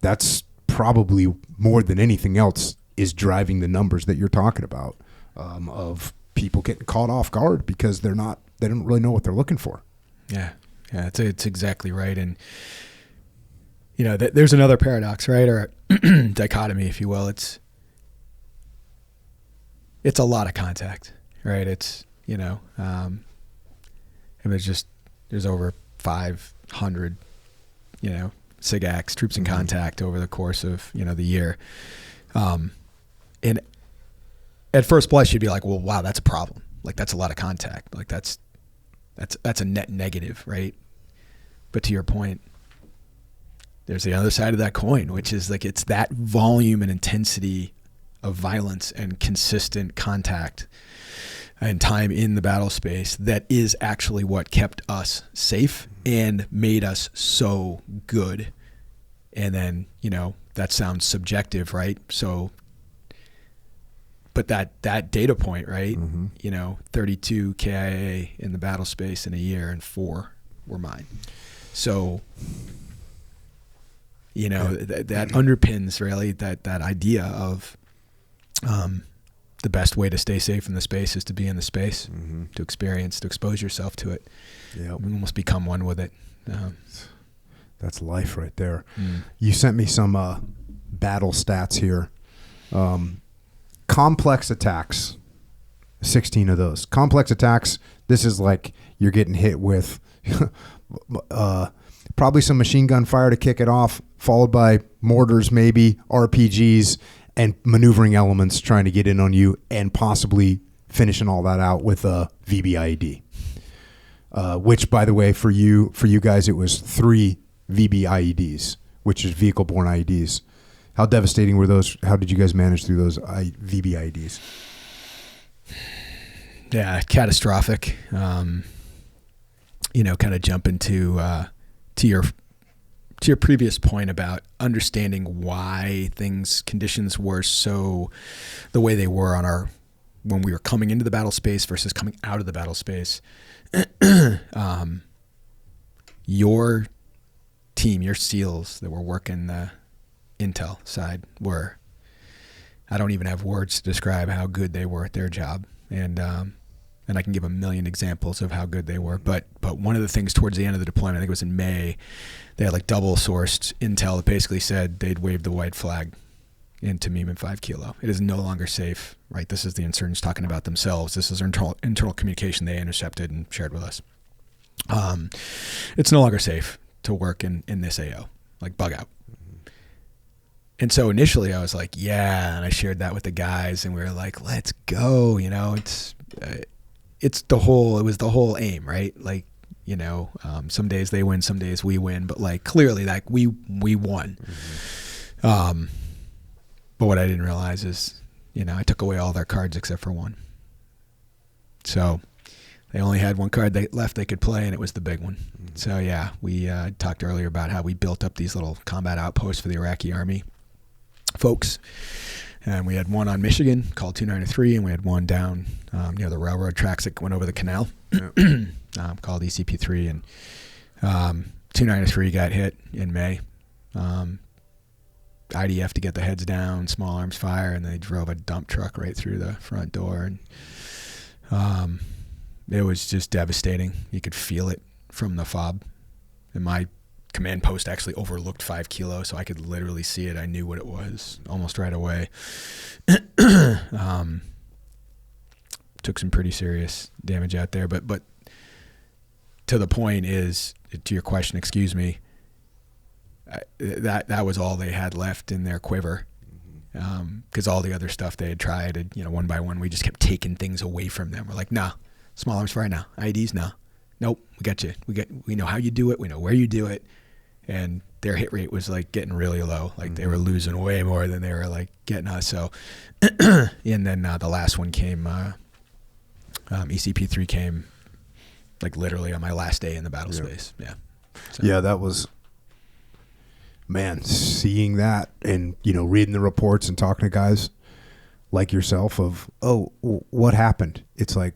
that's probably more than anything else is driving the numbers that you're talking about, of people getting caught off guard because they don't really know what they're looking for. Yeah, it's exactly right. And, there's another paradox, right? Or a dichotomy, if you will. It's a lot of contact, right? It's, there's over 500, SIGACs, troops in contact over the course of, the year. And at first blush, you'd be like, well, wow, that's a problem. Like, that's a lot of contact. Like, that's a net negative, right? But to your point, there's the other side of that coin, which is like, it's that volume and intensity of violence and consistent contact and time in the battle space that is actually what kept us safe and made us so good. And then, that sounds subjective, right? So, but that data point, right? 32 KIA in the battle space in a year, and 4 were mine. So, that underpins really that idea of the best way to stay safe in the space is to be in the space, to experience, to expose yourself to it. Yeah, we almost become one with it. That's life right there. You sent me some battle stats here. Complex attacks, 16 of those. Complex attacks, this is like you're getting hit with probably some machine gun fire to kick it off, followed by mortars, maybe RPGs, and maneuvering elements trying to get in on you, and possibly finishing all that out with a VBIED. Which, by the way, for you guys, it was 3 VBIEDs, which is vehicle-borne IEDs. How devastating were those? How did you guys manage through those VBIEDs? Yeah, catastrophic. Kind of jump into to your previous point about understanding why conditions were so the way they were when we were coming into the battle space versus coming out of the battle space. Your team, your SEALs that were working the intel side I don't even have words to describe how good they were at their job. And I can give a million examples of how good they were. But one of the things towards the end of the deployment, I think it was in May, they had like double sourced intel that basically said they'd waved the white flag into Meme and 5 Kilo. It is no longer safe, right? This is the insurgents talking about themselves. This is internal communication they intercepted and shared with us. It's no longer safe to work in this AO, like bug out. And so initially I was like, yeah, and I shared that with the guys, and we were like, let's go. It was the whole aim, right? Like, some days they win, some days we win, but like clearly like we won. But what I didn't realize is, I took away all their cards except for one. So they only had one card left they could play, and it was the big one. So yeah, we talked earlier about how we built up these little combat outposts for the Iraqi army folks. And we had one on Michigan called 293, and we had one down near the railroad tracks that went over the canal called ECP3. And 293 got hit in May. IDF to get the heads down, small arms fire, and they drove a dump truck right through the front door. And it was just devastating. You could feel it from the fob. And my command post actually overlooked 5 kilos, so I could literally see it. I knew what it was almost right away. Took some pretty serious damage out there, but to the point is, to your question, excuse me, that was all they had left in their quiver, because all the other stuff they had tried, one by one, we just kept taking things away from them. We're like, nah, small arms fire now, IEDs now. Nope, we got you. We know how you do it. We know where you do it. And their hit rate was like getting really low. Like they were losing way more than they were like getting us. So, and then the last one came, ECP3 came like literally on my last day in the battle space. Yeah. So. Yeah, that was, man, seeing that and, reading the reports and talking to guys like yourself of, oh, what happened? It's like,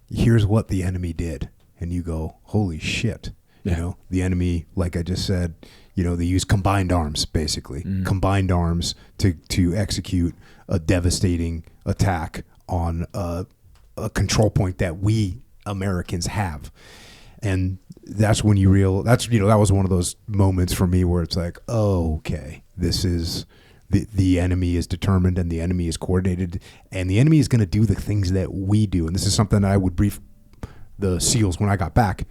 here's what the enemy did. And you go, holy shit. The enemy, like I just said, they use combined arms, basically. Combined arms to execute a devastating attack on a control point that we Americans have. And that's when you that was one of those moments for me where it's like, oh, okay, this is, the enemy is determined and the enemy is coordinated and the enemy is going to do the things that we do. And this is something I would brief the SEALs when I got back.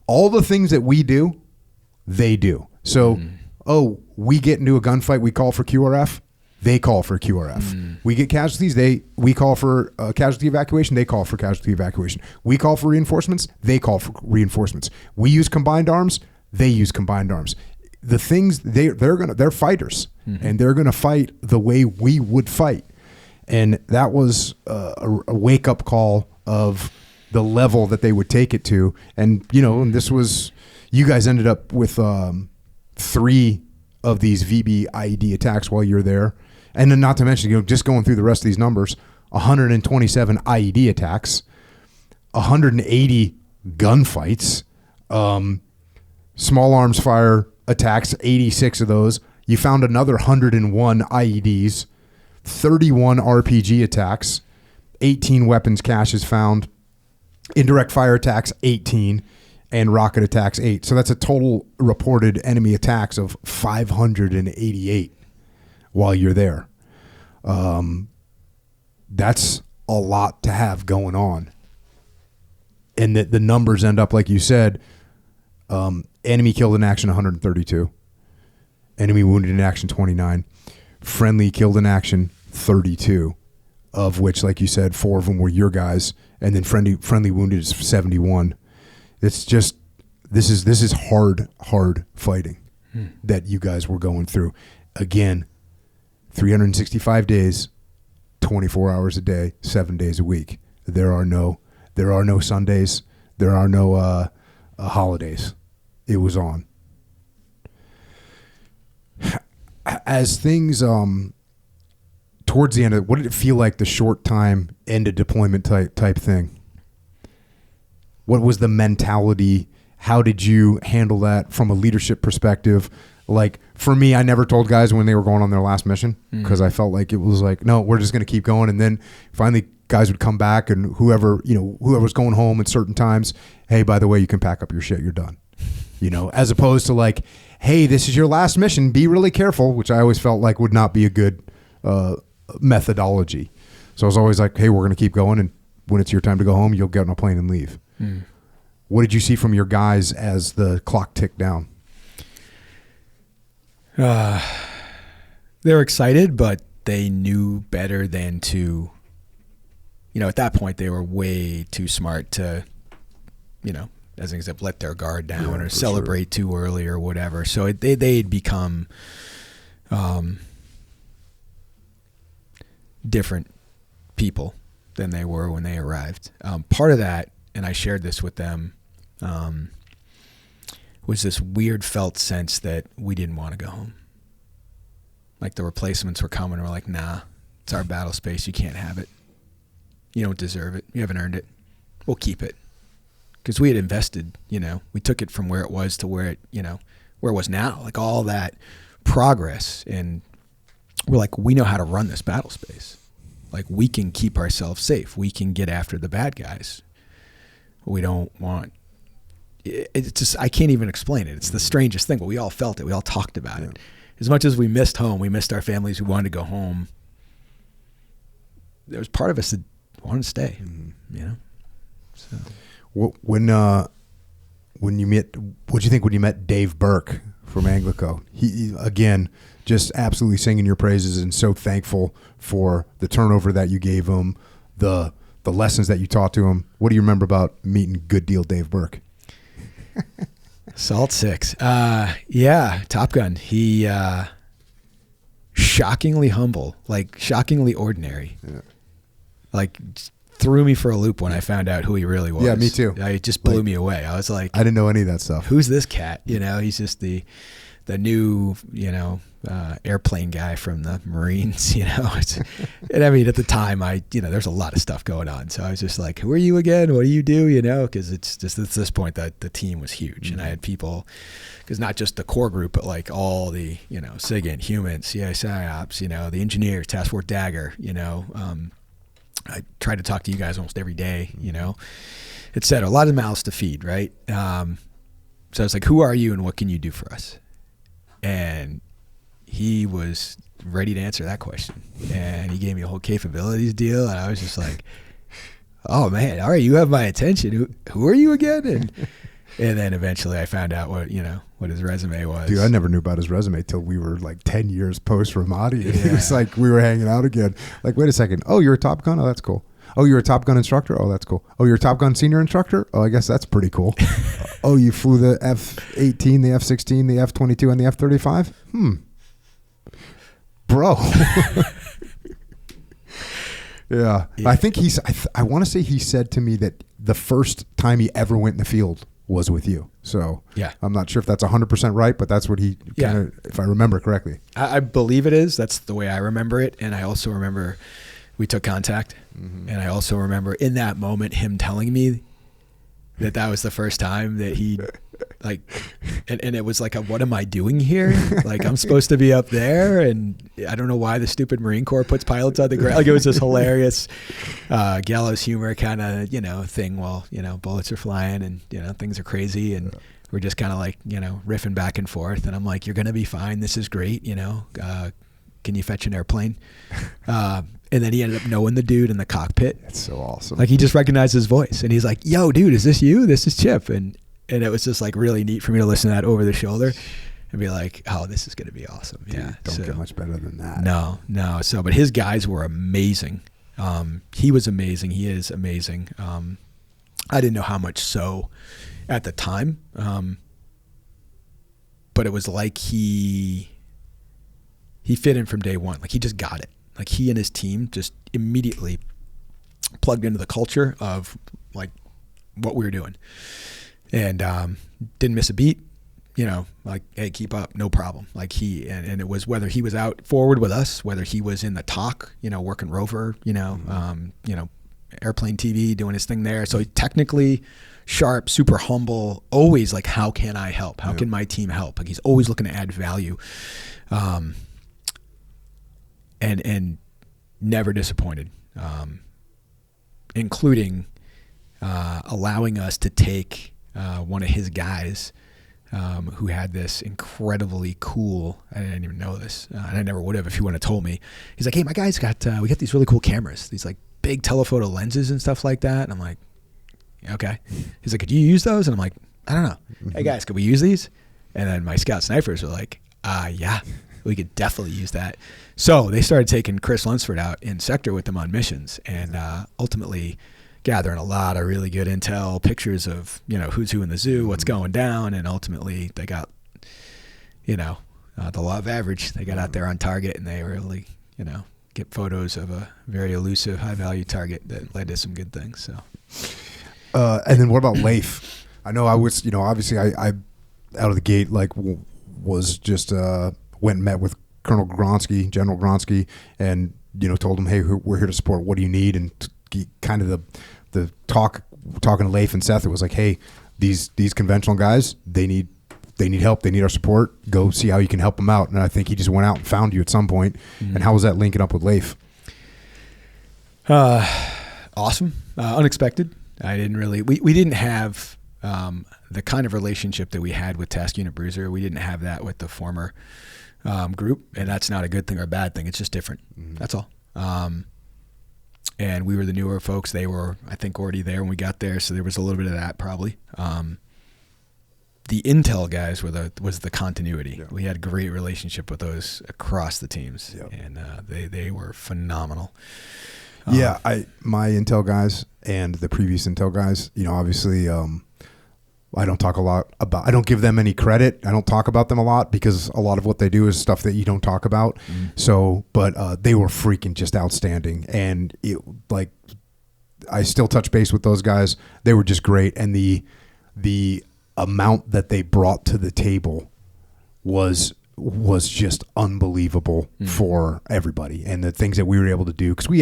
All the things that we do, they do. So, we get into a gunfight, we call for QRF, they call for QRF. We get casualties, we call for casualty evacuation, they call for casualty evacuation. We call for reinforcements, they call for reinforcements. We use combined arms, they use combined arms. The things they're fighters, and they're gonna fight the way we would fight. And that was a wake up call of the level that they would take it to. And, and this was, you guys ended up with 3 of these VB IED attacks while you're there. And then not to mention, just going through the rest of these numbers, 127 IED attacks, 180 gunfights, small arms fire attacks, 86 of those. You found another 101 IEDs, 31 RPG attacks, 18 weapons caches found, indirect fire attacks 18, and rocket attacks 8. So that's a total reported enemy attacks of 588 while you're there. That's a lot to have going on. And the numbers end up, like you said, enemy killed in action 132, enemy wounded in action 29, friendly killed in action 32, of which, like you said, 4 of them were your guys, and then friendly wounded is 71. It's just, this is hard fighting that you guys were going through. Again, 365 days, 24 hours a day, 7 days a week. There are no Sundays. There are no holidays. It was on. As things towards the end of it, what did it feel like, the short time end of deployment type thing? What was the mentality? How did you handle that from a leadership perspective? Like, for me, I never told guys when they were going on their last mission, because I felt like it was like, no, we're just going to keep going. And then finally guys would come back, and whoever's going home at certain times, hey, by the way, you can pack up your shit, you're done. As opposed to like, hey, this is your last mission, be really careful, which I always felt like would not be a good methodology. So I was always like, hey, we're going to keep going, and when it's your time to go home, you'll get on a plane and leave. What did you see from your guys as the clock ticked down? They were excited, but they knew better than to, at that point they were way too smart to, as an example, let their guard down or celebrate too early or whatever. So they'd become different people than they were when they arrived. Part of that, and I shared this with them, was this weird felt sense that we didn't want to go home. Like the replacements were coming, and we're like, nah, It's our battle space. You can't have it. You don't deserve it. You haven't earned it. We'll keep it. Because we had invested, we took it from where it was to where it, where it was now. Like all that progress. And we're like, we know how to run this battle space. Like we can keep ourselves safe. We can get after the bad guys. We don't want, it's just, I can't even explain it. It's the strangest thing, but we all felt it. We all talked about it. As much as we missed home, we missed our families, we wanted to go home. There was part of us that wanted to stay, So. When you met, what'd you think when you met Dave Burke from Anglico? He, again, just absolutely singing your praises and so thankful for the turnover that you gave him, the lessons that you taught to him. What do you remember about meeting good deal Dave Burke? Salt 6. Yeah, Top Gun. He shockingly humble, like shockingly ordinary. Yeah. Like threw me for a loop when I found out who he really was. Yeah, me too. It just blew me away. I was like, I didn't know any of that stuff. Who's this cat? He's just the new, airplane guy from the Marines, and I mean, at the time there's a lot of stuff going on. So I was just like, who are you again? What do you do? Cause it's just at this point that the team was huge and I had people, cause not just the core group, but like all the, SIGINT, humans, CI PsyOps, the engineers, Task Force Dagger, I try to talk to you guys almost every day, et cetera. A lot of mouths to feed. Right. So I was like, who are you and what can you do for us? And he was ready to answer that question. And he gave me a whole capabilities deal. And I was just like, oh man, all right, you have my attention. Who are you again? And then eventually I found out what his resume was. Dude, I never knew about his resume till we were like 10 years post Ramadi. Yeah. It was like we were hanging out again. Like, wait a second. Oh, you're a Top Gun? Oh, that's cool. Oh, you're a Top Gun instructor? Oh, that's cool. Oh, you're a Top Gun senior instructor? Oh, I guess that's pretty cool. Oh, you flew the F-18, the F-16, the F-22, and the F-35? Bro. Yeah. I think I want to say he said to me that the first time he ever went in the field was with you. So yeah, I'm not sure if that's 100% right, but that's what he kind of, if I remember correctly. I believe it is. That's the way I remember it. And I also remember we took contact. Mm-hmm. And I also remember in that moment him telling me that was the first time that he like, and it was like, what am I doing here? Like I'm supposed to be up there. And I don't know why the stupid Marine Corps puts pilots on the ground. Like it was this hilarious gallows humor kind of, thing. Well, bullets are flying and, things are crazy. And we're just kind of like, riffing back and forth. And I'm like, you're going to be fine. This is great. Can you fetch an airplane? And then he ended up knowing the dude in the cockpit. That's so awesome. Like he just recognized his voice and he's like, yo, dude, is this you? This is Chip. And it was just like really neat for me to listen to that over the shoulder and be like, oh, this is going to be awesome. Dude, yeah. Don't get much better than that. No. So, but his guys were amazing. He was amazing. He is amazing. I didn't know how much so at the time. But it was like he fit in from day one. Like he just got it. Like he and his team just immediately plugged into the culture of like what we were doing and didn't miss a beat, like, hey, keep up, no problem. Like and it was whether he was out forward with us, whether he was in the talk, working rover, airplane TV, doing his thing there. So he technically sharp, super humble, always like, how can I help? How can my team help? Like he's always looking to add value. And never disappointed, including allowing us to take one of his guys who had this incredibly cool, I didn't even know this, and I never would have if he wouldn't have told me. He's like, hey, my guy's got, we got these really cool cameras, these like big telephoto lenses and stuff like that. And I'm like, okay. He's like, could you use those? And I'm like, I don't know. Mm-hmm. Hey guys, could we use these? And then my scout snipers were like, yeah, we could definitely use that. So they started taking Chris Lunsford out in sector with them on missions and ultimately gathering a lot of really good intel, pictures of, who's who in the zoo, what's going down. And ultimately they got, the law of average. They got out there on target and they really, get photos of a very elusive, high value target that led to some good things. So, and then what about Leif? I know I was, obviously I out of the gate, like was just, went and met with Colonel Gronsky, General Gronsky, and told them, hey, we're here to support. What do you need? And kind of the talking to Leif and Seth, it was like, hey, these conventional guys, they need help. They need our support. Go see how you can help them out. And I think he just went out and found you at some point. Mm-hmm. And how was that linking up with Leif? Awesome. Unexpected. I didn't really, we didn't have the kind of relationship that we had with Task Unit Bruiser. We didn't have that with the former group, and that's not a good thing or a bad thing. It's just different. Mm-hmm. That's all. And we were the newer folks. They were, I think, already there when we got there, so there was a little bit of that probably. The Intel guys was the continuity. Yeah. We had a great relationship with those across the teams, yep. And they were phenomenal. Yeah, my Intel guys and the previous Intel guys, obviously I don't talk a lot about, I don't give them any credit. I don't talk about them a lot because a lot of what they do is stuff that you don't talk about. Mm-hmm. So, but they were freaking just outstanding. And I still touch base with those guys. They were just great. And the amount that they brought to the table was just unbelievable for everybody, and the things that we were able to do, because we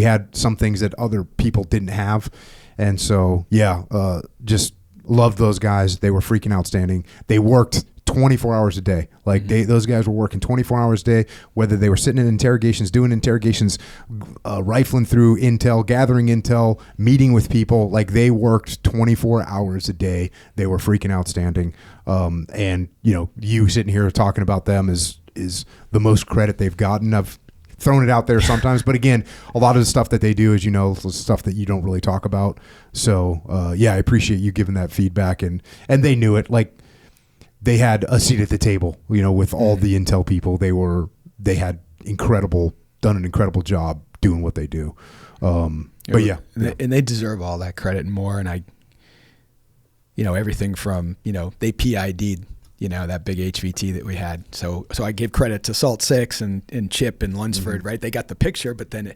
had some things that other people didn't have. And so just loved those guys. They were freaking outstanding. They worked 24 hours a day. Those guys were working 24 hours a day, whether they were sitting in interrogations, doing interrogations, rifling through intel, gathering intel, meeting with people. They worked 24 hours a day. They were freaking outstanding. And you sitting here talking about them is the most credit they've gotten. I've thrown it out there sometimes, but again, a lot of the stuff that they do is, stuff that you don't really talk about. So, I appreciate you giving that feedback, and they knew it. They had a seat at the table, with all the Intel people. They had done an incredible job doing what they do. And they deserve all that credit and more. And everything from, they PID'd, that big HVT that we had. So I give credit to Salt 6 and Chip and Lunsford, right? They got the picture, but then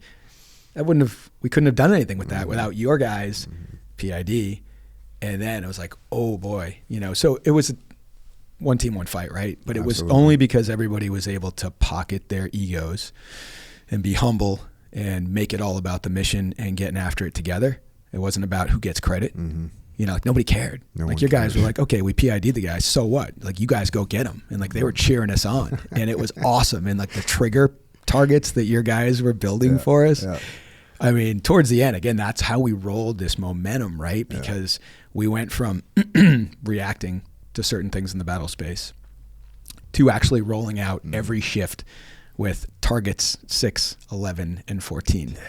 we couldn't have done anything with that without your guys' PID. And then it was like, oh boy, so it was one team, one fight, right? But it was only because everybody was able to pocket their egos and be humble and make it all about the mission and getting after it together. It wasn't about who gets credit. Mm-hmm. Nobody cared. Your guys were like, okay, we PID'd the guys, so what? You guys go get them. And they were cheering us on. And it was awesome. And the trigger targets that your guys were building for us. Yeah. I mean, towards the end, again, that's how we rolled this momentum, right? Because we went from reacting to certain things in the battle space to actually rolling out every shift with targets 6, 11, and 14. Yeah.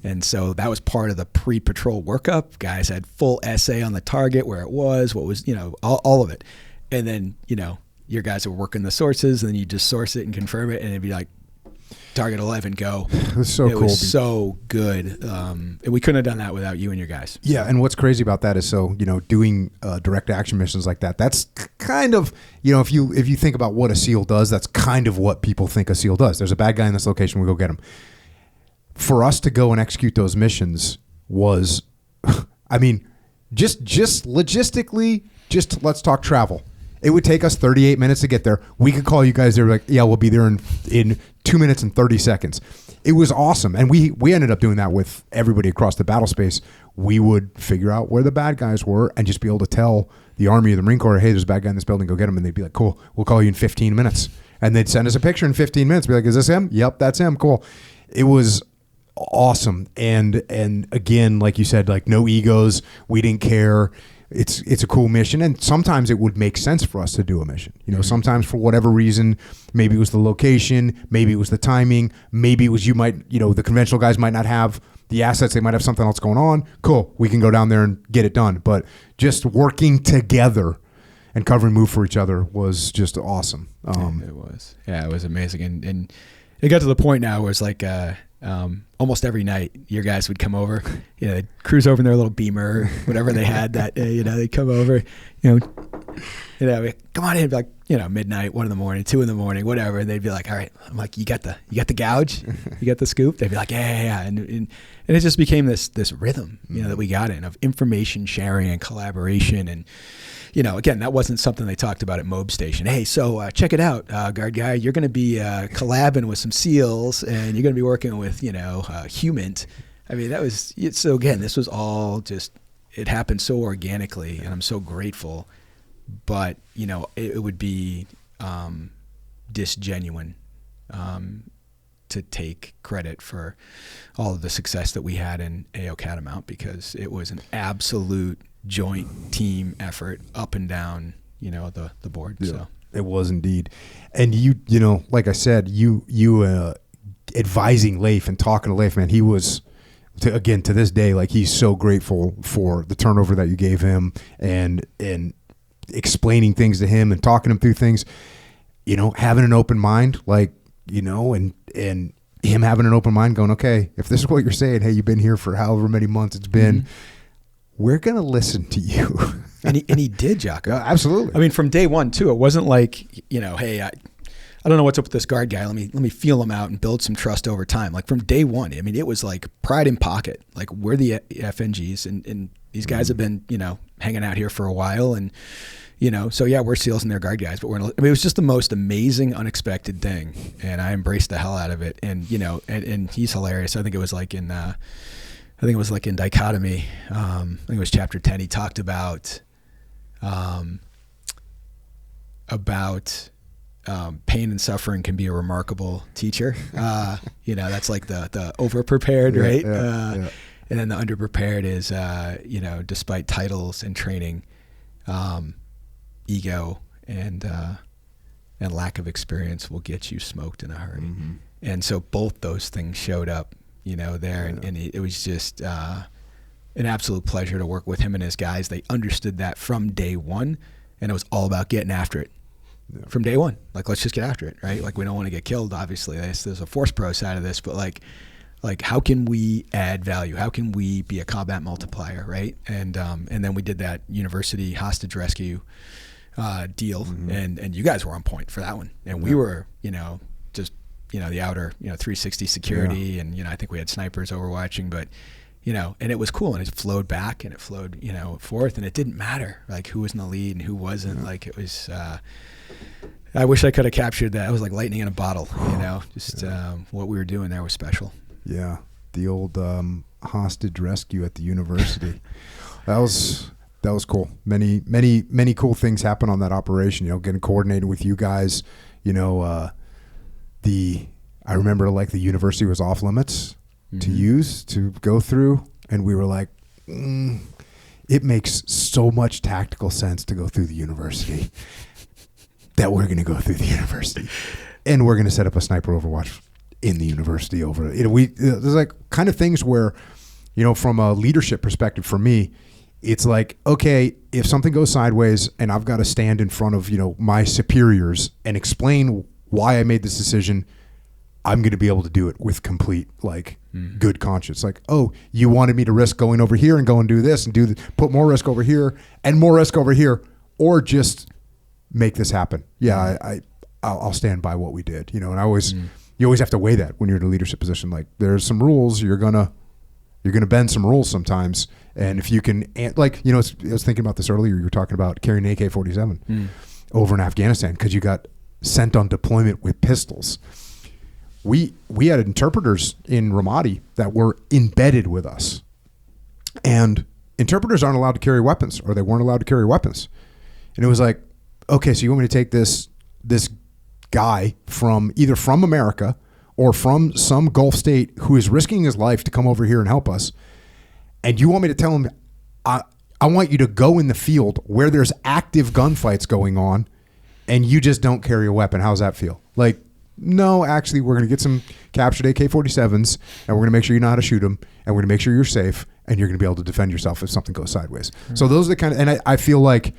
And so that was part of the pre-patrol workup. Guys had full essay on the target, where it was, what was, all of it. And then, your guys were working the sources, and then you just source it and confirm it, and it'd be like, target 11, go. It was so cool. It was so good. And we couldn't have done that without you and your guys. Yeah, and what's crazy about that is, doing direct action missions like that, that's kind of, if you think about what a SEAL does, that's kind of what people think a SEAL does. There's a bad guy in this location, we go get him. For us to go and execute those missions was, just logistically, let's talk travel. It would take us 38 minutes to get there. We could call you guys there, we'll be there in 2 minutes and 30 seconds. It was awesome. And we ended up doing that with everybody across the battle space. We would figure out where the bad guys were and just be able to tell the Army or the Marine Corps, hey, there's a bad guy in this building, go get him. And they'd be like, cool, we'll call you in 15 minutes. And they'd send us a picture in 15 minutes. Be like, is this him? Yep, that's him. Cool. It was awesome. And again, like you said, no egos. We didn't care. It's a cool mission, and sometimes it would make sense for us to do a mission. Sometimes for whatever reason, maybe it was the location, maybe it was the timing, maybe it was the conventional guys might not have the assets, they might have something else going on. Cool, we can go down there and get it done. But just working together and covering move for each other was just awesome. It was. Yeah, it was amazing, and it got to the point now where it's like almost every night your guys would come over, they'd cruise over in their little Beamer, whatever they had that, they'd come over, come on in, be like, midnight, 1 a.m, 2 a.m, whatever. And they'd be like, all right. I'm like, you got the gouge? You got the scoop? They'd be like, yeah. And it just became this rhythm, that we got in of information sharing and collaboration. And, again, that wasn't something they talked about at Mob Station. Hey, so check it out, guard guy. You're going to be collabing with some SEALs, and you're going to be working with, human. I mean, that was, so again, this was all just, it happened so organically, and I'm so grateful. But, it would be disgenuine to take credit for all of the success that we had in AO Catamount, because it was an absolute joint team effort up and down, the board. Yeah, so it was indeed. And like I said, you advising Leif and talking to Leif, man, he was, to this day, like, he's so grateful for the turnover that you gave him and explaining things to him and talking him through things, having an open mind, like, and him having an open mind going, okay, if this is what you're saying, hey, you've been here for however many months it's been, we're going to listen to you. and he did, Jocko. Absolutely. I mean, from day one too, it wasn't like, hey, I don't know what's up with this guard guy. Let me feel him out and build some trust over time. Like, from day one, I mean, it was like pride in pocket. Like, we're the FNGs, and these guys have been, hanging out here for a while, and so yeah, we're SEALs and they're guard guys, but it was just the most amazing, unexpected thing, and I embraced the hell out of it. And and he's hilarious. I think it was like in Dichotomy. I think it was chapter 10. He talked about pain and suffering can be a remarkable teacher. That's like the over-prepared, right? Yeah. And then the under-prepared is, despite titles and training, ego and lack of experience will get you smoked in a hurry. Mm-hmm. And so both those things showed up, there. And it was just an absolute pleasure to work with him and his guys. They understood that from day one, and it was all about getting after it. Yeah. From day one, like, let's just get after it, right? Like, we don't want to get killed, obviously. There's a force pro side of this, but like how can we add value? How can we be a combat multiplier, right? And then we did that university hostage rescue deal, mm-hmm. and you guys were on point for that one, and we were, just the outer 360 security, and I think we had snipers overwatching, but and it was cool, and it flowed back and it flowed forth, and it didn't matter like who was in the lead and who wasn't. Yeah. Like, it was. I wish I could have captured that. It was like lightning in a bottle, what we were doing there was special. Yeah, the old hostage rescue at the university. That was cool. Many cool things happened on that operation. Getting coordinated with you guys. I remember, like, the university was off limits to use, to go through, and we were like, it makes so much tactical sense to go through the university that we're going to go through the university, and we're going to set up a sniper overwatch in the university there's like kind of things where, from a leadership perspective for me, it's like, okay, if something goes sideways and I've got to stand in front of, my superiors and explain why I made this decision, I'm going to be able to do it with complete, like, good conscience. Like, oh, you wanted me to risk going over here and go and do this and put more risk over here and more risk over here, or just make this happen. Yeah, I'll stand by what we did, and I always, you always have to weigh that when you're in a leadership position. Like, there's some rules, you're gonna bend some rules sometimes. And if you can, like, I was thinking about this earlier. You were talking about carrying an AK-47 over in Afghanistan because you got sent on deployment with pistols. We had interpreters in Ramadi that were embedded with us, and interpreters aren't allowed to carry weapons, or they weren't allowed to carry weapons. And it was like, okay, so you want me to take this guy from America or from some Gulf state who is risking his life to come over here and help us, and you want me to tell him, I want you to go in the field where there's active gunfights going on, and you just don't carry a weapon. How's that feel? Like, no, actually, we're going to get some captured AK-47s, and we're going to make sure you know how to shoot them, and we're going to make sure you're safe, and you're going to be able to defend yourself if something goes sideways. Mm-hmm. So those are the kind of, and I feel like,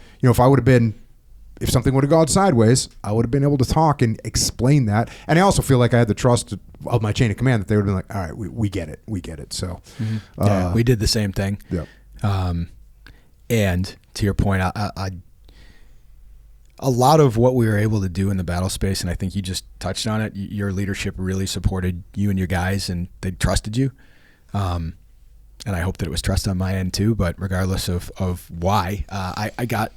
if something would have gone sideways, I would have been able to talk and explain that. And I also feel like I had the trust of my chain of command that they would have been like, all right, we get it. So we did the same thing. Yep. And to your point, a lot of what we were able to do in the battle space, and I think you just touched on it, your leadership really supported you and your guys, and they trusted you. And I hope that it was trust on my end too, but regardless of why, I got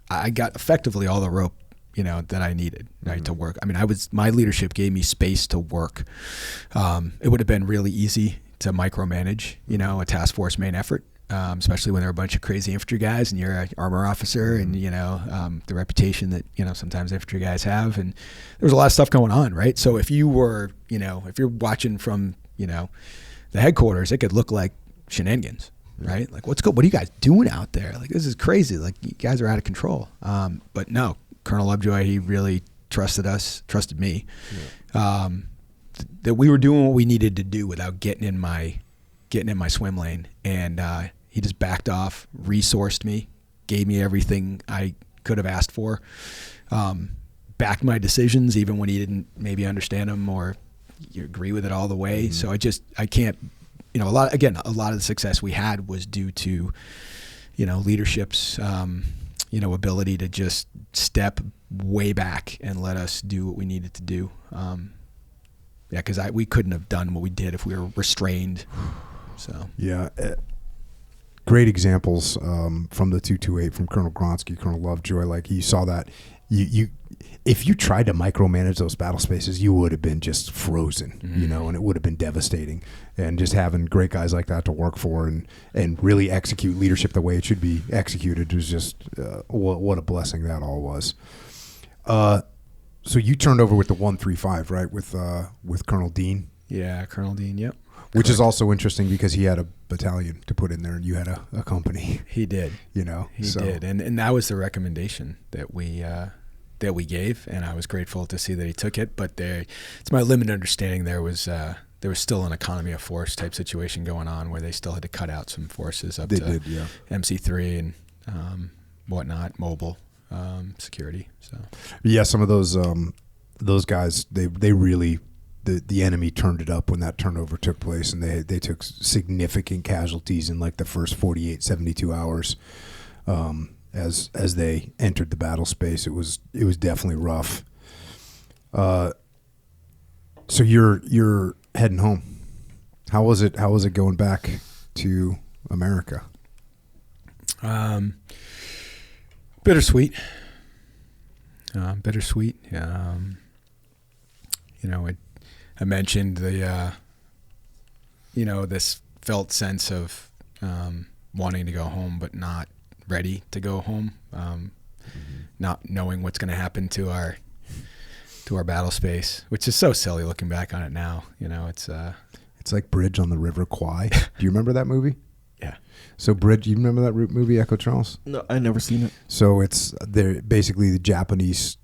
effectively all the rope, that I needed, right, to work. I mean, my leadership gave me space to work. It would have been really easy to micromanage, a task force main effort, especially when there are a bunch of crazy infantry guys and you're an armor officer and, the reputation that, sometimes infantry guys have. And there was a lot of stuff going on, right? So if you were, if you're watching from, the headquarters, it could look like shenanigans, right? Like, what are you guys doing out there? Like, this is crazy. Like, you guys are out of control. But no, Colonel Lovejoy, he really trusted me, that we were doing what we needed to do without getting in my swim lane. And he just backed off, resourced me, gave me everything I could have asked for, backed my decisions even when he didn't maybe understand them or you agree with it all the way. So I can't, a lot of the success we had was due to, leadership's, ability to just step way back and let us do what we needed to do. Because we couldn't have done what we did if we were restrained. So great examples from the 228 from Colonel Gronsky, Colonel Lovejoy. Like, you saw that you if you tried to micromanage those battle spaces, you would have been just frozen, and it would have been devastating. And just having great guys like that to work for and really execute leadership the way it should be executed was just what a blessing that all was. So you turned over with the 135, right? With Colonel Dean. Yeah, Colonel Dean. Yep. Which is also interesting because he had a battalion to put in there and you had a company. He did. He did. And that was the recommendation that we gave, and I was grateful to see that he took it. But it's my limited understanding there was still an economy of force type situation going on where they still had to cut out some forces up MC3 and whatnot, mobile security. So yeah, some of those guys, they really, the enemy turned it up when that turnover took place, and they took significant casualties in like the first 48, 72 hours. As they entered the battle space, it was definitely rough. So you're heading home. How was it going back to America? Bittersweet. I mentioned the this felt sense of wanting to go home but not ready to go home, not knowing what's going to happen to our battle space, which is so silly looking back on it now. It's like Bridge on the River Kwai. Do you remember that movie? Yeah. So Bridge, you remember that movie, Echo Charles? No, I never seen it. So they're basically the Japanese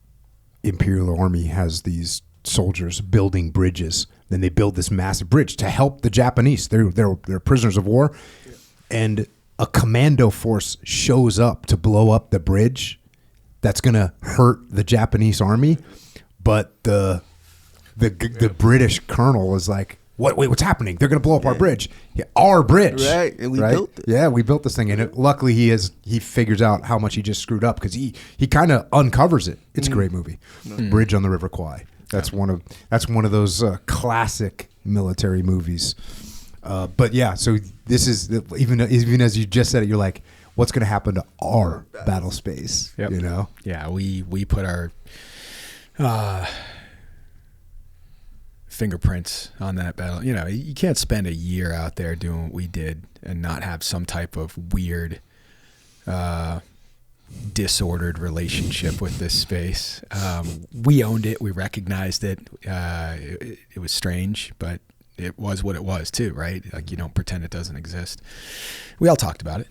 Imperial Army has these soldiers building bridges. Then they build this massive bridge to help the Japanese. They're prisoners of war, and a commando force shows up to blow up the bridge. That's gonna hurt the Japanese army, but the British colonel is like, Wait, what's happening? They're gonna blow up our bridge. Yeah, our bridge, right? And we built it. Yeah, we built this thing, and luckily he figures out how much he just screwed up because he kind of uncovers it. It's a great movie, Bridge on the River Kwai. That's one of those classic military movies. But yeah, so this is even as you just said it, you're like, what's going to happen to our battle space? Yep. Yeah, we put our fingerprints on that battle. You can't spend a year out there doing what we did and not have some type of weird, disordered relationship with this space. We owned it. We recognized it. It was strange, but it was what it was too, right? Like, you don't pretend it doesn't exist. We all talked about it.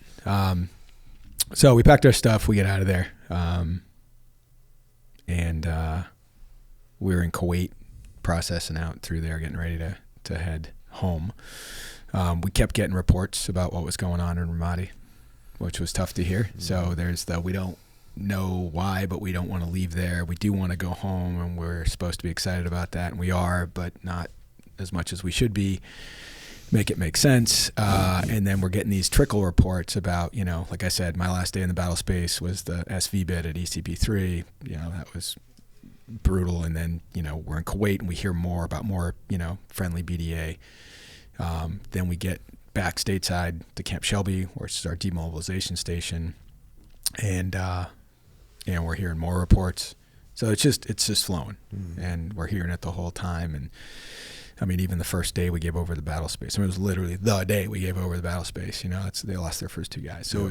So we packed our stuff. We get out of there. And we were in Kuwait processing out through there, getting ready to head home. We kept getting reports about what was going on in Ramadi, which was tough to hear. So there's we don't know why, but we don't want to leave there. We do want to go home, and we're supposed to be excited about that, and we are, but not as much as we should be. make it make sense. And then we're getting these trickle reports about, like I said, my last day in the battle space was the SV bid at ECP3. That was brutal. And then, we're in Kuwait and we hear more about more, friendly BDA. Then we get back stateside to Camp Shelby, which is our demobilization station. And, we're hearing more reports. So it's just flowing, and we're hearing it the whole time. And I mean, even the first day we gave over the battle space, it was literally the day we gave over the battle space. They lost their first 2 guys. So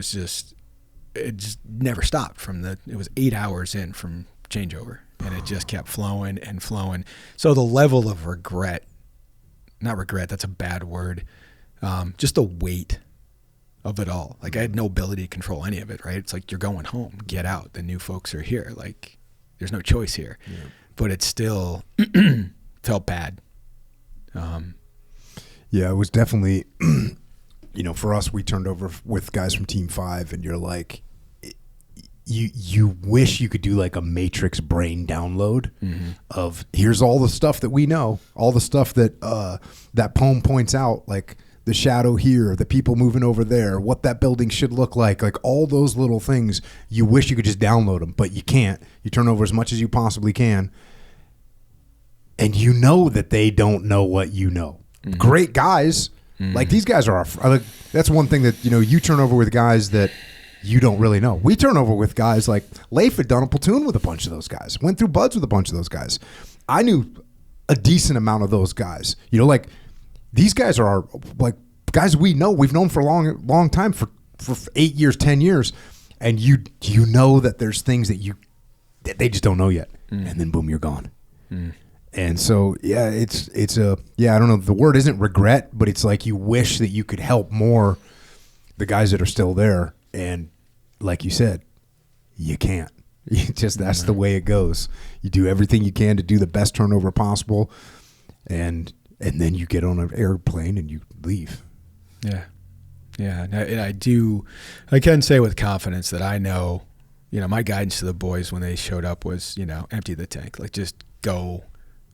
it just never stopped it was 8 hours in from changeover, and it just kept flowing and flowing. So the level of not regret, that's a bad word. Just the weight of it all. Like, I had no ability to control any of it, right? It's like, you're going home, get out. The new folks are here. Like, there's no choice here. Yeah. But it still felt bad. Yeah, it was definitely, for us, we turned over with guys from Team 5, and you're like, you wish you could do like a Matrix brain download of, here's all the stuff that we know, all the stuff that that poem points out, like the shadow here, the people moving over there, what that building should look like all those little things. You wish you could just download them, but you can't. You turn over as much as you possibly can, and you know that they don't know what you know. Great guys, like these guys are that's one thing that you turn over with guys that you don't really know. We turn over with guys like Leif had done a platoon with a bunch of those guys, went through buds with a bunch of those guys. I knew a decent amount of those guys. Like, these guys are like guys we've known for a long time, for 8 years, 10 years, and you know that there's things that they just don't know yet, and then boom, you're gone. And so it's I don't know, the word isn't regret, but it's like you wish that you could help more the guys that are still there, and like you said, you can't. That's the way it goes. You do everything you can to do the best turnover possible, and then you get on an airplane and you leave. Yeah. And I can say with confidence that I know, my guidance to the boys when they showed up was, empty the tank. Like, just go,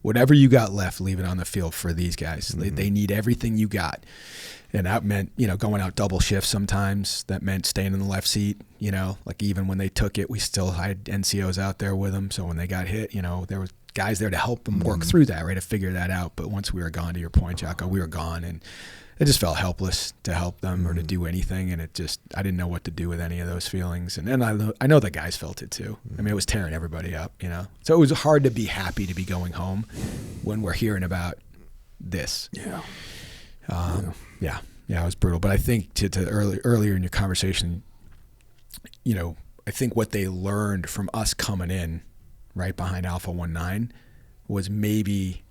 whatever you got left, leave it on the field for these guys. They need everything you got. And that meant, going out double shifts sometimes. That meant staying in the left seat, like even when they took it, we still had NCOs out there with them. So when they got hit, there was guys there to help them work through that, right, to figure that out. But once we were gone, to your point, Jocko, we were gone, and it just felt helpless to help them or to do anything. And I didn't know what to do with any of those feelings. And then I know the guys felt it too. I mean, it was tearing everybody up, So it was hard to be happy to be going home when we're hearing about this. Yeah. Yeah, it was brutal. But I think to earlier in your conversation, I think what they learned from us coming in right behind Alpha 19 was maybe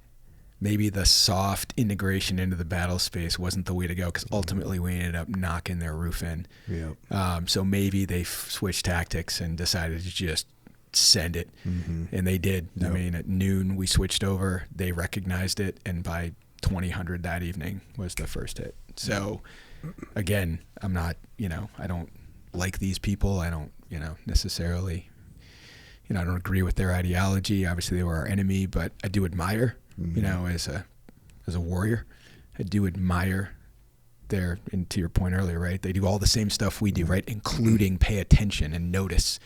the soft integration into the battle space wasn't the way to go, because ultimately we ended up knocking their roof in. Yep. So maybe they switched tactics and decided to just send it, and they did. Yep. I mean, at noon we switched over, they recognized it, and by 2000 that evening was the first hit. So again, I'm not, I don't like these people. I don't, necessarily, I don't agree with their ideology. Obviously they were our enemy, but I do admire, as a warrior, I do admire and to your point earlier, right? They do all the same stuff we do, right? Including pay attention and notice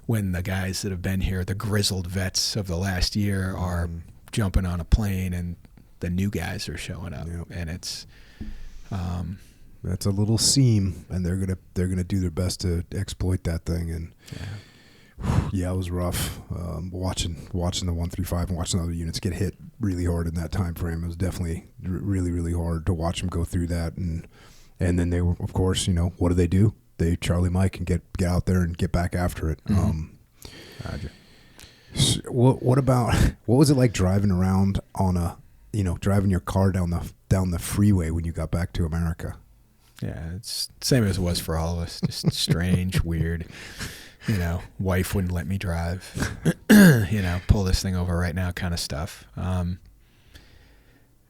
when the guys that have been here, the grizzled vets of the last year, are jumping on a plane and the new guys are showing up. Yep. And it's that's a little seam, and they're gonna do their best to exploit that thing. And it was rough. Watching the 135 and watching other units get hit really hard in that time frame. It was definitely really, really hard to watch them go through that. And then they were, of course, what do? They Charlie Mike and get out there and get back after it. So what was it like driving around on driving your car down the freeway when you got back to America? Yeah, it's the same as it was for all of us. Just strange, weird. Wife wouldn't let me drive. Pull this thing over right now kind of stuff.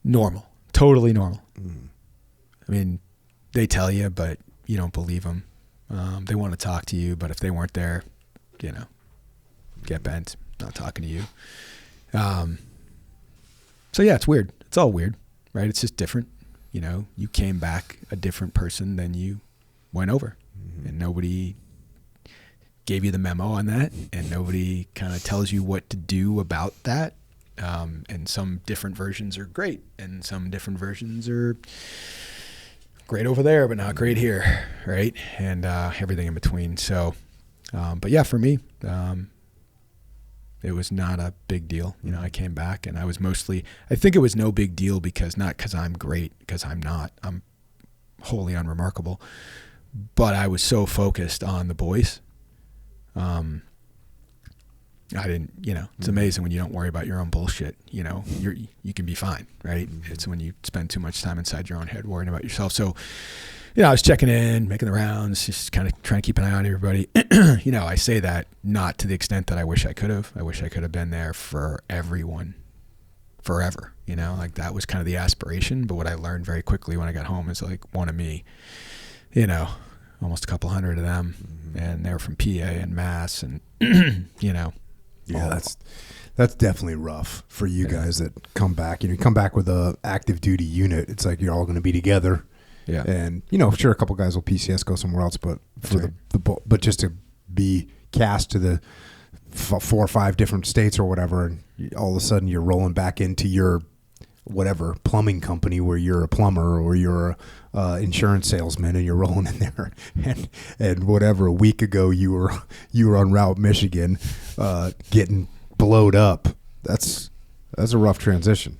Normal. Totally normal. I mean, they tell you, but you don't believe them. They want to talk to you, but if they weren't there, get bent. Not talking to you. So yeah, it's weird. It's all weird, right? It's just different. you know, you came back a different person than you went over. And nobody gave you the memo on that, and nobody kind of tells you what to do about that. And some different versions are great, and some different versions are great over there, but not great here, right? And everything in between. So, but yeah, for me, it was not a big deal. You know, I came back, and I was mostly, I think it was no big deal not because I'm great, because I'm not. I'm wholly unremarkable. But I was so focused on the boys. I didn't, you know, it's amazing when you don't worry about your own bullshit, you know, you can be fine, right? It's when you spend too much time inside your own head worrying about yourself. So, you know, I was checking in, making the rounds, just kind of trying to keep an eye on everybody. You know, I say that not to the extent that I wish I could have. I wish I could have been there for everyone forever, you know, like that was kind of the aspiration. But what I learned very quickly when I got home is like one of me, you know, almost a couple hundred of them, and they were from PA and Mass, and you know. Yeah, that's definitely rough for you guys that come back. You know, you come back with a active duty unit. It's like you're all going to be together. Yeah. And you know, sure, a couple guys will PCS go somewhere else, but for but just to be cast to the 4 or 5 different states or whatever, and all of a sudden you're rolling back into your whatever plumbing company where you're a plumber or you're a insurance salesman, and you're rolling in there, and whatever, a week ago you were on Route Michigan, getting blowed up. That's a rough transition.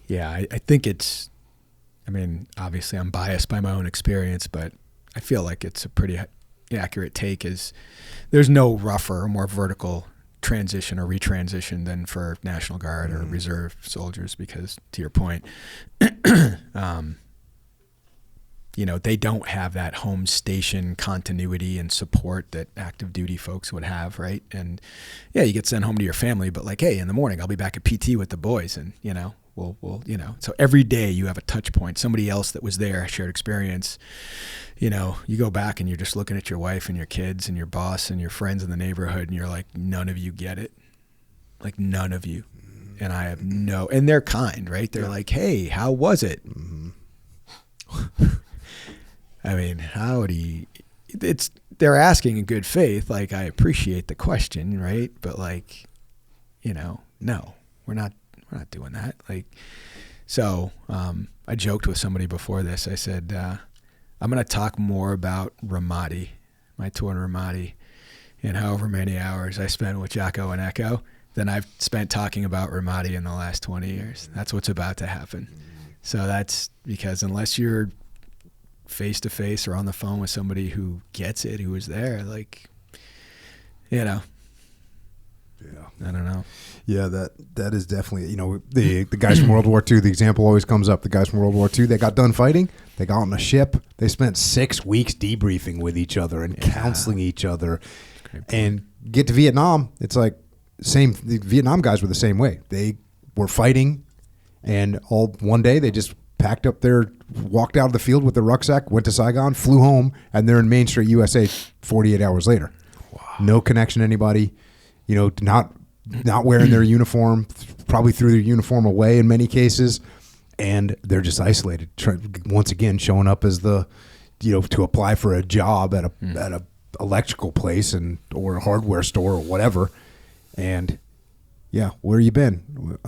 Yeah, I think it's, I mean, obviously I'm biased by my own experience, but I feel like it's a pretty accurate take. Is there's no rougher or more vertical transition or retransition than for National Guard or Reserve soldiers, because to your point, you know, they don't have that home station continuity and support that active duty folks would have, right? And yeah, you get sent home to your family, but like, hey, in the morning I'll be back at PT with the boys, and you know, we'll you know, so every day you have a touch point, somebody else that was there, shared experience. You know, you go back and you're just looking at your wife and your kids and your boss and your friends in the neighborhood, and you're like, none of you get it. Like, none of you. And I have and they're kind, right? They're like, hey, how was it? I mean, they're asking in good faith. Like, I appreciate the question, right? But like, you know, no, we're not doing that. Like, so, I joked with somebody before this. I said, I'm going to talk more about Ramadi, my tour in Ramadi, and however many hours I spent with Jocko and Echo than I've spent talking about Ramadi in the last 20 years. That's what's about to happen. So that's because unless you're face-to-face or on the phone with somebody who gets it, who was there, like, you know. Yeah. I don't know. Yeah, that is definitely, you know, the guys from World War II, the example always comes up. The guys from World War II, they got done fighting. They got on a ship. They spent 6 weeks debriefing with each other and counseling each other. And get to Vietnam, it's like the Vietnam guys were the same way. They were fighting, and one day they just packed up walked out of the field with their rucksack, went to Saigon, flew home, and they're in Main Street, USA 48 hours later. Wow. No connection to anybody, you know, not wearing their uniform, probably threw their uniform away in many cases, and they're just isolated. Once again, showing up as to apply for a job at a electrical place or a hardware store or whatever. And yeah, where you been?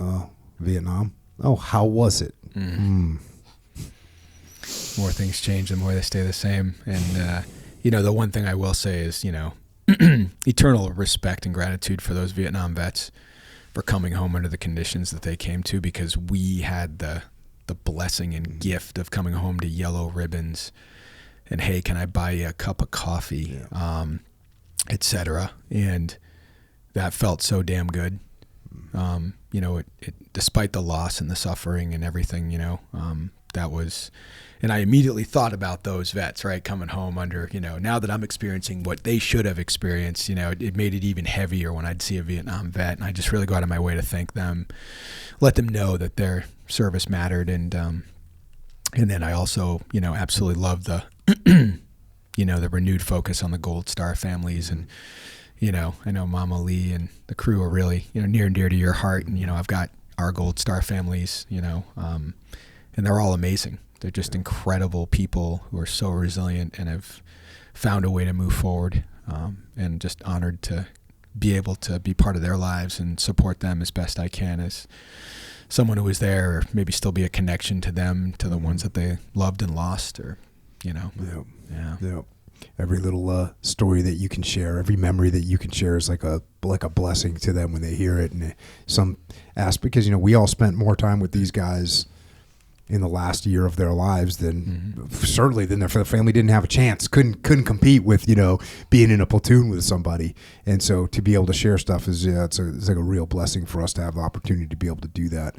Vietnam. Oh, how was it? More things change, the more they stay the same. And the one thing I will say is, eternal respect and gratitude for those Vietnam vets for coming home under the conditions that they came to, because we had the blessing and gift of coming home to yellow ribbons and, hey, can I buy you a cup of coffee, etc. And that felt so damn good. It despite the loss and the suffering and everything, that was, and I immediately thought about those vets, right, coming home under, now that I'm experiencing what they should have experienced, it made it even heavier when I'd see a Vietnam vet, and I just really go out of my way to thank them, let them know that their service mattered, and then I also, absolutely love the, the renewed focus on the Gold Star families, and I know Mama Lee and the crew are really, near and dear to your heart. And, I've got our Gold Star families, and they're all amazing. they're just incredible people who are so resilient and have found a way to move forward, and just honored to be able to be part of their lives and support them as best I can as someone who was there, or maybe still be a connection to them, to the ones that they loved and lost, or, you know. Yeah. Every little story that you can share, every memory that you can share is like a blessing to them when they hear it. And some aspect, because, you know, we all spent more time with these guys in the last year of their lives than certainly than their family didn't have a chance, couldn't compete with, you know, being in a platoon with somebody. And so to be able to share stuff is, it's like a real blessing for us to have the opportunity to be able to do that.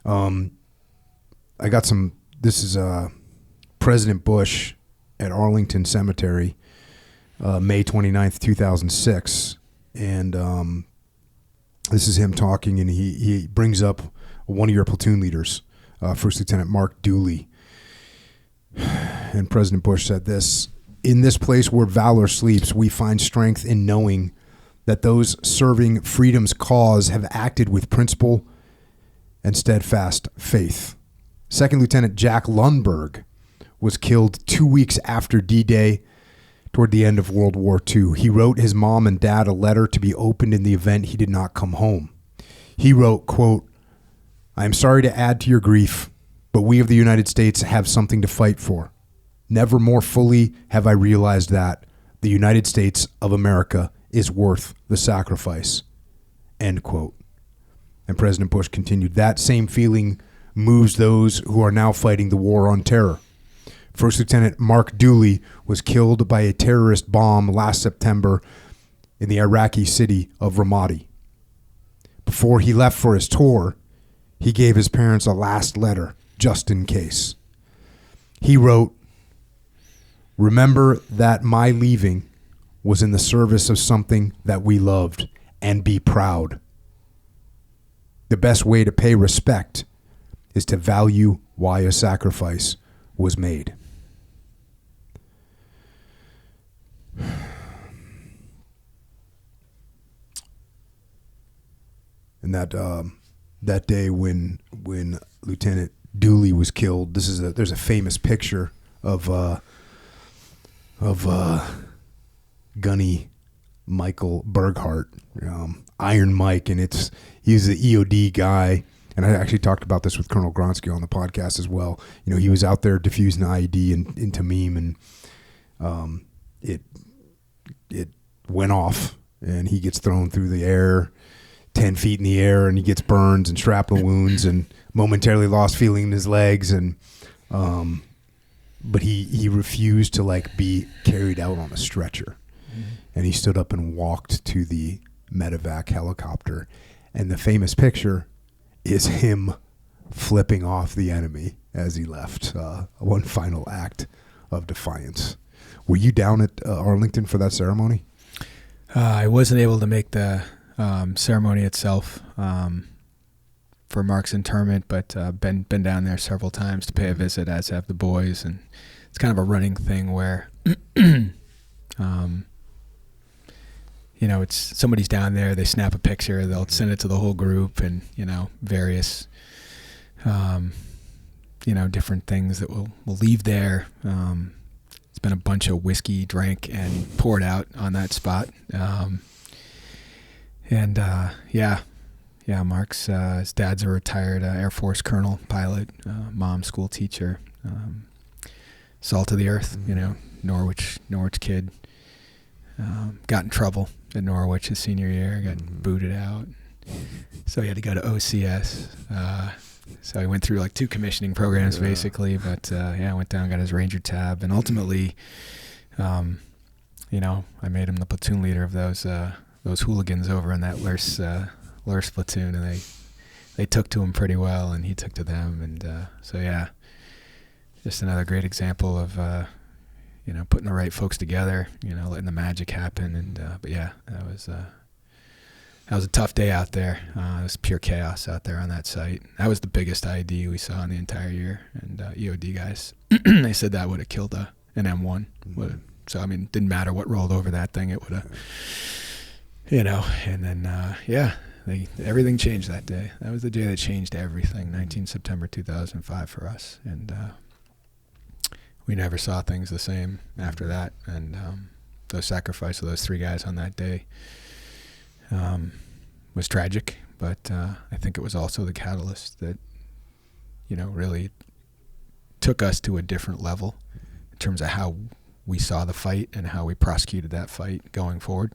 I got some, this is President Bush at Arlington Cemetery, May 29th, 2006. And this is him talking, and he brings up one of your platoon leaders, First Lieutenant Mark Dooley. And President Bush said this: "In this place where valor sleeps, we find strength in knowing that those serving freedom's cause have acted with principle and steadfast faith." Second Lieutenant Jack Lundberg was killed 2 weeks after D-Day toward the end of World War II. He wrote his mom and dad a letter to be opened in the event he did not come home. He wrote, quote, "I am sorry to add to your grief, but we of the United States have something to fight for. Never more fully have I realized that the United States of America is worth the sacrifice." End quote. And President Bush continued, "That same feeling moves those who are now fighting the war on terror. First Lieutenant Mark Dooley was killed by a terrorist bomb last September in the Iraqi city of Ramadi. Before he left for his tour, he gave his parents a last letter, just in case. He wrote, 'Remember that my leaving was in the service of something that we loved, and be proud. The best way to pay respect is to value why a sacrifice was made.'" And that day when Lieutenant Dooley was killed, there's a famous picture of Gunny Michael Berghardt, Iron Mike, and he's the EOD guy. And I actually talked about this with Colonel Gronsky on the podcast as well. You know, he was out there diffusing the IED in Tamim, and it went off, and he gets thrown through the air, 10 feet in the air, and he gets burns and shrapnel wounds and momentarily lost feeling in his legs. And but he refused to be carried out on a stretcher. Mm-hmm. And he stood up and walked to the medevac helicopter. And the famous picture is him flipping off the enemy as he left, one final act of defiance. Were you down at Arlington for that ceremony? I wasn't able to make the ceremony itself for Mark's interment, but been down there several times to pay a visit, as have the boys. And it's kind of a running thing where, it's somebody's down there, they snap a picture, they'll send it to the whole group, and various different things that will leave there. It's been a bunch of whiskey drank and poured out on that spot. Mark's his dad's a retired Air Force colonel, pilot, mom school teacher, salt of the earth, Norwich kid. Got in trouble at Norwich his senior year, got booted out. So he had to go to OCS. So he went through 2 commissioning programs basically, but went down, got his Ranger tab, and ultimately, I made him the platoon leader of those hooligans over in that Lurs platoon, and they took to him pretty well, and he took to them, and just another great example of putting the right folks together, letting the magic happen, and that was a tough day out there. It was pure chaos out there on that site. That was the biggest IED we saw in the entire year, and EOD guys, they said that would have killed an M1. So didn't matter what rolled over that thing, it would have, and then everything changed that day. That was the day that changed everything. 19 September 2005 for us, and we never saw things the same after that. And the sacrifice of those 3 guys on that day was tragic, but I think it was also the catalyst that, really took us to a different level in terms of how we saw the fight and how we prosecuted that fight going forward,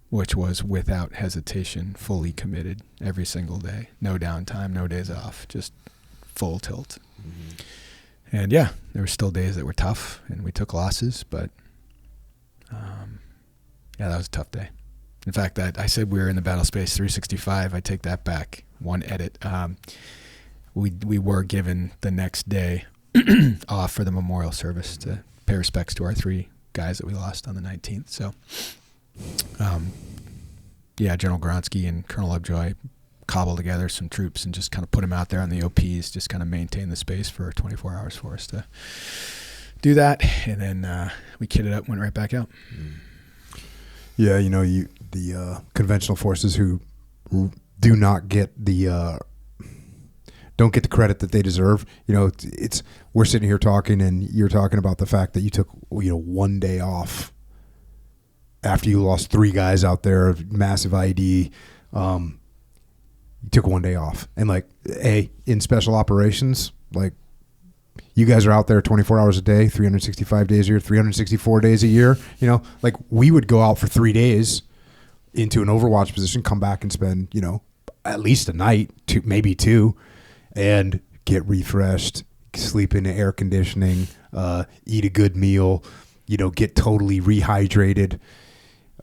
which was without hesitation, fully committed every single day, no downtime, no days off, just full tilt. Mm-hmm. And yeah, there were still days that were tough and we took losses, but that was a tough day. In fact, I said we were in the battle space 365. I take that back. One edit. We were given the next day off for the memorial service to pay respects to our 3 guys that we lost on the 19th. So, General Gronsky and Colonel Lovejoy cobbled together some troops and just kind of put them out there on the OPs, just kind of maintain the space for 24 hours for us to do that. And then we kitted up and went right back out. Yeah, the conventional forces who do not get don't get the credit that they deserve. We're sitting here talking, and you're talking about the fact that you took 1 day off after you lost 3 guys out there, massive IED. You took 1 day off, and in special operations, you guys are out there 24 hours a day, 365 days a year, 364 days a year. We would go out for 3 days into an overwatch position, come back and spend, at least a night, maybe 2, and get refreshed, sleep in air conditioning, eat a good meal, get totally rehydrated,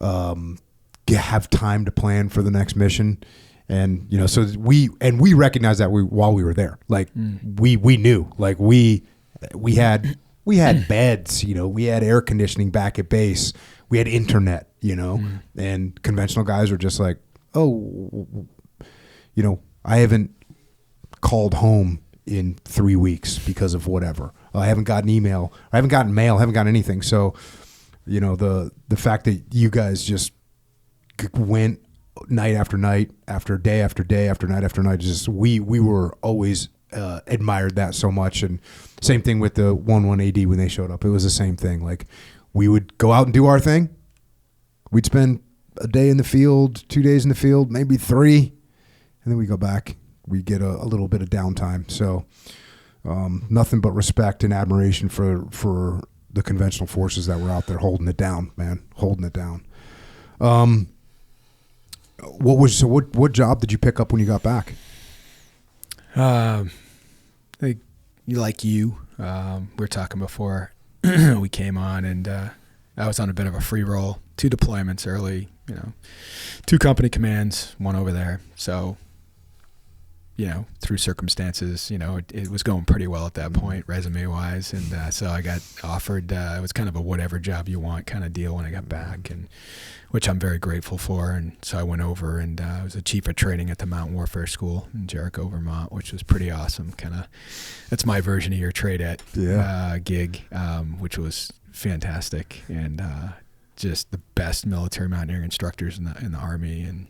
have time to plan for the next mission. And, so we recognized that while we were there, we knew, we had beds, we had air conditioning back at base, we had internet, and conventional guys were just like, I haven't called home in 3 weeks because of whatever. I haven't gotten email, I haven't gotten mail, I haven't gotten anything. So, the fact that you guys just went night after night, after day after day, after night after night, just we were always admired that so much. And same thing with the 1-1 AD when they showed up. It was the same thing. We would go out and do our thing. We'd spend a day in the field, 2 days in the field, maybe 3, and then we go back. We get a little bit of downtime. So nothing but respect and admiration for the conventional forces that were out there holding it down, man, holding it down. What job did you pick up when you got back? We were talking before we came on, and I was on a bit of a free roll, 2 deployments early, 2 company commands, 1 over there. So, through circumstances, it was going pretty well at that point, resume wise. And so I got offered, it was kind of a whatever job you want kind of deal when I got back, and which I'm very grateful for. And so I went over, and I was a chief of training at the Mountain Warfare School in Jericho, Vermont, which was pretty awesome. That's my version of your trade gig, which was fantastic, and just the best military mountaineering instructors in the Army. And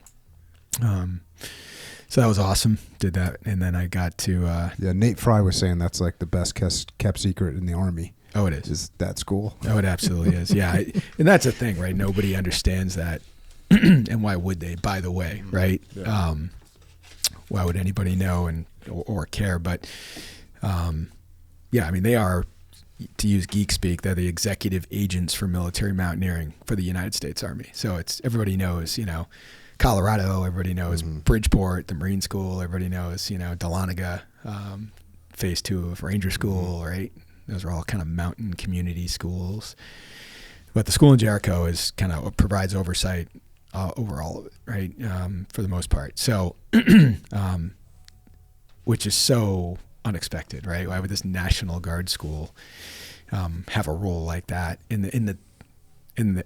so that was awesome. Did that, and then I got to Nate Fry was saying that's the best kept secret in the Army. Oh, it is. Is that school? Oh, it absolutely is. Yeah, and that's the thing, right? Nobody understands that, and why would they? By the way, right? Yeah. Why would anybody know or care? But they are, to use geek speak, they're the executive agents for military mountaineering for the United States Army. So everybody knows, Colorado, everybody knows Bridgeport, the Marine School, everybody knows, Dahlonega, phase 2 of Ranger School, right? Those are all kind of mountain community schools. But the school in Jericho is kind of provides oversight over all of it, right? For the most part. So, which is so unexpected, right? Why would this National Guard school have a role like that? And the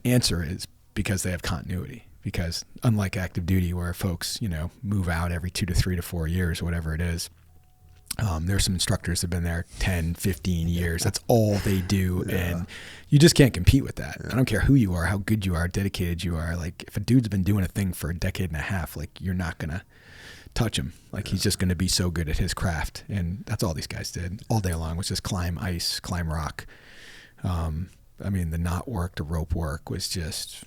answer is because they have continuity. Because unlike active duty, where folks, move out every 2 to 3 to 4 years, whatever it is, There's some instructors that have been there 10, 15 years. That's all they do. And you just can't compete with that. I don't care who you are, how good you are, how dedicated you are. Like if a dude's been doing a thing for a decade and a half, like you're not going to touch him. Like he's just going to be so good at his craft. And that's all these guys did all day long was just climb ice, climb rock. I mean, the knot work, the rope work was just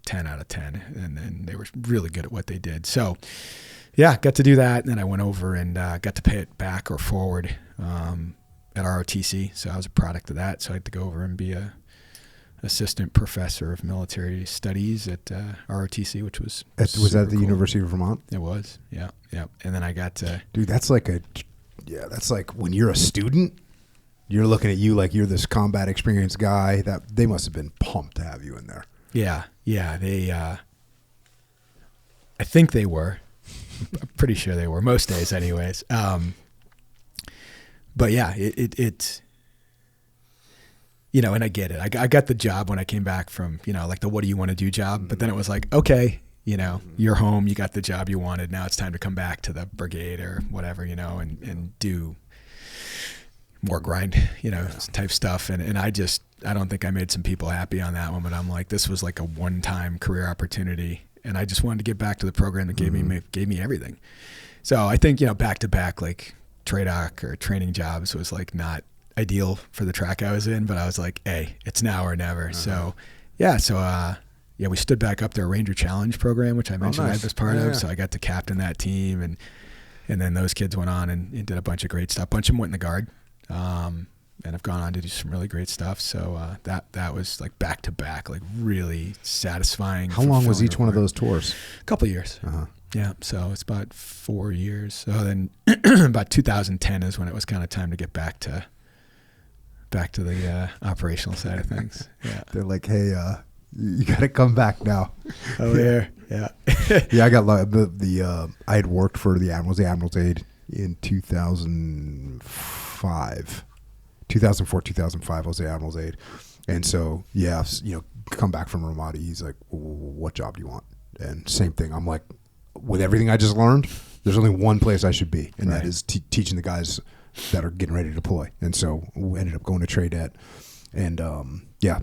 10 out of 10. And they were really good at what they did. So yeah, got to do that. And then I went over and got to pay it back or forward at ROTC. So I was a product of that. So I had to go over and be a assistant professor of military studies at ROTC, which was Was that at the cool. University of Vermont? It was, yeah. And then I got to... Dude, that's like when you're a student, you're looking at you like you're this combat experienced guy. That they must have been pumped to have you in there. Yeah. They, I think they were. I'm pretty sure they were most days, anyways. But yeah, it and I get it. I got the job when I came back from like the what do you want to do job. But then it was like, okay, you're home. You got the job you wanted. Now it's time to come back to the brigade or whatever, and do more grind, type stuff. And I don't think I made some people happy on that one, but I'm like, this was like a one-time career opportunity. And I just wanted to get back to the program that gave me everything. So I think, back to back, like TRADOC or training jobs was like not ideal for the track I was in, but I was like, hey, it's now or never. So we stood back up their Ranger Challenge program, which I mentioned I was part of. So I got to captain that team. And then those kids went on and did a bunch of great stuff. A bunch of them went in the Guard. And I've gone on to do some really great stuff. So that was like back to back, like really satisfying. How long was each one of those tours? A couple of years. Yeah. So it's about 4 years. So then about 2010 is when it was kind of time to get back to the operational side of things. Yeah. They're like, hey, you got to come back now. Oh, yeah. Yeah. Yeah. I got I had worked for the Admiral's Aid in 2005. 2004, 2005, I was the Admiral's Aid. And so, come back from Ramadi, he's like, what job do you want? And same thing. I'm like, with everything I just learned, there's only one place I should be, and that is teaching the guys that are getting ready to deploy. And so we ended up going to TRADET. And,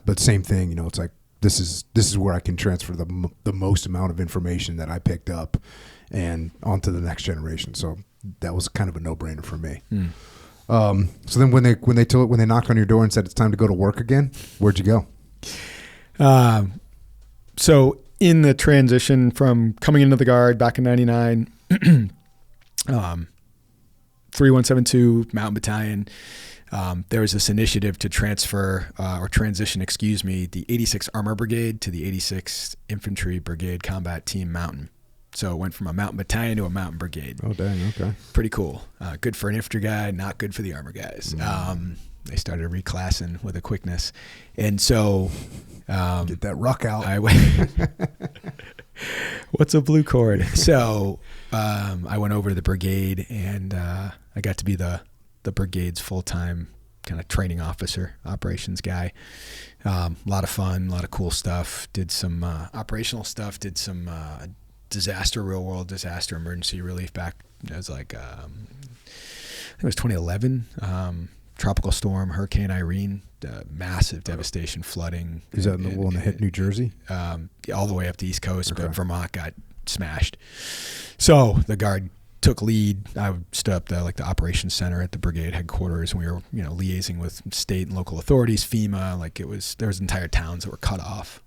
but same thing, it's like, this is where I can transfer the most amount of information that I picked up and onto the next generation. So that was kind of a no-brainer for me. So then when they knocked on your door and said it's time to go to work again, where'd you go? So in the transition from coming into the Guard back in 99, 3172 Mountain Battalion, there was this initiative to transition, the 86th Armor Brigade to the 86th Infantry Brigade Combat Team Mountain. So it went from a mountain battalion to a mountain brigade. Oh, dang. Okay. Pretty cool. Good for an infantry guy, not good for the armor guys. They started reclassing with a quickness. And so... get that ruck out. What's a blue cord? So I went over to the brigade, and I got to be the brigade's full-time kind of training officer, operations guy. A lot of fun, a lot of cool stuff. Did some operational stuff, did some... real world disaster emergency relief back. It was like I think it was 2011. Tropical storm, Hurricane Irene, massive devastation, flooding. Is that the one that hit New Jersey? All the way up the East Coast, but Vermont got smashed. So the Guard took lead. I stood up the operations center at the brigade headquarters, and we were liaising with state and local authorities, FEMA. There was entire towns that were cut off.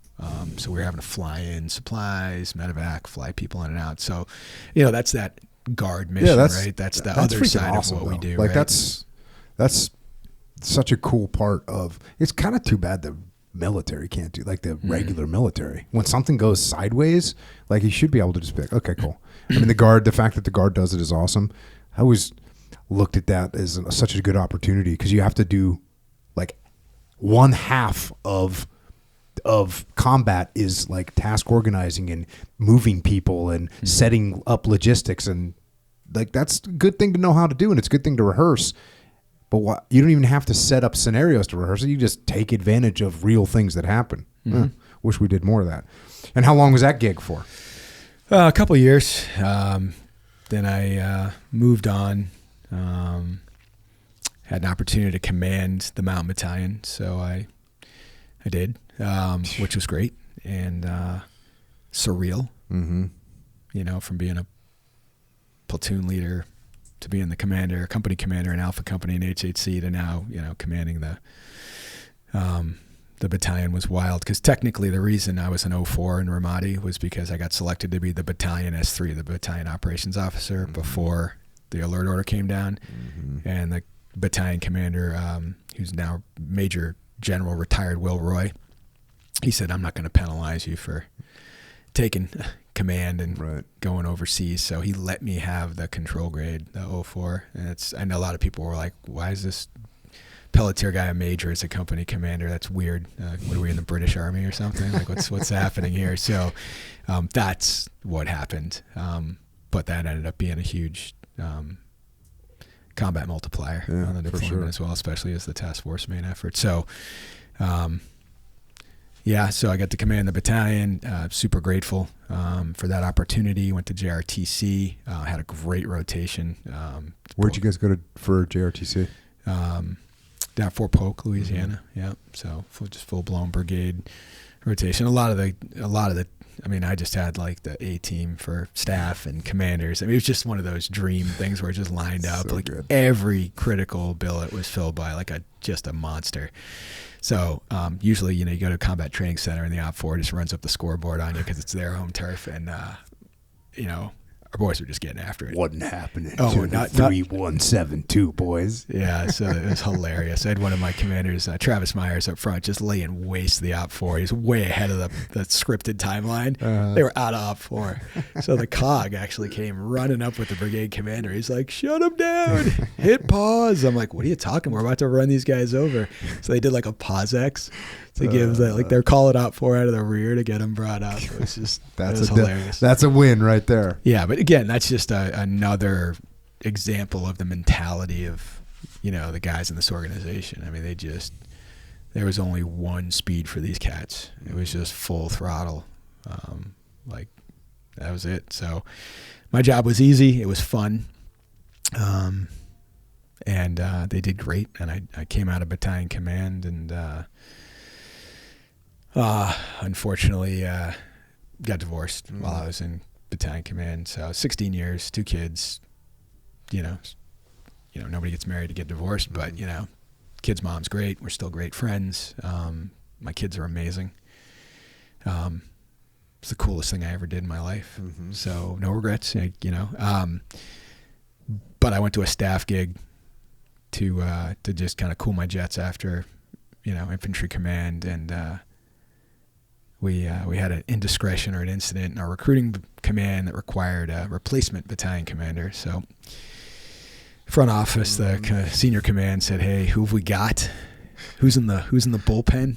So we were having to fly in supplies, medevac, fly people in and out. So, that's that Guard mission, right? That's the other side awesome, of what we do. Like right? that's such a cool part of. It's kind of too bad the military can't do like the regular military. When something goes sideways, like you should be able to just be like, okay, cool. I mean, the fact that the Guard does it is awesome. I always looked at that as such a good opportunity because you have to do like one half of combat is like task organizing and moving people and setting up logistics, and like that's a good thing to know how to do, and it's a good thing to rehearse. But you don't even have to set up scenarios to rehearse it. You just take advantage of real things that happen. Wish we did more of that. And how long was that gig for? A couple of years. Then I moved on. Had an opportunity to command the Mountain Battalion, so I did, which was great and surreal. Mm-hmm. You know, from being a platoon leader to being the commander, company commander in Alpha Company in HHC to now, you know, commanding the battalion was wild, because technically the reason I was an 04 in Ramadi was because I got selected to be the battalion S3, the battalion operations officer, before the alert order came down. And the battalion commander, who's now Major General retired Will Roy, he said, I'm not going to penalize you for taking command and going overseas. So he let me have the control grade, the 04. And I know a lot of people were like, why is this Pelletier guy a major as a company commander? That's weird. What are we in the British Army or something? Like what's happening here? So that's what happened. But that ended up being a huge combat multiplier on the deployment as well, especially as the task force main effort. So so I got to command the battalion. Super grateful for that opportunity. Went to JRTC. Had a great rotation. Where'd you guys go for JRTC? Down Fort Polk, Louisiana. Yeah, so just full blown brigade rotation. A lot of the. I mean, I just had like the A team for staff and commanders. I mean, it was just one of those dream things where it just lined up. So like good. Every critical billet was filled by like just a monster. So usually, you know, you go to a combat training center and the Op4 just runs up the scoreboard on you because it's their home turf, and you know, our boys were just getting after it. Wasn't happening. Oh, not 3172, boys. Yeah, so it was hilarious. I had one of my commanders, Travis Myers, up front, just laying waste to the Op4. He's way ahead of the scripted timeline. They were out of Op4. So the COG actually came running up with the brigade commander. He's like, shut him down. Hit pause. I'm like, what are you talking? We're about to run these guys over. So they did like a pause X to give they're calling Op4 out of the rear to get them brought up. It was just it was hilarious. That's a win right there. Yeah, but again, that's just another example of the mentality of, you know, the guys in this organization. I mean, there was only one speed for these cats. It was just full throttle. Like that was it. So my job was easy. It was fun. And they did great. And I came out of battalion command and unfortunately got divorced while I was in battalion command. So 16 years, 2 kids. You know, nobody gets married to get divorced, but you know, kid's mom's great. We're still great friends. My kids are amazing. It's the coolest thing I ever did in my life. So no regrets, you know. But I went to a staff gig to just kind of cool my jets after, you know, infantry command, and we had an indiscretion or an incident in our recruiting command that required a replacement battalion commander. So front office, the senior command said, "Hey, who have we got? Who's in the bullpen?"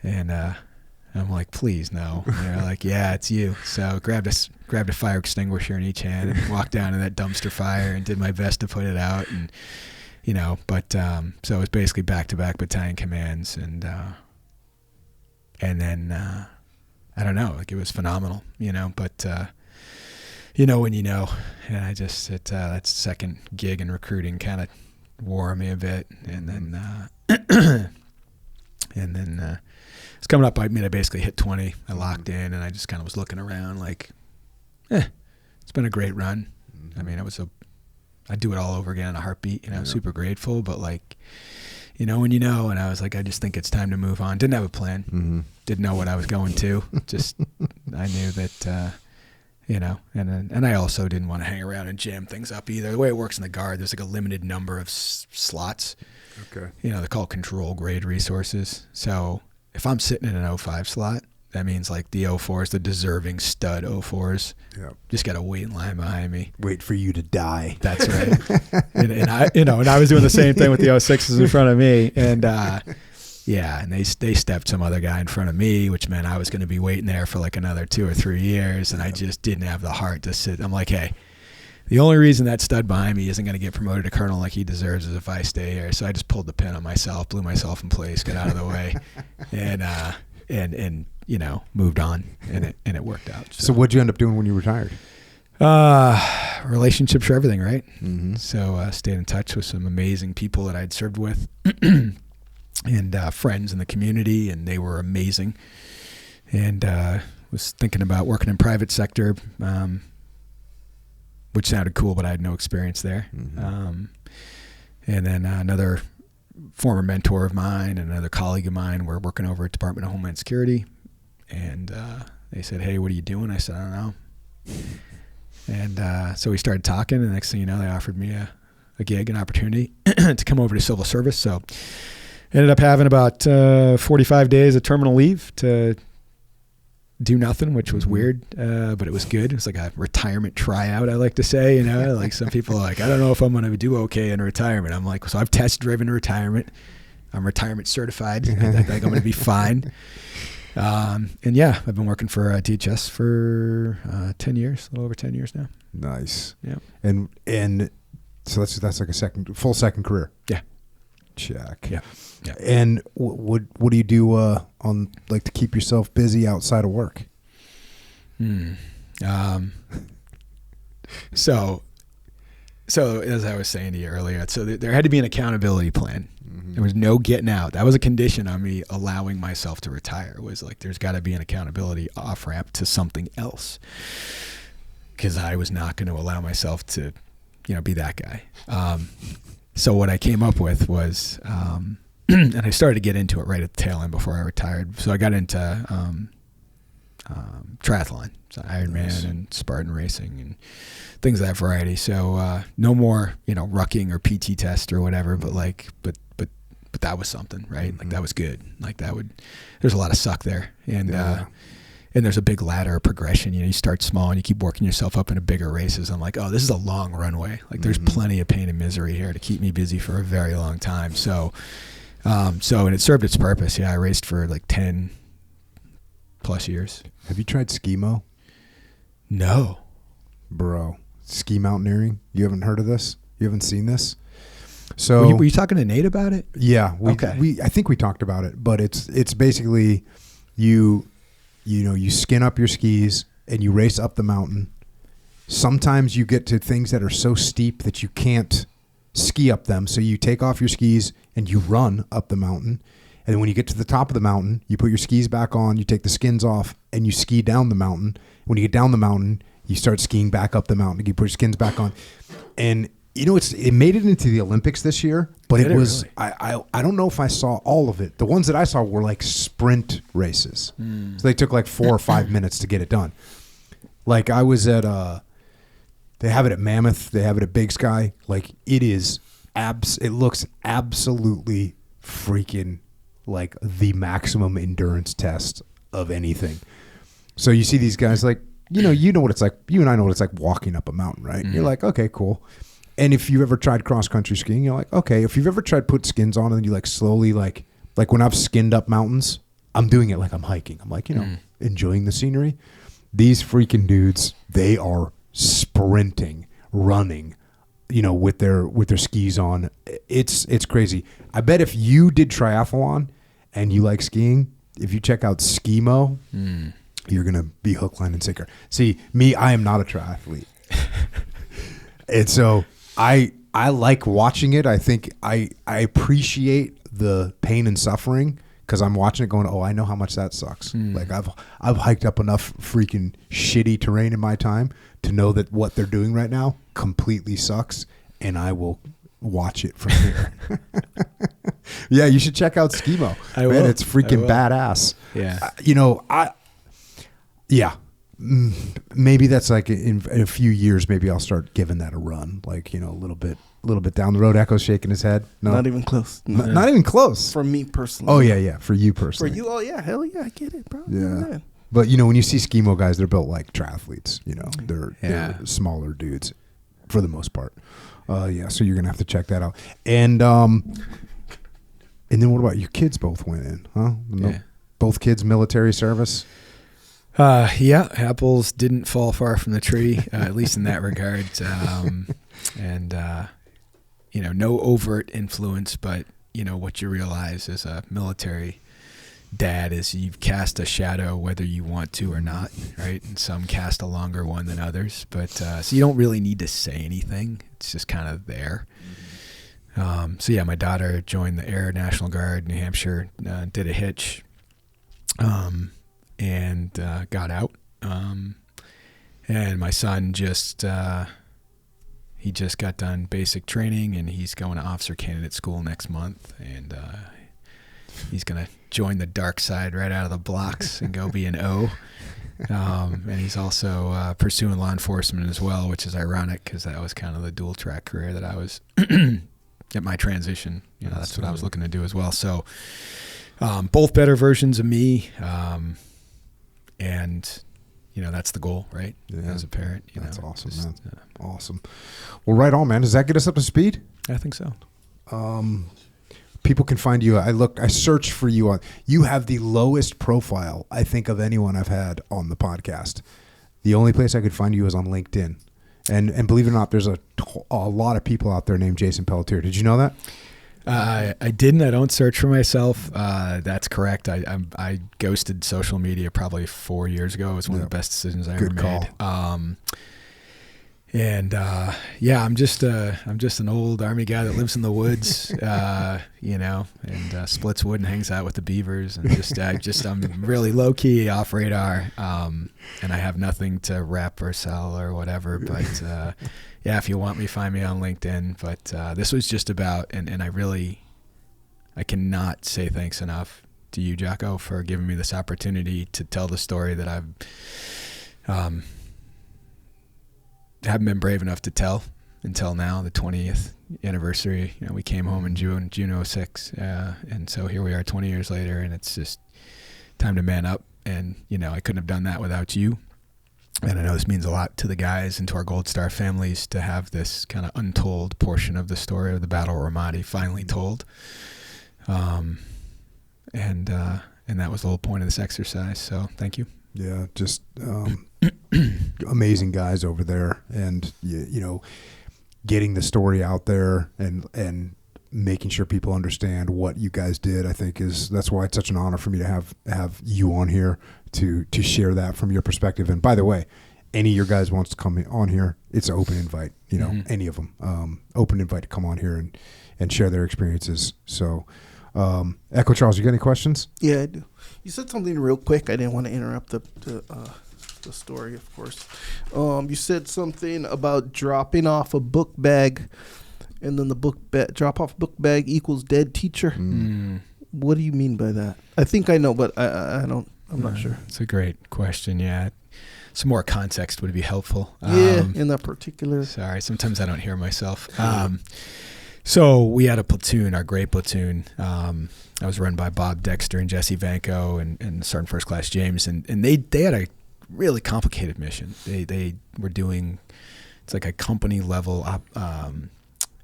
And I'm like, "Please, no." And they're like, "Yeah, it's you." So grabbed a fire extinguisher in each hand and walked down to that dumpster fire and did my best to put it out. And you know, but so it was basically back-to-back battalion commands, and then I don't know, like it was phenomenal, you know. But you know when you know, and I just that second gig in recruiting kind of wore me a bit, and then it's coming up. I mean, I basically hit 20. I locked in, and I just kind of was looking around like, it's been a great run. I mean, I'd do it all over again in a heartbeat. You know, super grateful, but like, you know when you know. And I was like, I just think it's time to move on. Didn't have a plan. Didn't know what I was going to. Just I knew that. You know, and I also didn't want to hang around and jam things up either. The way it works in the Guard, there's like a limited number of slots. Okay. You know, they're called control grade resources. So if I'm sitting in an 05 slot, that means like the 04s, the deserving stud 04s, just got to wait in line behind me. Wait for you to die. That's right. and I, you know, and I was doing the same thing with the 06s in front of me, and and they stepped some other guy in front of me, which meant I was going to be waiting there for like another 2 or 3 years, and I just didn't have the heart to sit. I'm like, hey, the only reason that stud behind me isn't going to get promoted to colonel like he deserves is if I stay here. So I just pulled the pin on myself, blew myself in place, got out of the way, and you know, moved on, and it worked out. So what'd you end up doing when you retired? Relationships are everything, right? Mm-hmm. So stayed in touch with some amazing people that I'd served with and friends in the community, and they were amazing. And was thinking about working in private sector, which sounded cool, but I had no experience there. Mm-hmm. And then another former mentor of mine and another colleague of mine were working over at Department of Homeland Security. And they said, hey, what are you doing? I said, I don't know. And so we started talking, and the next thing you know, they offered me a gig, an opportunity to come over to civil service. So ended up having about 45 days of terminal leave to do nothing, which was weird, but it was good. It was like a retirement tryout, I like to say. Like some people are like, I don't know if I'm going to do okay in retirement. I'm like, so I've test-driven retirement. I'm retirement certified. I think I'm going to be fine. And yeah, I've been working for DHS for 10 years, a little over 10 years now. Nice. Yeah. And so that's like a full second career. Yeah. Check. Yeah. Yeah. And what do you do on like to keep yourself busy outside of work? So as I was saying to you earlier, so there had to be an accountability plan. Mm-hmm. There was no getting out. That was a condition on me allowing myself to retire. Was like, there's got to be an accountability off ramp to something else, because I was not going to allow myself to, be that guy. So what I came up with was, and I started to get into it right at the tail end before I retired. So I got into triathlon, so Ironman and Spartan racing and things of that variety. So no more, rucking or PT test or whatever, but that was something, right? Mm-hmm. Like that was good. Like there's a lot of suck there. And and there's a big ladder of progression. You start small and you keep working yourself up into bigger races. I'm like, oh, this is a long runway. Like there's plenty of pain and misery here to keep me busy for a very long time. So and it served its purpose. Yeah, I raced for like 10 plus years. Have you tried skimo? No. Bro, ski mountaineering? You haven't heard of this? You haven't seen this? So were you talking to Nate about it? Yeah, I think we talked about it, but it's basically you skin up your skis and you race up the mountain. Sometimes you get to things that are so steep that you can't ski up them, so you take off your skis and you run up the mountain. And then when you get to the top of the mountain, you put your skis back on, you take the skins off, and you ski down the mountain. When you get down the mountain, you start skiing back up the mountain. You put your skins back on. And it made it into the Olympics this year, but it was really? I don't know if I saw all of it. The ones that I saw were like sprint races. So they took like 4 or 5 minutes to get it done. Like I was at they have it at Mammoth, they have it at Big Sky. Like it looks absolutely freaking like the maximum endurance test of anything. So you see these guys like, you know what it's like. You and I know what it's like walking up a mountain, right? Mm-hmm. You're like, okay, cool. And if you've ever tried cross-country skiing, you're like, okay. If you've ever tried put skins on and you like slowly like when I've skinned up mountains, I'm doing it like I'm hiking. I'm like, enjoying the scenery. These freaking dudes, they are sprinting, running, with their skis on. It's crazy. I bet if you did triathlon and you like skiing, if you check out Skimo, you're going to be hook, line, and sinker. See, me, I am not a triathlete. And so I like watching it. I think I appreciate the pain and suffering because I'm watching it going, oh, I know how much that sucks. Like I've hiked up enough freaking shitty terrain in my time to know that what they're doing right now completely sucks, and I will watch it from here. Yeah, you should check out Skimo. Man, it's freaking badass. Yeah. Maybe that's like in a few years, maybe I'll start giving that a run. Like, a little bit down the road. Echo's shaking his head. No, not even close. Not even close. For me personally. Oh yeah. For you personally. For you, oh yeah, hell yeah, I get it, bro. Yeah. But when you see Skimo guys, they're built like triathletes. They're smaller dudes for the most part. So you're gonna have to check that out. And then what about your kids? Both went in, huh? Yeah. Both kids military service. Yeah, apples didn't fall far from the tree, at least in that regard. No overt influence, but what you realize as a military dad is you cast a shadow whether you want to or not, right? And some cast a longer one than others, but so you don't really need to say anything. It's just kind of there. So yeah, my daughter joined the Air National Guard, New Hampshire, did a hitch, and got out. And my son he just got done basic training, and he's going to officer candidate school next month, and he's going to join the dark side right out of the blocks and go be an O. And he's also pursuing law enforcement as well, which is ironic because that was kind of the dual track career that I was at my transition. That's what I was looking to do as well. So both better versions of me, and that's the goal, right? Yeah. As a parent, that's awesome, man. Awesome. Well, right on, man. Does that get us up to speed? I think so. People can find you. I searched for you you have the lowest profile, I think, of anyone I've had on the podcast. The only place I could find you is on LinkedIn. And believe it or not, there's a lot of people out there named Jason Pelletier. Did you know that? I didn't. I don't search for myself. That's correct. I ghosted social media probably 4 years ago. It was one of the best decisions I ever made. And I'm just an old Army guy that lives in the woods, and splits wood and hangs out with the beavers, and I'm really low key, off radar, and I have nothing to rep or sell or whatever. But if you want me, find me on LinkedIn. But this was just about, and I cannot say thanks enough to you, Jocko, for giving me this opportunity to tell the story that I've haven't been brave enough to tell until now, the 20th anniversary. We came home in June 06, and so here we are 20 years later, and it's just time to man up. And I couldn't have done that without you. And I know this means a lot to the guys and to our Gold Star families to have this kind of untold portion of the story of the Battle of Ramadi finally told. And that was the whole point of this exercise. So thank you. Yeah, just amazing guys over there, and getting the story out there and making sure people understand what you guys did. I think that's why it's such an honor for me to have you on here to share that from your perspective. And by the way, any of your guys wants to come on here, it's an open invite. Any of them, open invite to come on here and share their experiences. So. Echo Charles, you got any questions? Yeah, I do. You said something real quick. I didn't want to interrupt the story, of course. You said something about dropping off a book bag, and then the drop off book bag equals dead teacher. What do you mean by that? I think I know, but I don't. I'm not sure. It's a great question. Yeah, some more context would be helpful. In that particular. Sorry, sometimes I don't hear myself. So we had a platoon, our great platoon. I was run by Bob Dexter and Jesse Vanko and Sergeant First Class James, and they had a really complicated mission. They were doing, it's like a company level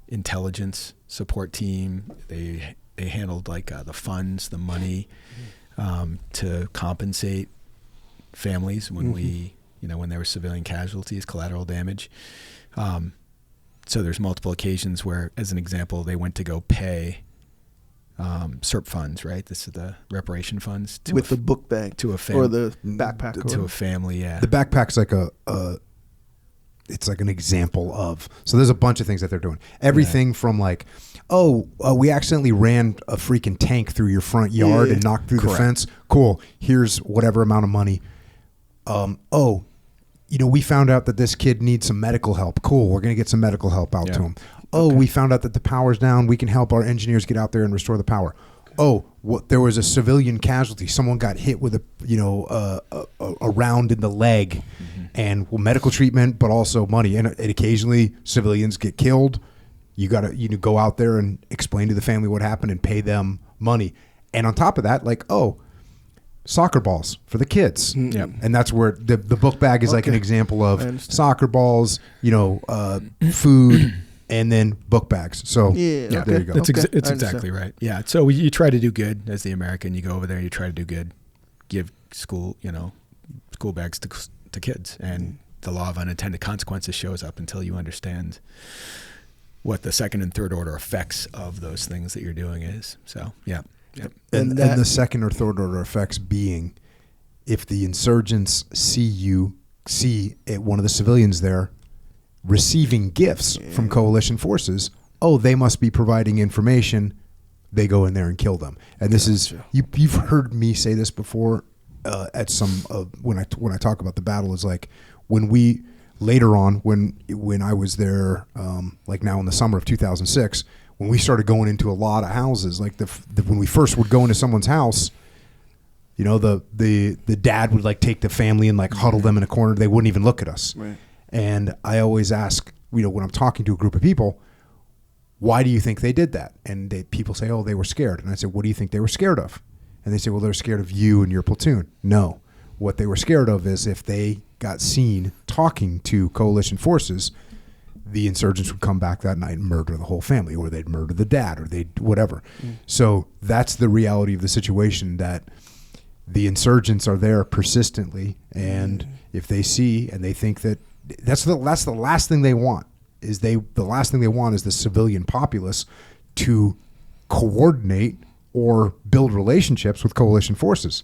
intelligence support team. They handled like the funds, the money to compensate families when when there were civilian casualties, collateral damage. So there's multiple occasions where, as an example, they went to go pay SERP funds, right? This is the reparation funds. With the book bag. To a family. Or the backpack. To a family, yeah. The backpack's like it's like an example of, so there's a bunch of things that they're doing. Everything from like, we accidentally ran a freaking tank through your front yard and knocked through the fence. Cool. Here's whatever amount of money. We found out that this kid needs some medical help. Cool. We're going to get some medical help out to him. We found out that the power's down. We can help our engineers get out there and restore the power. There was a civilian casualty. Someone got hit with a round in the leg, and medical treatment, but also money. And occasionally civilians get killed. You got to go out there and explain to the family what happened and pay them money. And on top of that, soccer balls for the kids. And that's where the book bag is like an example of soccer balls, food, and then book bags. So there you go. It's exactly right. Yeah. So you try to do good as the American. You go over there, you try to do good, give school bags to kids, and the law of unintended consequences shows up until you understand what the second and third order effects of those things that you're doing is. So, yeah. Yep. And the second or third order effects being, if the insurgents see one of the civilians there receiving gifts from coalition forces, oh, they must be providing information. They go in there and kill them. And this is, you've heard me say this before at some when I talk about the battle, is like when we later on when I was there, like now in the summer of 2006, when we started going into a lot of houses, like when we first would go into someone's house, you know, the dad would like take the family and like huddle them in a corner. They wouldn't even look at us. Right. And I always ask, you know, when I'm talking to a group of people, why do you think they did that? And people say, oh, they were scared. And I say, what do you think they were scared of? And they say, well, they're scared of you and your platoon. No. What they were scared of is if they got seen talking to coalition forces, the insurgents would come back that night and murder the whole family, or they'd murder the dad, or they'd whatever. So that's the reality of the situation, that the insurgents are there persistently, and if they see and they think that that's the last thing they want is the last thing they want is the civilian populace to coordinate or build relationships with coalition forces.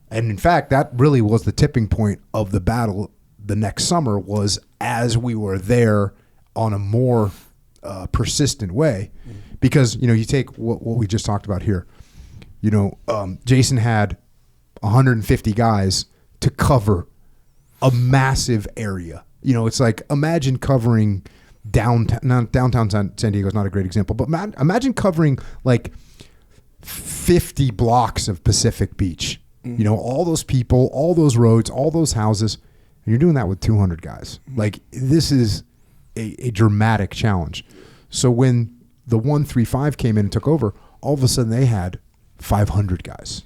And in fact, that really was the tipping point of the battle the next summer, was as we were there on a more persistent way. Because, you know, you take what we just talked about here. You know, Jason had 150 guys to cover a massive area. You know, it's like, imagine covering downtown San Diego is not a great example, but imagine covering like 50 blocks of Pacific Beach. You know, all those people, all those roads, all those houses, and you're doing that with 200 guys. Like, this is a dramatic challenge. So when the 135 came in and took over, all of a sudden they had 500 guys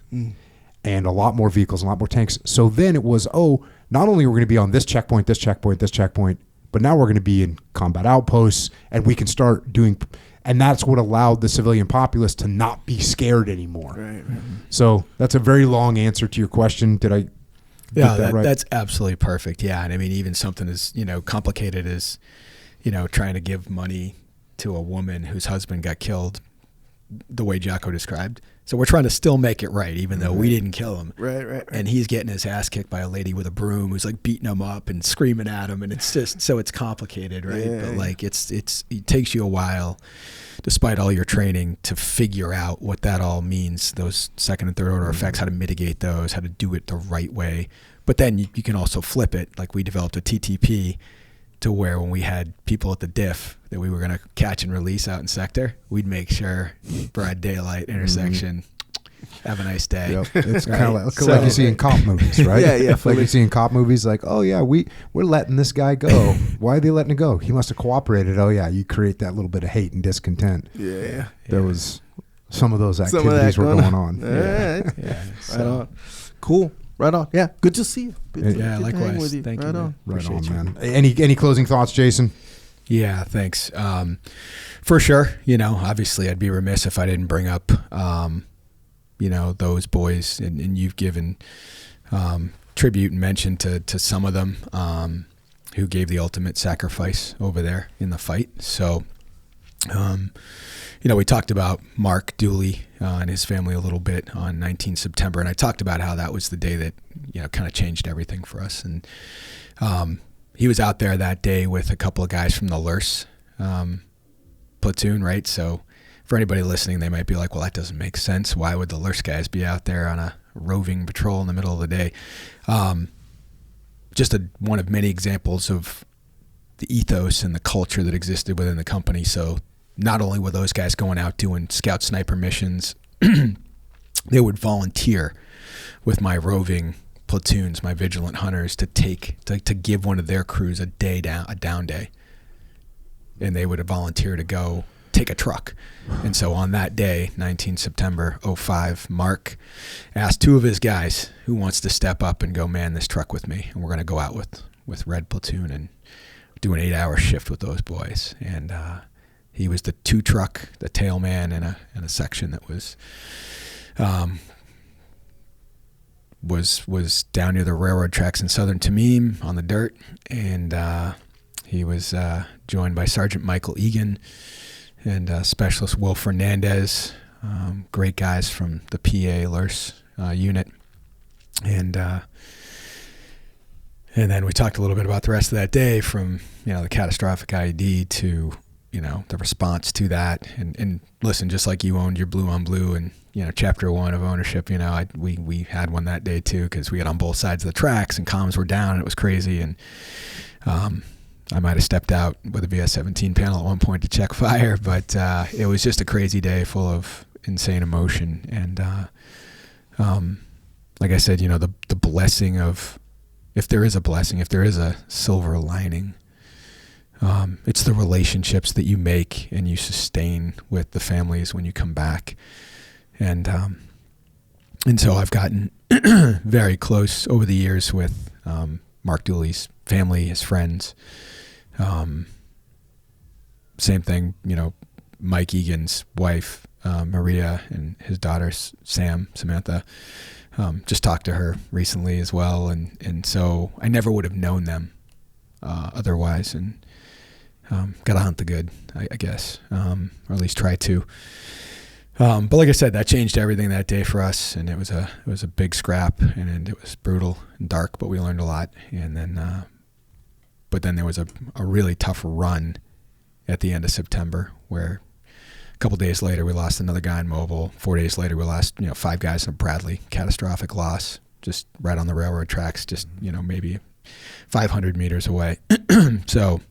and a lot more vehicles, a lot more tanks. So then it was, not only are we going to be on this checkpoint, but now we're going to be in combat outposts, and we can start doing, and that's what allowed the civilian populace to not be scared anymore. Right. So that's a very long answer to your question. Did I get that right? That's absolutely perfect. Yeah. And I mean, even something as, you know, complicated as, you know, trying to give money to a woman whose husband got killed the way Jocko described. So we're trying to still make it right, even though we didn't kill him. Right. And he's getting his ass kicked by a lady with a broom who's like beating him up and screaming at him. And it's just, so it's complicated, right? Yeah. But like, it takes you a while, despite all your training, to figure out what that all means, those second and third order effects, how to mitigate those, how to do it the right way. But then you can also flip it. Like, we developed a TTP to where when we had people at the diff that we were going to catch and release out in sector, we'd make sure broad daylight intersection, have a nice day. Yep. It's kind of like you see in cop movies, right? Yeah. Like you see in cop movies, like, oh yeah, we're letting this guy go. Why are they letting him go? He must have cooperated. Oh yeah, you create that little bit of hate and discontent. Yeah. There was some of those activities were going on. Yeah. Right on. Cool. Right on. Yeah. Good to see you. Good likewise. With you. Thank you. Right on. Right on, man. Any closing thoughts, Jason? Yeah, thanks. For sure. You know, obviously I'd be remiss if I didn't bring up, you know, those boys, and you've given tribute and mention to some of them who gave the ultimate sacrifice over there in the fight. So, you know, we talked about Mark Dooley and his family a little bit on 19 September, and I talked about how that was the day that, you know, kind of changed everything for us. And he was out there that day with a couple of guys from the LURS platoon, right? So for anybody listening, they might be like, well, that doesn't make sense. Why would the LURS guys be out there on a roving patrol in the middle of the day? Just one of many examples of the ethos and the culture that existed within the company. So not only were those guys going out doing scout sniper missions, they would volunteer with my roving platoons, my vigilant hunters, to give one of their crews a down day. And they would volunteer to go take a truck. And so on that day, 19 September 05, Mark asked two of his guys, who wants to step up and go man this truck with me? And we're going to go out with Red Platoon and do an 8-hour shift with those boys. And he was the two truck, the tail man in a section that was down near the railroad tracks in southern Tamim on the dirt. And he was joined by Sergeant Michael Egan and Specialist Will Fernandez, great guys from the PA LURS unit. And then we talked a little bit about the rest of that day, from, the catastrophic IED to, the response to that. And listen, just like you owned your blue on blue and, chapter 1 of ownership, we had one that day too, because we got on both sides of the tracks and comms were down and it was crazy. And I might have stepped out with a VS-17 panel at one point to check fire, but it was just a crazy day full of insane emotion. And like I said, the blessing of, if there is a blessing, if there is a silver lining, it's the relationships that you make and you sustain with the families when you come back. And so I've gotten very close over the years with Mark Dooley's family, his friends. Same thing, Mike Egan's wife, Maria, and his daughter, Samantha. Just talked to her recently as well. And so I never would have known them otherwise. And got to hunt the good, I guess, or at least try to. But like I said, that changed everything that day for us, and it was a big scrap, and it was brutal and dark, but we learned a lot. And then, but then there was a really tough run at the end of September, where a couple days later we lost another guy in Mobile. 4 days later we lost 5 guys in Bradley, catastrophic loss, just right on the railroad tracks, just maybe 500 meters away. So.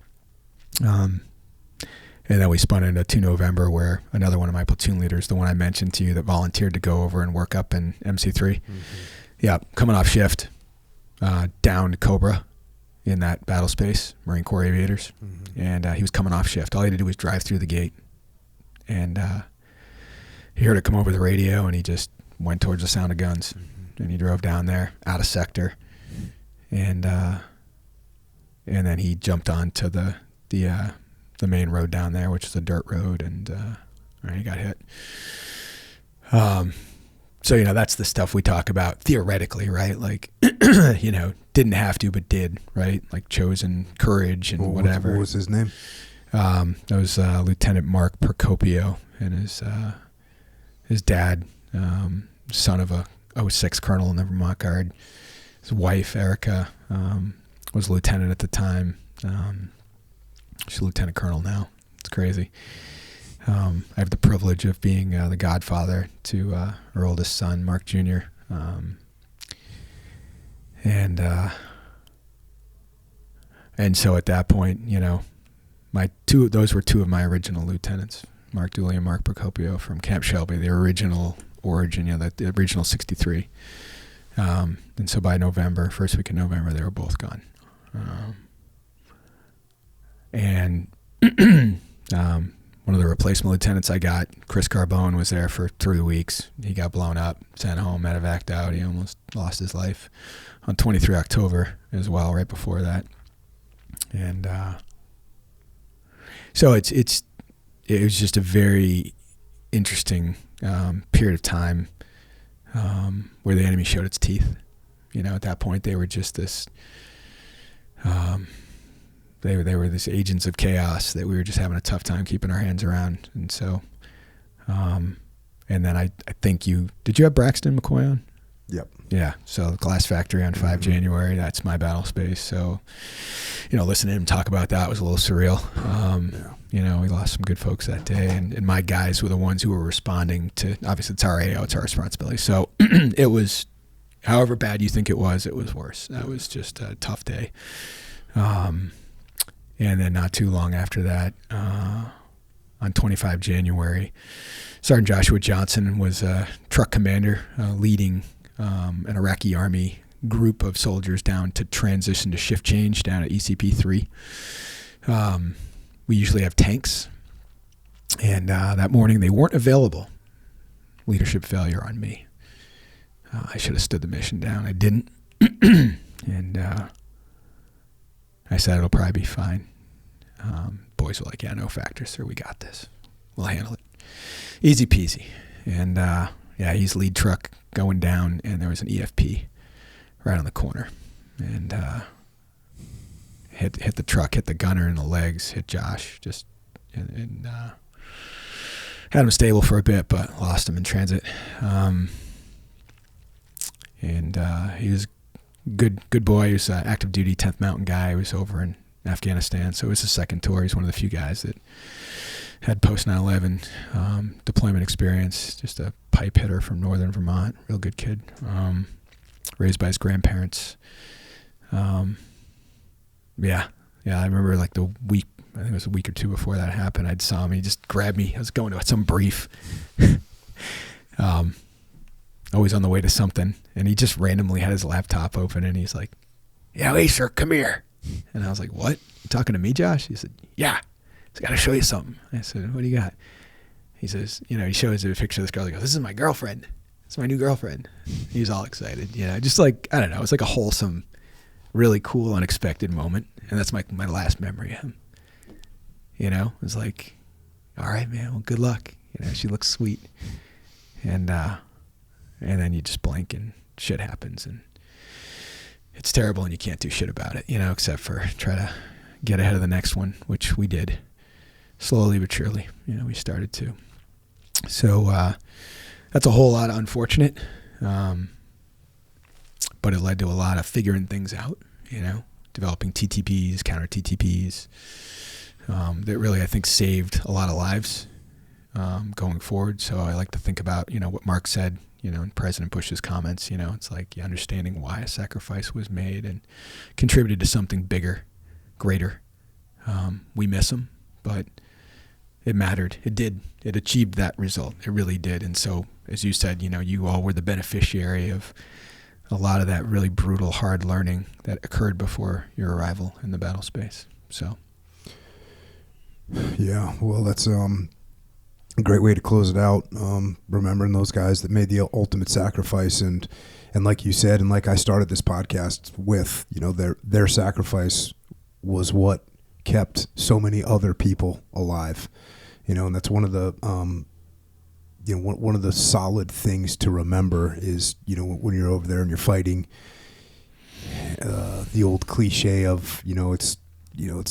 And then we spun into 2 November, where another one of my platoon leaders, the one I mentioned to you that volunteered to go over and work up in MC3, coming off shift, downed Cobra in that battle space, Marine Corps aviators, and he was coming off shift. All he had to do was drive through the gate, and he heard it come over the radio, and he just went towards the sound of guns, and he drove down there out of sector, and then he jumped onto the main road down there, which is a dirt road, and he got hit. So that's the stuff we talk about theoretically, right? Like, didn't have to, but did, right? Like chosen courage and whatever. What was his name? That was Lieutenant Mark Procopio, and his dad, son of a 06 colonel in the Vermont Guard. His wife, Erica, was a lieutenant at the time. She's a lieutenant colonel now. It's crazy. I have the privilege of being the godfather to her oldest son, Mark Jr. And so at that point, those were 2 of my original lieutenants, Mark Dooley and Mark Procopio from Camp Shelby, the original origin, the original 63. And so by November, first week of November, they were both gone. And one of the replacement lieutenants I got, Chris Carbone, was there for 3 weeks. He got blown up, sent home, medevaced out. He almost lost his life on 23 October as well, right before that. And so it was just a very interesting period of time where the enemy showed its teeth. At that point, they were just this... They were these agents of chaos that we were just having a tough time keeping our hands around. And so, and then I think did you have Braxton McCoy on? Yep. Yeah. So the Glass Factory on 5 January, that's my battle space. So, listening to him talk about that was a little surreal. We lost some good folks that day, and my guys were the ones who were responding to, obviously it's our AO, it's our responsibility. So it was, however bad you think it was worse. That was just a tough day. And then not too long after that, on 25 January, Sergeant Joshua Johnson was a truck commander leading an Iraqi army group of soldiers down to transition to shift change down at ECP 3. We usually have tanks, and that morning they weren't available. Leadership failure on me. I should have stood the mission down. I didn't. And I said, it'll probably be fine. Boys were like, yeah, no factors, sir. We got this. We'll handle it. Easy peasy. And he's lead truck going down, and there was an EFP right on the corner. And hit the truck, hit the gunner in the legs, hit Josh, just and had him stable for a bit, but lost him in transit. And he was good boy. He was an active duty 10th Mountain guy. He was over in Afghanistan, so it was his second tour. He's one of the few guys that had post 9/11 deployment experience. Just a pipe hitter from northern Vermont, real good kid. Raised by his grandparents. Yeah. I remember like the week. I think it was a week or two before that happened. I saw him. He just grabbed me. I was going to some brief. Always on the way to something, and he just randomly had his laptop open, and he's like, "Yeah, hey sir, come here." And I was like, "What? You talking to me, Josh?" He said, "Yeah. I got to show you something." I said, "What do you got?" He says, he shows a picture of this girl. He goes, "This is my girlfriend. It's my new girlfriend." He was all excited, just like, I don't know. It was like a wholesome, really cool, unexpected moment, and that's my last memory of him. It was like, all right, man. Well, good luck. She looks sweet, and then you just blink and shit happens, and it's terrible, and you can't do shit about it, except for try to get ahead of the next one, which we did slowly but surely. We started to. So that's a whole lot of unfortunate, but it led to a lot of figuring things out, developing TTPs, counter TTPs, that really, I think, saved a lot of lives going forward. So I like to think about, what Mark said, in President Bush's comments, it's like understanding why a sacrifice was made and contributed to something bigger, greater. We miss him, but it mattered. It did. It achieved that result. It really did. And so, as you said, you all were the beneficiary of a lot of that really brutal, hard learning that occurred before your arrival in the battle space. So. Yeah, well, that's a great way to close it out. Remembering those guys that made the ultimate sacrifice, and like you said, and like I started this podcast with, their sacrifice was what kept so many other people alive. And that's one of the one of the solid things to remember is, when you're over there and you're fighting, the old cliche of, it's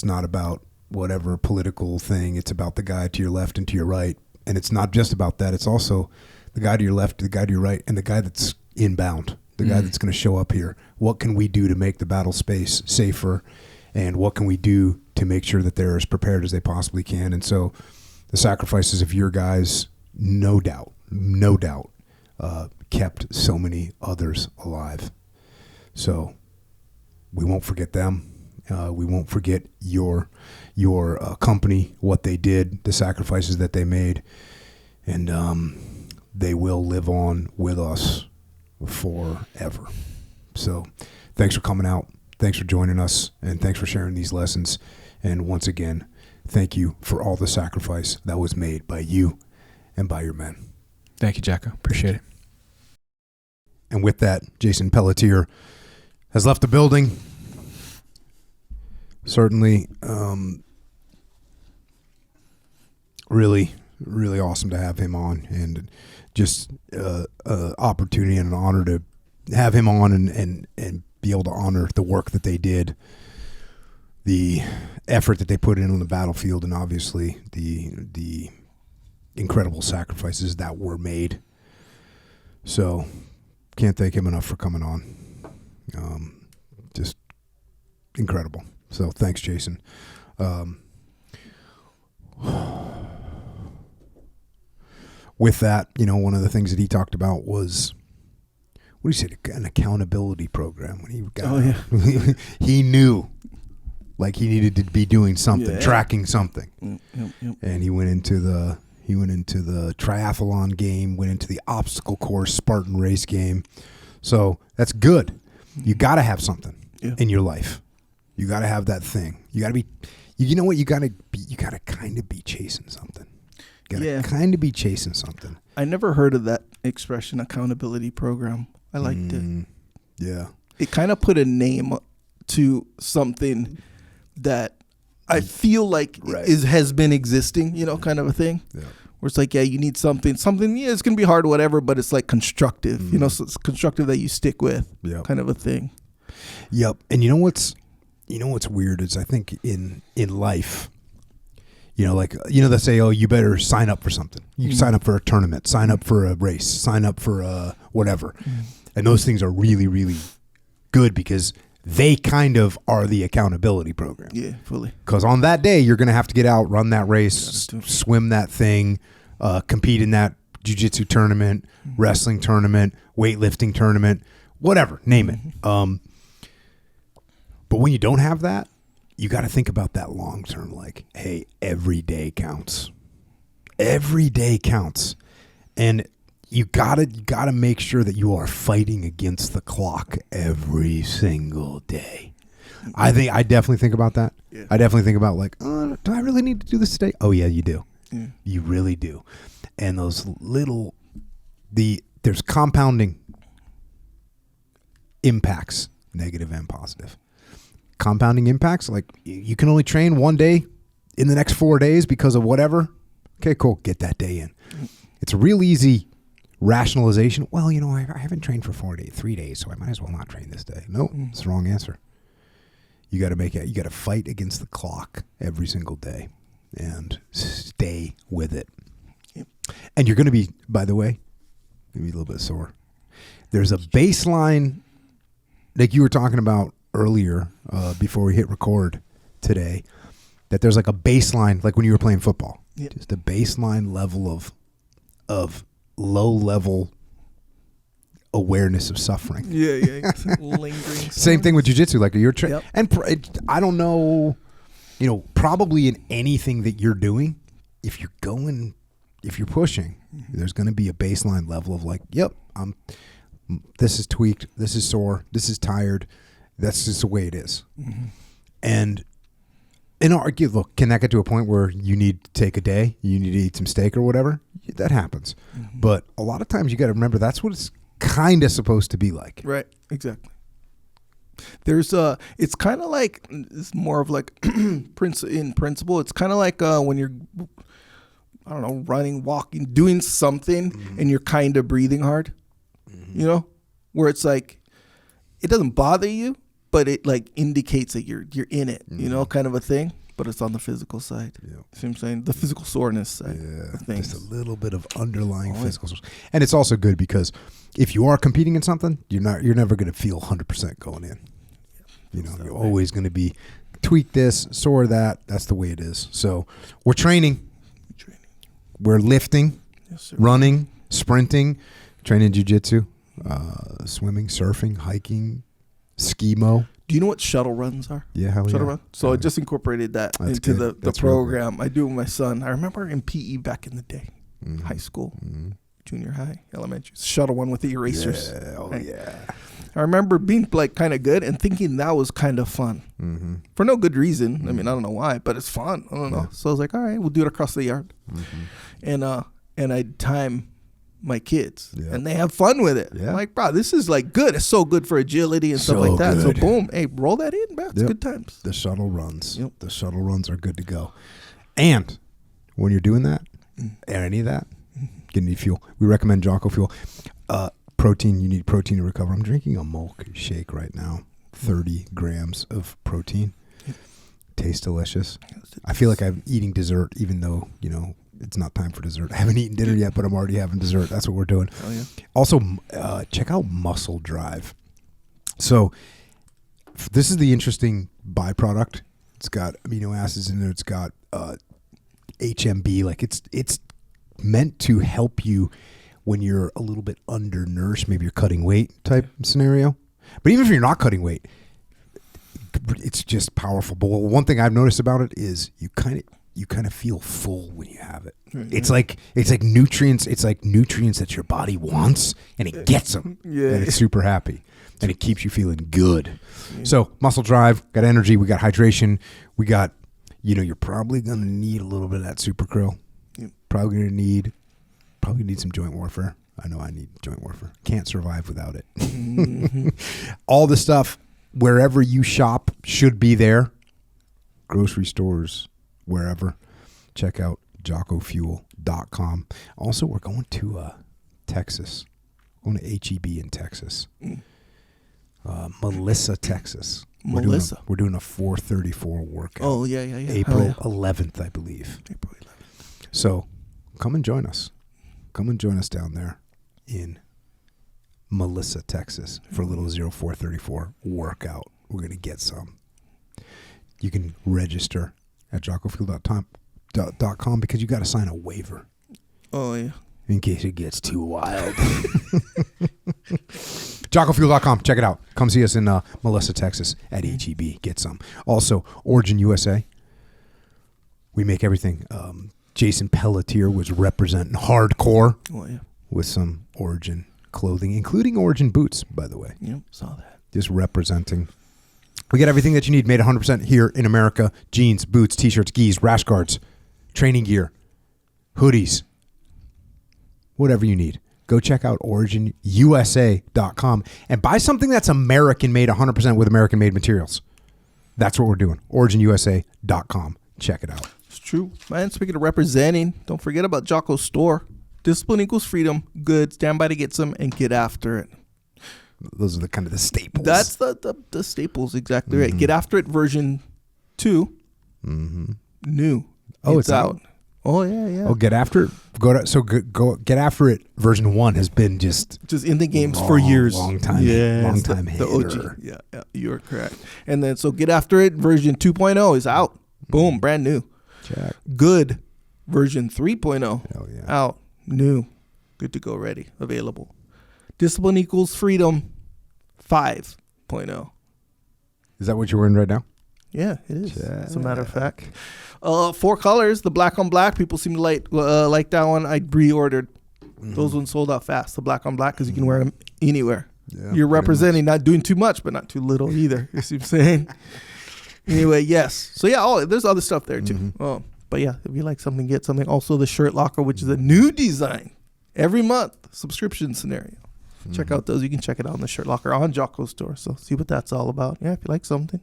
not about whatever political thing, it's about the guy to your left and to your right. And it's not just about that. It's also the guy to your left, the guy to your right, and the guy that's inbound, the guy that's going to show up here. What can we do to make the battle space safer? And what can we do to make sure that they're as prepared as they possibly can? And so the sacrifices of your guys, no doubt, kept so many others alive. So we won't forget them. We won't forget your company, what they did, the sacrifices that they made, and they will live on with us forever. So thanks for coming out. Thanks for joining us, and thanks for sharing these lessons. And once again, thank you for all the sacrifice that was made by you and by your men. Thank you, Jocko. Appreciate it. And with that, Jason Pelletier has left the building. Certainly, really, really awesome to have him on, and just an opportunity and an honor to have him on and be able to honor the work that they did, the effort that they put in on the battlefield, and obviously the incredible sacrifices that were made. So, can't thank him enough for coming on. Just incredible. So thanks, Jason. With that, one of the things that he talked about was, what do you say, an accountability program. When he got, he knew, like, he needed to be doing something, tracking something, and he went into the triathlon game, went into the obstacle course Spartan race game. So that's good. You got to have something in your life. You got to have that thing. You got to be, you know what? You got to kind of be chasing something. You got to kind of be chasing something. I never heard of that expression, accountability program. I liked it. Yeah. It kind of put a name to something that I feel like has been existing, kind of a thing. Yeah. Where it's like, you need something, it's going to be hard or whatever, but it's like constructive, so it's constructive that you stick with, kind of a thing. Yep. And you know what's weird is, I think in life, They say, oh, you better sign up for something. You sign up for a tournament, sign up for a race, sign up for whatever. And those things are really, really good because they kind of are the accountability program. Yeah, fully. Because on that day, you're going to have to get out, run that race, swim that thing, compete in that jiu-jitsu tournament, wrestling tournament, weightlifting tournament, whatever, name it. But when you don't have that, you got to think about that long term. Like, hey, every day counts. Every day counts, and you gotta make sure that you are fighting against the clock every single day. I definitely think about that. Yeah. I definitely think about like, oh, do I really need to do this today? Oh yeah, you do. Yeah. You really do. And those there's compounding impacts, negative and positive. Compounding impacts, like you can only train one day in the next 4 days because of whatever. Okay, cool. Get that day in. It's a real easy rationalization. Well, I haven't trained for 3 days, so I might as well not train this day. No, it's the wrong answer. You got to you got to fight against the clock every single day and stay with it. Yep. And you're going to be, by the way, maybe a little bit sore. There's a baseline, like you were talking about earlier before we hit record today, that there's like a baseline, like when you were playing football. Yep. Just a baseline level of low level awareness of suffering. Yeah. Lingering. Same thing with jiu-jitsu. Like you're and I don't know, probably in anything that you're doing, if you're pushing, there's going to be a baseline level of like, yep, this is tweaked, this is sore, this is tired. That's just the way it is. Mm-hmm. And look, can that get to a point where you need to take a day, you need to eat some steak or whatever? That happens. Mm-hmm. But a lot of times you got to remember that's what it's kind of supposed to be like. Right, exactly. There's it's kind of like, it's more of like in principle, it's kind of like when you're, I don't know, running, walking, doing something, and you're kind of breathing hard, where it's like, it doesn't bother you, but it like indicates that you're in it, kind of a thing. But it's on the physical side. Yeah. See what I'm saying? The physical soreness side of things. Just a little bit of underlying physical soreness. And it's also good because if you are competing in something, you're never going to feel 100% going in. You're always going to be tweak this, sore that. That's the way it is. So we're training. We're lifting, running, sprinting, training jiu-jitsu, swimming, surfing, hiking, ski-mo. Do you know what shuttle runs are? Yeah, hell shuttle yeah. run. So I just incorporated that into the program. I do with my son. I remember in PE back in the day, high school, junior high, elementary. Shuttle one with the erasers. Yeah, yeah. I remember being like kind of good and thinking that was kind of fun for no good reason. I mean, I don't know why, but it's fun. I don't know. So I was like, all right, we'll do it across the yard, and I'd time my kids and they have fun with it. I'm like, bro, this is like good. It's so good for agility and stuff like that. Good. So boom, hey, roll that in, bro. It's good times. The shuttle runs. Yep. The shuttle runs are good to go. And when you're doing that, or any of that, you need fuel. We recommend Jocko fuel. Protein, you need protein to recover. I'm drinking a milk shake right now. 30 grams of protein. Tastes delicious. I feel like I'm eating dessert even though, it's not time for dessert. I haven't eaten dinner yet, but I'm already having dessert. That's what we're doing. Oh, yeah. Also, check out Muscle Drive. So this is the interesting byproduct. It's got amino acids in there. It's got HMB. Like it's meant to help you when you're a little bit undernourished, maybe you're cutting weight type scenario. But even if you're not cutting weight, it's just powerful. But one thing I've noticed about it is you kind of feel full when you have it. Mm-hmm. It's like nutrients. It's like nutrients that your body wants, and it gets them. Yeah. And it's super happy, and it keeps you feeling good. Yeah. So Muscle Drive, got energy. We got hydration. We got, you're probably gonna need a little bit of that super krill. Yep. Probably gonna need some joint warfare. I know I need joint warfare. Can't survive without it. Mm-hmm. All the stuff wherever you shop should be there. Grocery stores, wherever. Check out jockofuel.com. Also, we're going to Texas. We're going to HEB in Texas. Melissa, Texas. Melissa. We're doing a 434 workout. Oh, yeah. April 11th, I believe. April 11th. So come and join us. Come and join us down there in Melissa, Texas for a little 0434 workout. We're going to get some. You can register at jockofield.com because you got to sign a waiver. Oh, yeah. In case it gets too wild. JockoFuel.com. Check it out. Come see us in Melissa, Texas at HEB. Get some. Also, Origin USA. We make everything. Jason Pelletier was representing hardcore with some Origin clothing, including Origin boots, by the way. Yep, saw that. Just representing. We get everything that you need made 100% here in America. Jeans, boots, T-shirts, gis, rash guards, training gear, hoodies, whatever you need. Go check out OriginUSA.com and buy something that's American-made 100% with American-made materials. That's what we're doing. OriginUSA.com. Check it out. It's true. Man, speaking of representing, don't forget about Jocko's store. Discipline equals freedom. Good. Stand by to get some and get after it. Those are the kind of the staples. That's the staples, exactly right. Get after it version 2. New. Oh, it's out. Oh, yeah. Oh, get after it. Go get after it. Version 1 has been just in the games for years. Long time. Yeah, long time. The OG. Yeah, you're correct. And then get after it. Version 2.0 is out. Boom, brand new. Check. Good. Version 3.0 Hell yeah. out. New. Good to go. Ready. Available. Discipline equals freedom 5.0. Is that what you're wearing right now? Yeah, it is. Check. As a matter of fact. 4 colors. The black on black. People seem to like that one. I pre-ordered. Those ones sold out fast. The black on black because you can wear them anywhere. Yeah, you're representing, not doing too much, but not too little either. You see what I'm saying? Anyway, yes. So yeah, there's other stuff there too. But yeah, if you like something, get something. Also the shirt locker, which is a new design every month subscription scenario. Check out those. You can check it out on the shirt locker on Jocko store. So see what that's all about. Yeah, if you like something,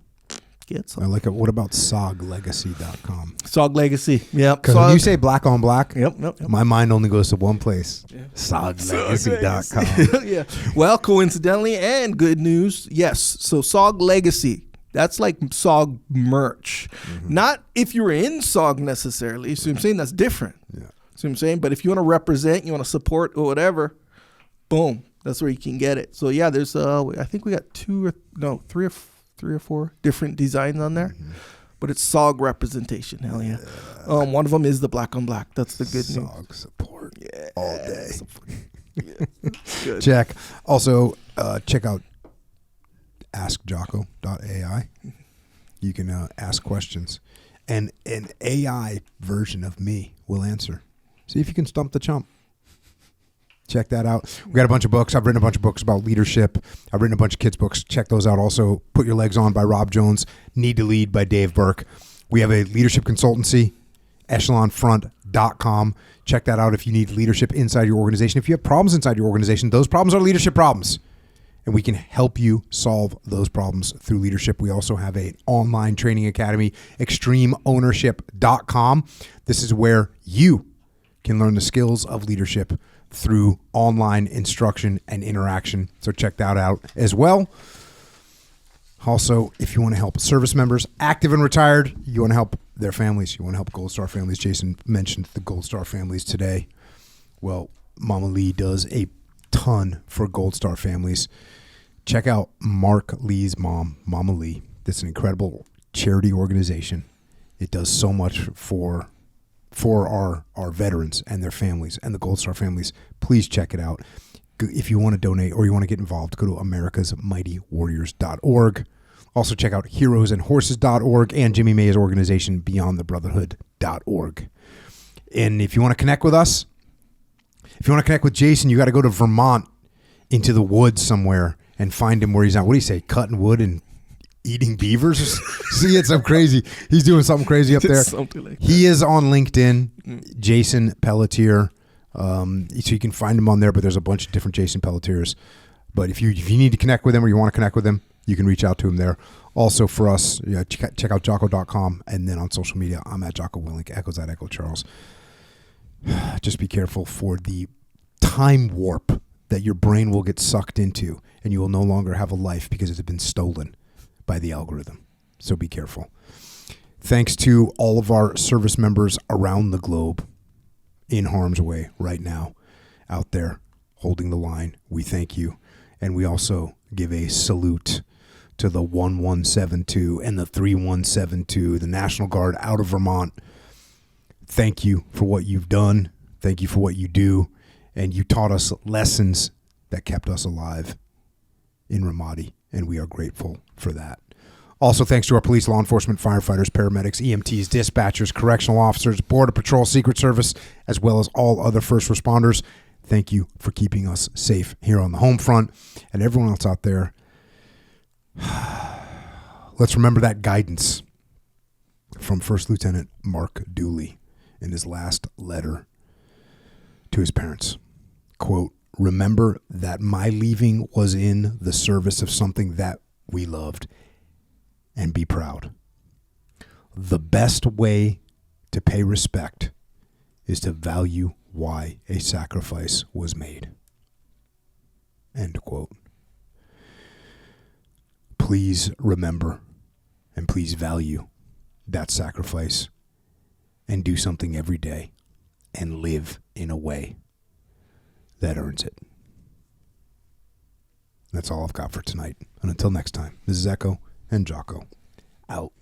get something. I like it. What about SOGlegacy.com? SOG Legacy. Yep. Because when you say black on black, yep. my mind only goes to one place. Yeah. SOGlegacy.com. Yeah. Well, coincidentally and good news, yes. So SOG Legacy. That's like SOG merch. Not if you're in SOG necessarily. See what I'm saying? That's different. Yeah. See what I'm saying? But if you want to represent, you want to support or whatever, boom, that's where you can get it. So yeah, there's I think we got 3 or 4 different designs on there. But it's SOG representation. Hell yeah. One of them is the black on black. That's the good news. SOG support all day. Yeah. Good. Check. Also, check out askjocko.ai. You can ask questions, and an AI version of me will answer. See if you can stump the chump. Check that out. We got a bunch of books. I've written a bunch of books about leadership. I've written a bunch of kids' books. Check those out. Also, Put Your Legs On by Rob Jones. Need to Lead by Dave Burke. We have a leadership consultancy, echelonfront.com. Check that out if you need leadership inside your organization. If you have problems inside your organization, those problems are leadership problems. And we can help you solve those problems through leadership. We also have an online training academy, extremeownership.com. This is where you can learn the skills of leadership through online instruction and interaction. So check that out as well. Also, if you want to help service members, active and retired, you want to help their families. You want to help Gold Star families. Jason mentioned the Gold Star families today. Well, Mama Lee does a ton for Gold Star families. Check out Mark Lee's mom, Mama Lee. That's an incredible charity organization. It does so much for our veterans and their families and the Gold Star families. Please check it out. If you want to donate or you want to get involved, go to americasmightywarriors.org. Also check out heroesandhorses.org and Jimmy May's organization, beyondthebrotherhood.org. And if you want to connect with us, if you want to connect with Jason, you got to go to Vermont into the woods somewhere and find him where he's at. What do you say? Cutting wood and eating beavers? See, it's so crazy. He's doing something crazy up there. Something like that. He is on LinkedIn, Jason Pelletier. So you can find him on there, but there's a bunch of different Jason Pelletiers. But if you need to connect with him or you want to connect with him, you can reach out to him there. Also for us, check out Jocko.com, and then on social media, I'm at Jocko Willink, Echoes at Echo Charles. Just be careful for the time warp that your brain will get sucked into and you will no longer have a life because it has been stolen by the algorithm. So be careful. Thanks to all of our service members around the globe in harm's way right now, out there holding the line. We thank you. And we also give a salute to the 1172 and the 3172, the National Guard out of Vermont. Thank you for what you've done. Thank you for what you do. And you taught us lessons that kept us alive in Ramadi, and we are grateful for that. Also, thanks to our police, law enforcement, firefighters, paramedics, EMTs, dispatchers, correctional officers, Border Patrol, Secret Service, as well as all other first responders. Thank you for keeping us safe here on the home front. And everyone else out there, let's remember that guidance from First Lieutenant Mark Dooley in his last letter to his parents. Quote, "Remember that my leaving was in the service of something that we loved, and be proud. The best way to pay respect is to value why a sacrifice was made." End quote. Please remember and please value that sacrifice and do something every day and live in a way that earns it. That's all I've got for tonight. And until next time, this is Echo and Jocko out.